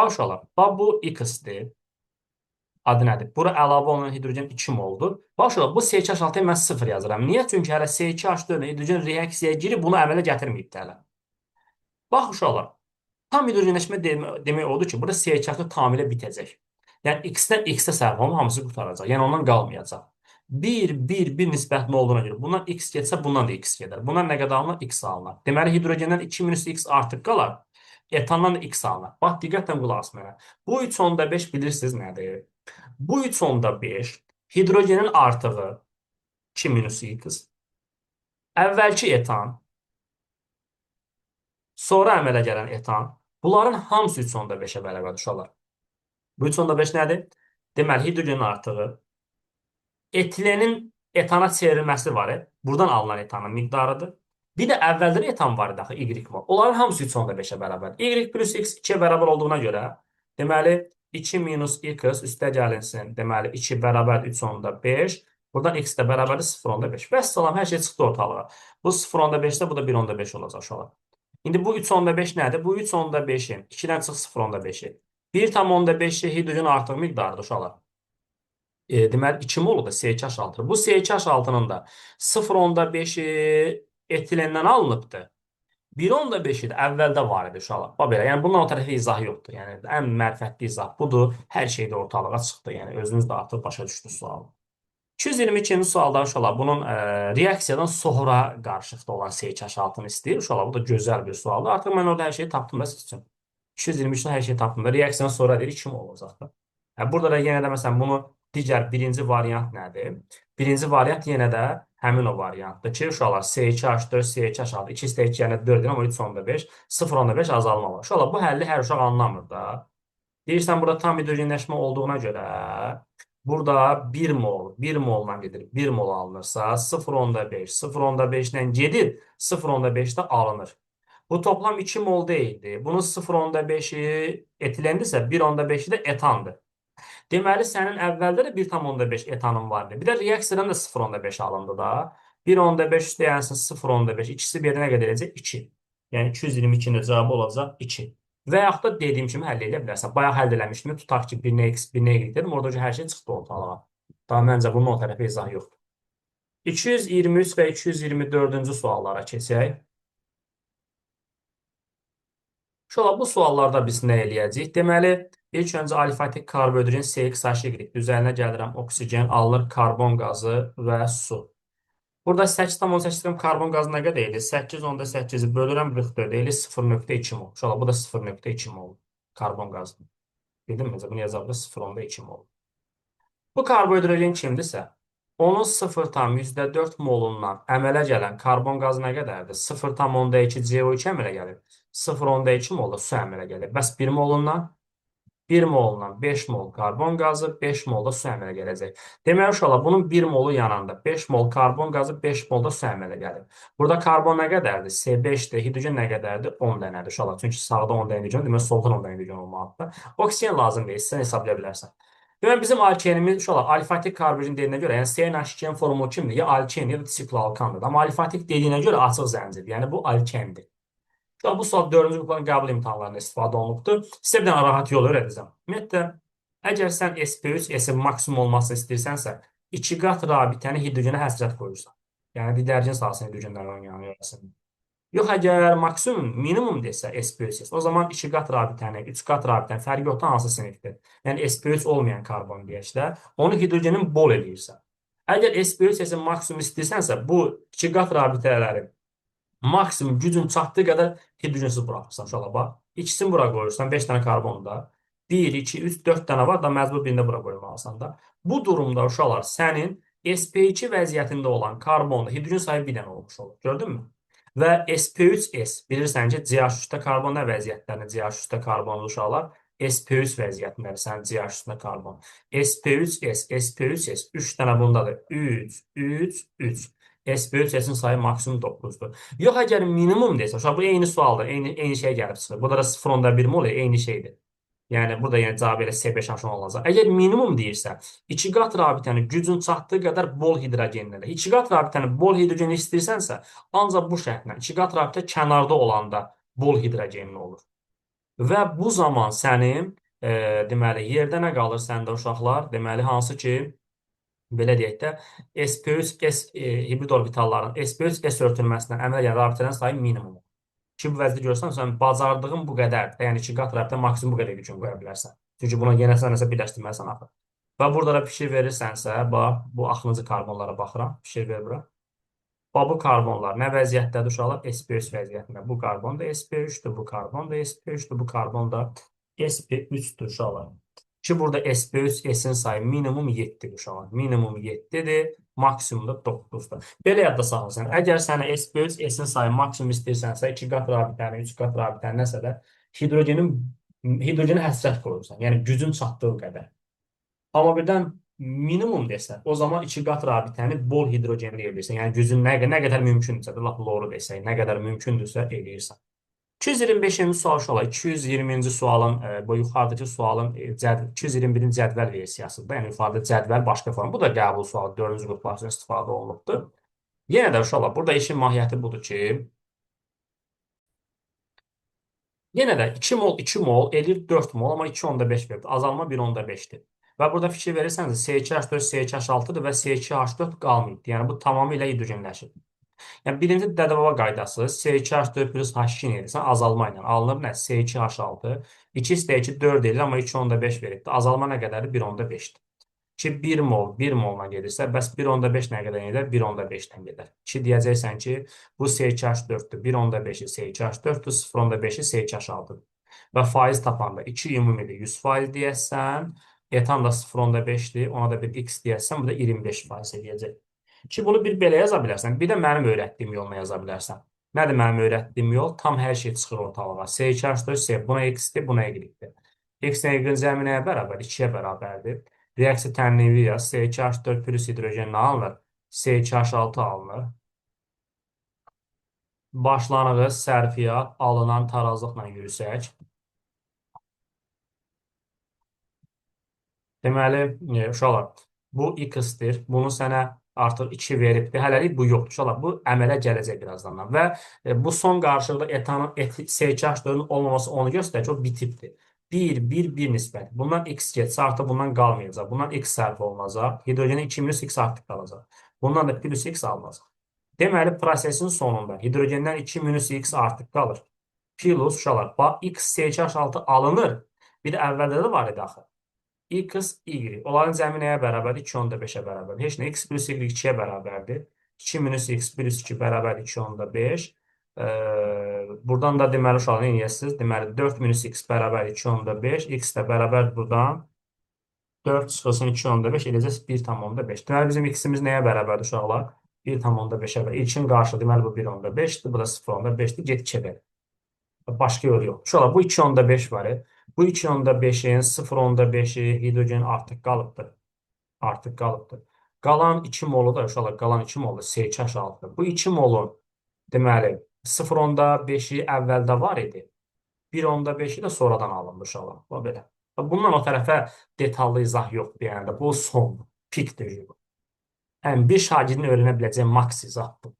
Uşaqlar, bu X-dir. Adı nədir? Bura əlavə olunan hidrogen 2 moldur. Başlayalım, bu C2H6-ya mən 0 yazıram. Niyə? Çünki hələ C2H4 ilə hidrogen reaksiyaya girib, bunu əmələ gətirməyib hələ. Bax, uşaqlar, tam hidrogenləşmə demək odur ki, burada C2H4 tamamilə bitəcək. Yəni, X-dən X-də sərf olma, hamısı qurtaracaq. Yəni, ondan qalmayacaq. 1, 1, 1 nisbətli olduğuna görə bundan X getsə, bundan da X gedər. Bundan nə qədər alınır? X alınır. Deməli, hidrogendən 2 minus X artıq qalar. Etandan da X alınır. Bax, diqqətlə qulaq asın mənə. Bu 3.5 bilirsiniz nədir? Bu 3.5 hidrogenin artığı 2 minus X. Əvvəlki etan, sonra əmələ gələn etan, bunların hamısı 3.5-ə bərabərdir uşaqlar. Bu 3.5 nədir? Deməli, hidrogenin artığı, etilenin etana çevrilməsi var. Buradan alınan etanın miqdarıdır. Bir də əvvəldən etan var idi, Y var. Onların hamısı 3.5-ə bərabərdir. Y plus X 2-yə bərabər olduğuna görə, deməli, 2 minus X üstə gəlinsin. Deməli, 2 bərabər 3.5. Buradan X də bərabərdir 0.5. Bəs salam, hər şey çıxdı ortalığa. Bu 0.5-də, bu da 1.5 olacaq uşaqlar. İndi bu 3.5 nədir? Bu 3.5-in 2-dən çıx 0.5-i. 1.5-i hidrogen artıq miqdarıdır uşaqlar. Deməli, 2 mol da CH6. Bu CH6-nın da 0.5-i etilenden alınıbdır. 1.5-i də əvvəldə var idi uşaqlar. Bax belə, yəni bundan o tərəfə izah yoxdur. Yəni ən mərifətli izah budur. Hər şey də ortalığa çıxdı. Yəni özünüz də artıq başa düşdünüz sualı. 222-ci sualda uşaqlar bunun reaksiyadan sonra qarşılıqda olan CH6-nı istəyir. Uşaqlar, bu da gözəl bir sualdır. Artıq mən orada hər şeyi tapdım da siz üçün. 223-də hər şeyi tapdım da reaksiyadan sonra deyir, kim olacaq da. Burada da yenə də məsələn bunu digər birinci variant nədir? Birinci variant yenə də həmin o variantdır ki, uşaqlar C2H4, C2H6, 2 istəyir ki, yəni 4 amma 3.5, 0.5 azalma var. Uşaqlar, bu həlli hər uşaq anlamır da. Deyirsən, burada tam hidrogenləşmə olduğuna görə burada 1 mol, 1 molla gedir, 1 mol alınırsa 0.5, 0.5-lə gedir, 0.5-də alınır. Bu toplam 2 mol deyildi. Bunun 0.5-i etilendirsə, 1.5-i də etandır. Deməli, sənin əvvəldə də 1,5 etanın var idi. Bir də reaksiyadan da 0,5 alındı da. 1,5 üstəyənsin 0,5. İkisi bir nə qədər edəcək? 2. Yəni 222-nin cavabı olacaq 2. Və yaxud da dediyim kimi həll edə bilərsən. Bayaq həll eləmişdim. Tutaq ki, 1-nə x, 1-nə y dedim. Orada hər şey çıxdı ortalığa. Daha məncə bunun o tərəfə izah yoxdur. 223 və 224-cü suallara keçək. Şola bu suallarda biz nə eləyəcəyik? Deməli, ilk öncə alifatik karbohidrogen CX-H-Y üzərinə gəlirəm. Oksigen, alınır karbon qazı və su. Burada 8,8 karbon qazı nə qədər edir? 8,8-i bölürəm 44 edir 0,2 mol. Şola bu da 0,2 mol karbon qazı. Bildim mi? Bunu yazaq da 0,2 mol. Bu karbohidrogen kimdirsə, onun 0,4 molundan əmələ gələn karbon qazı nə qədərdir? 0,2 CO2 əmələ gəlir. 0,2 mol da su əmələ gəlir. Bəs 1 molundan? 1 molundan 5 mol karbon qazı, 5 mol da su əmələ gələcək. Deməli, uşaqlar, bunun 1 molu yanında 5 mol karbon qazı, 5 mol da su əmələ gəlir. Burada karbon nə qədərdir? C5-dir. Hidrogen nə qədərdir? 10 dənədir, uşaqlar. Çünki sağda 10 dənə hidrogen, deməli, solda 10 dənə hidrogen olmalıdır. Oksigen lazım deyil, sən hesablaya bilərsən. Deməli, bizim alkenimiz, uşaqlar, alifatik karbohidrogen dediyinə görə, yəni CNH2-nin formulu kimdir? Ya alken, ya da sikloalkandır. Amma alifatik dediyinə görə açıq zəncirdir. Yəni, bu alkendir. Bu sual 4-cü qrupların qəbul imtahanlarında istifadə olunubdur. Sizə bir dənə rahat yol öyrədəcəm. Ümumiyyətlə, əgər sən SP3, S-in maksimum olmasını istəyirsənsə, 2 qat rabitəni hidrogenə həsrət qoyursan. Yəni, didərgin salsın hidrogenlərin yanına görəsən. Yox, əgər maksimum, minimum desə SP3, S, o zaman 2 qat rabitəni, 3 qat rabitəni, fərqi yoxdur hansı sinifdir. Yəni, SP3 olmayan karbon deyək də, onu hidrogenin bol eləyirsən. Əgər SP3, S-in maksimum istəyirsənsə, bu 2 qat rabitələri maksimum gücün çatdığı qədər hidrogensiz buraxırsan uşaqlar. Bax, ikisini bura qoyursan, 5 dənə karbon da. 1, 2, 3, 4 dənə var da məcbur birində bura qoymalısan da. Bu durumda uşaqlar sənin sp2 vəziyyətində olan karbonda hidrogen sayı 1 dənə olmuş olur. Gördünmü? Və sp3s bilirsən ki, CH3-də karbon nə vəziyyətlərində CH3-də karbonlu uşaqlar? sp3 vəziyyətindədir sənin CH3-də karbon. sp3s, sp3s 3 dənə bundadır. 3, 3, 3. SP3S-in sayı maksimum 9-dur. Yox, əgər minimum desə, uşaq bu eyni sualdır, eyni şey gəlib çıxır. Burada da 0,1 mol eyni şeydir. Yəni burada yəni cavab elə C5H10 olacaq. Əgər minimum deyirsə, 2 qat rabitəni gücün çatdığı qədər bol hidrogenlə. 2 qat rabitəni bol hidrogen istəyirsənsə, ancaq bu şərtlə 2 qat rabitə kənarda olanda bol hidrogenli olur. Və bu zaman sənin deməli yerdə nə qalır səndə uşaqlar? Deməli hansı ki belə deyək də, SP3S hibrid orbitalların SP3S örtülməsindən əmələ gələn rabitələrin sayı minimumdur. Ki, bu vəzdə görürsən, sən bacardığın bu qədərdir. Yəni 2 qat rabitə maksimum bu qədər hidrogen qoya bilərsən. Çünki buna yenə sən nəsə birləşdirməlisən axı. Və burada da fikir verirsənsə, bax, bu axırıncı karbonlara baxıram, fikir ver bura. Bax, bu karbonlar nə vəziyyətdədir uşaqlar? SP3 vəziyyətində. Bu karbon da SP3-dür, bu karbon da SP3-dür, bu karbon da SP3-dür uşaqlar. Ki, burada SP3S-in sayı minimum 7-dir uşaqlar. Minimum 7-dir, maksimum da 9-dur. Belə yadda saxlasan. Əgər sənə SP3S-in sayı maksimum istəyirsənsə, 2 qat rabitəni, 3 qat rabitəni nəsə də hidrogeni həsrət qoyursan. Yəni, gücün çatdığı qədər. Amma birdən minimum desə, o zaman 2 qat rabitəni bol hidrogenli eləyirsən. Yəni, gücün nə qədər mümkündürsə də, laf loru desək, nə qədər mümkündürsə eləyirsən. 225-ci sual uşaqlar, 220-ci sualın, bu yuxarıdakı sualın 221-ci cədvəl versiyasıdır. Yəni, yuxarıda cədvəl başqa form. Bu da qəbul sualı 4-cü qruplar üçün istifadə olunubdur. Yenə də uşaqlar, burada işin mahiyyəti budur ki, yenə də 2 mol 2 mol eləyir 4 mol, amma 2,5 verir. Azalma 1,5-dir. Və burada fikir verirsəniz, C2H4, C2H6-dır və C2H4 qalmayıb. Yəni, bu tamamilə hidrogenləşir. Yəni, birinci dədə-baba qaydası C2H4 plus H2 edirsən, azalma ilə alınır nə? C2H6. 2 istəyir ki, 4 edir, amma 2,5 veribdir. Azalma nə qədərdir? 1,5-dir. Ki, 1 mol 1 molla gedirsə, bəs 1,5 nə qədər edir? 1,5-dən gedər. Ki, deyəcəksən ki, bu C2H4-dür. 1,5-i C2H4-dür, 0,5-i C2H6-dır. Və faiz tapanda 2 ümumidir 100% deyəsən, etan da 0,5-dir, ona da bir x deyəsən, bu da 25% edəcək. Ki, bunu bir belə yaza bilərsən, bir də mənim öyrətdiyim yolla yaza bilərsən. Nədir mənim öyrətdiyim yol? Tam hər şey çıxır ortalığa. C2H4, C, buna x-dir, buna y-dir. X-lə y-in cəmi nəyə bərabər? 2-yə bərabərdir. Reaksiya təmini yaz. C2H4 plus hidrogen nə alınır? C2H6 alınır. Başlanğıc sərfiyyat alınan tarazlıqla yürüsək. Deməli, uşaqlar, bu x-dir. Bunu sənə artıq 2 veribdir. Hələlik bu yoxdur. Uşaqlar, bu əmələ gələcək birazdan. Və bu son qarşılıqda etanın SH4-ün olmaması onu göstərir ki, o bitibdir. 1, 1, 1 nisbət. Bundan x getsə artıq bundan qalmayacaq. Bundan x sərf olunacaq. Hidrogenin 2 minus x artıq qalacaq. Bundan da plus x alınacaq. Deməli, prosesin sonunda hidrogendən 2 minus x artıq qalır. Plus uşaqlar, bax, x CH6 alınır. Bir də əvvəldə də var idi axı. X, Y. Onların cəmi nəyə bərabərdir? 2 onda 5-ə bərabərdir. Heç nə, x plus y 2-yə bərabərdir. 2 minus x plus 2 bərabərdir 2 onda 5. Buradan da deməli uşaqlar nə edirsiniz? Deməli 4 minus x bərabər 2 onda 5. X də bərabər buradan 4 çıxılsın 2 onda 5 eləcək 1 tam onda 5. Deməli bizim x-imiz nəyə bərabərdir uşaqlar? 1 tam onda 5-ə bərabər. İlkin qarşı deməli bu 1 onda 5-dir. Bu da 0 onda 5-dir. Get 2-ə bər. Başqa yolu yox. Uşaqlar bu 2 onda 5 var. Bu 2 onda 5-in 0 onda 5-i hidrogen artıq qalıbdır. Artıq qalıbdır. Qalan 2 molu da uşaqlar, qalan 2 molu CH6-dır. Bu 2 molun deməli 0.5-i əvvəldə var idi. 1.5-i də sonradan alındı uşaqlar. Bu belə. Bundan o tərəfə detallı izah yoxdur. Yəni də bu son pikdir. Yəni bir şagirdin öyrənə biləcəyi maks izah bu.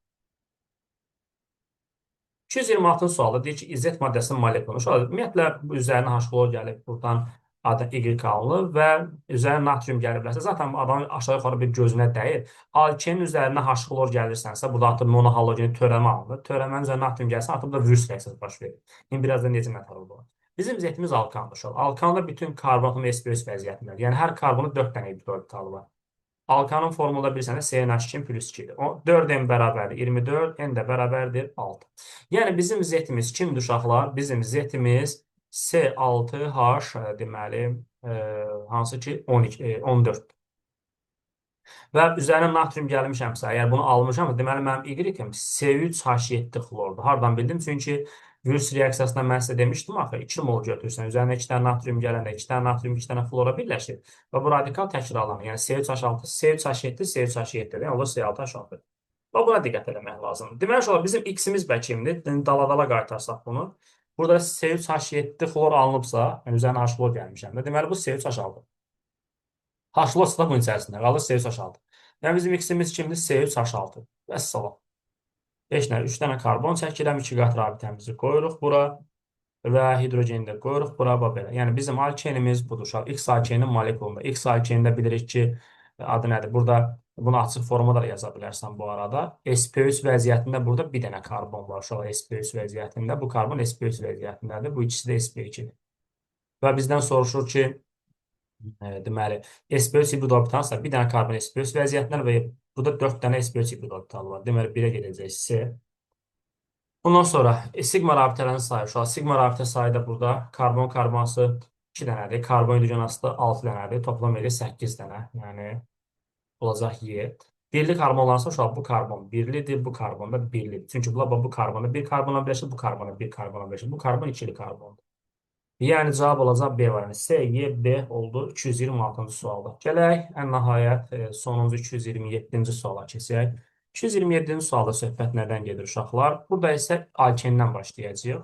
226 sualı deyir ki, izzət maddəsinin molekulunu. Ümumiyyətlə, üzərinə H-klor gəlib, buradan adı Y alınır və üzərinə natrium gəliblərsə, zaten adamın aşağı-yuxarı bir gözünə dəyir. Alkenin üzərinə H-klor gəlirsənsə, burada artıq monohalogeni törəmə alınır. Törəmənin üzərinə natrium gəlsə, artıq da virus reaksiyası baş verir. İndi birazdan necə nəfər olur. Bizim zeytimiz alkandır. Alkanda bütün karbon atomu S++ vəziyyətindədir. Yəni, hər karbonun 4 dənə orbitalı var. Alkanın formulda bilirsənsə CNH2 plus 2-dir. 4n bərabərdir 24, n də bərabərdir 6. Yəni bizim zeytimiz kimdir uşaqlar? Bizim zeytimiz C6H deməli hansı ki 12, 14. Və üzərinə natrium gəlmişəmsə, əgər bunu almışam, deməli mənim Y-im C3H7 xlordur. Hardan bildim? Çünki virus reaksiyasında mən sizə demişdim axı, 2 mol götürürsən, üzərinə 2 dənə natrium gələndə 2 dənə natrium, 2 dənə flora birləşir və bu radikal təkrarlanır. Yəni C3H6, C3H7, C3H7-dir. Yəni olur C6H6. Və buna diqqət eləmək lazımdır. Deməli, bizim X-imiz bəkimdir. Dala-dala qaytarsaq bunu. Burada C3H7 xlor alınıbsa, yəni üzərinə H-klor gəlmişəm də, deməli bu C3H6. H-klor da bunun içərisində qalır C3H6. Yəni bizim X-imiz kimdir? C3H6. Vəssalam. Heç nə, 3 dənə karbon çəkirəm, 2 qat rabitəmizi qoyuruq bura və hidrogeni də qoyuruq bura, belə. Yəni bizim alkenimiz budur. X alkeninin molekulunda. X alkenində bilirik ki, adı nədir? Burada bunu açıq formada da yaza bilərsən bu arada. SP3 vəziyyətində burada bir dənə karbon var. SP3 vəziyyətində. Bu karbon SP3 vəziyyətindədir. Bu ikisi də SP2-dir. Və bizdən soruşur ki, deməli, SP3 hibrid orbitalsa bir dənə karbon SP3 vəziyyətindən və burada 4 dənə SP3 hibrid orbitalı var. Deməli, 1-ə gedəcək C. Ondan sonra sigma rabitələrin sayı. Sigma rabitə sayı da burada karbon-karbonası 2 dənədir. Karbon hidrogenası da 6 dənədir. Toplam edir 8 dənə. Yəni, olacaq Y. Birli karbonlarsa bu karbon birlidir, bu karbon da birlidir. Çünki bu karbona bir karbona birləşir, bu karbona bir karbona birləşir. Bu karbon ikili karbondur. Yəni cavab olacaq B variantı. S, Y, B oldu 226-cı sualda. Gələk, ən nəhayət sonuncu 227-ci suala keçək. 227-ci sualda söhbət nədən gedir uşaqlar? Burada isə alkenindən başlayacağıq.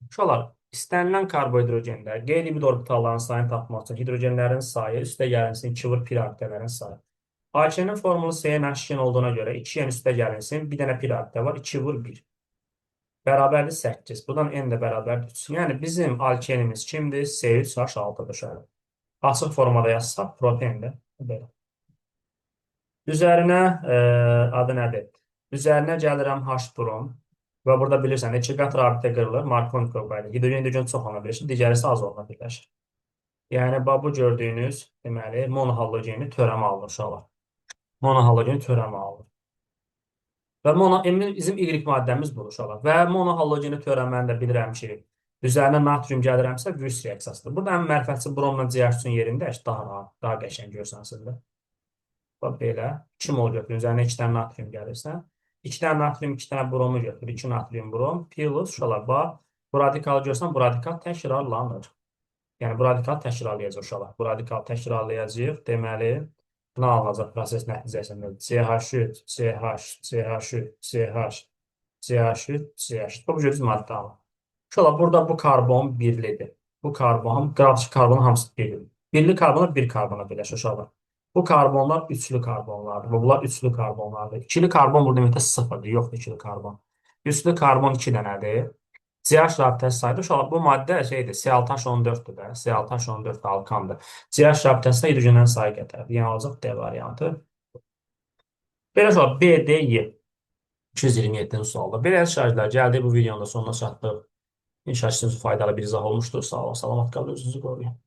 Uşaqlar, istənilən karbohidrogenlər, qeyri-hibrid orbitalların sayını tapmaq üçün hidrogenlərin sayı, üstə gəlinsin 2 vur pir rabitələrin sayı. Alkenin formulu CNH2 olduğuna görə 2-yə üstə gəlinsin, bir dənə pir rabitə var, 2 vur 1. Bərabərdir 8. Buradan n də bərabərdir 3. Yəni, bizim alkenimiz kimdir? C3H6-dır. Açıq formada yazsaq, proteindir. Üzərinə, adı nədir? Üzərinə gəlirəm H-brom və burada bilirsən, 2 qat rabitə qırılır, Markov qrupu. Hidrogen çox ona birləşir, digərisi az ona birləşir. Yəni, bu gördüyünüz, deməli, monohalogeni törəmə alınır uşaqlar. Monohalogeni törəmə alınır. Və bizim Y maddəmiz budur uşaqlar. Və monohalogeni törəməni də bilirəm ki, üzərinə natrium gəlirəmsə, virus reaksiyasıdır. Burada ən mərfətçi bromla CH3-ün yerində daha rahat, daha qəşəng görsənsizdə. Bax, belə. 2 mol götürün, üzərinə 2 dənə natrium gəlirsə, 2 dənə natrium, 2 dənə bromu götür, 2 natrium brom, plus, uşaqlar, bax, bu radikalı görsən, bu radikal təkrarlanır. Yəni, bu radikal təkrarlayacaq uşaqlar. Bu radikal təkrarlayacaq, deməli, nə alınacaq proses nəticəsində? CH3, CH, CH3, CH, CH3, CH. Bu gördüyünüz maddə alın. Uşaqlar, burada bu karbon birlidir. Bu karbon, qrafik karbonun hamısı birlidir. Birli karbonlar bir karbona birləşir uşaqlar. Bu karbonlar üçlü karbonlardır. Və bunlar üçlü karbonlardır. İkili karbon burada ümumiyyətlə sıfırdır. Yoxdur ikili karbon. Üçlü karbon 2 dənədir. CH rabitəsi sayıdır. Uşaqlar bu maddə şeydir. C6H14-dür də. C6H14 alkandır. CH rabitəsinə hidrogenlərin sayı gətirir. Yəni olacaq D variantı. Belə uşaqlar B, D, Y. 227-ci sualda. Belə şərhlər gəldi. Bu videonun da sonuna çatdıq. İnşallah sizin üçün faydalı bir izah olmuşdur. Sağ olun, salamat qalın, özünüzü qoruyun.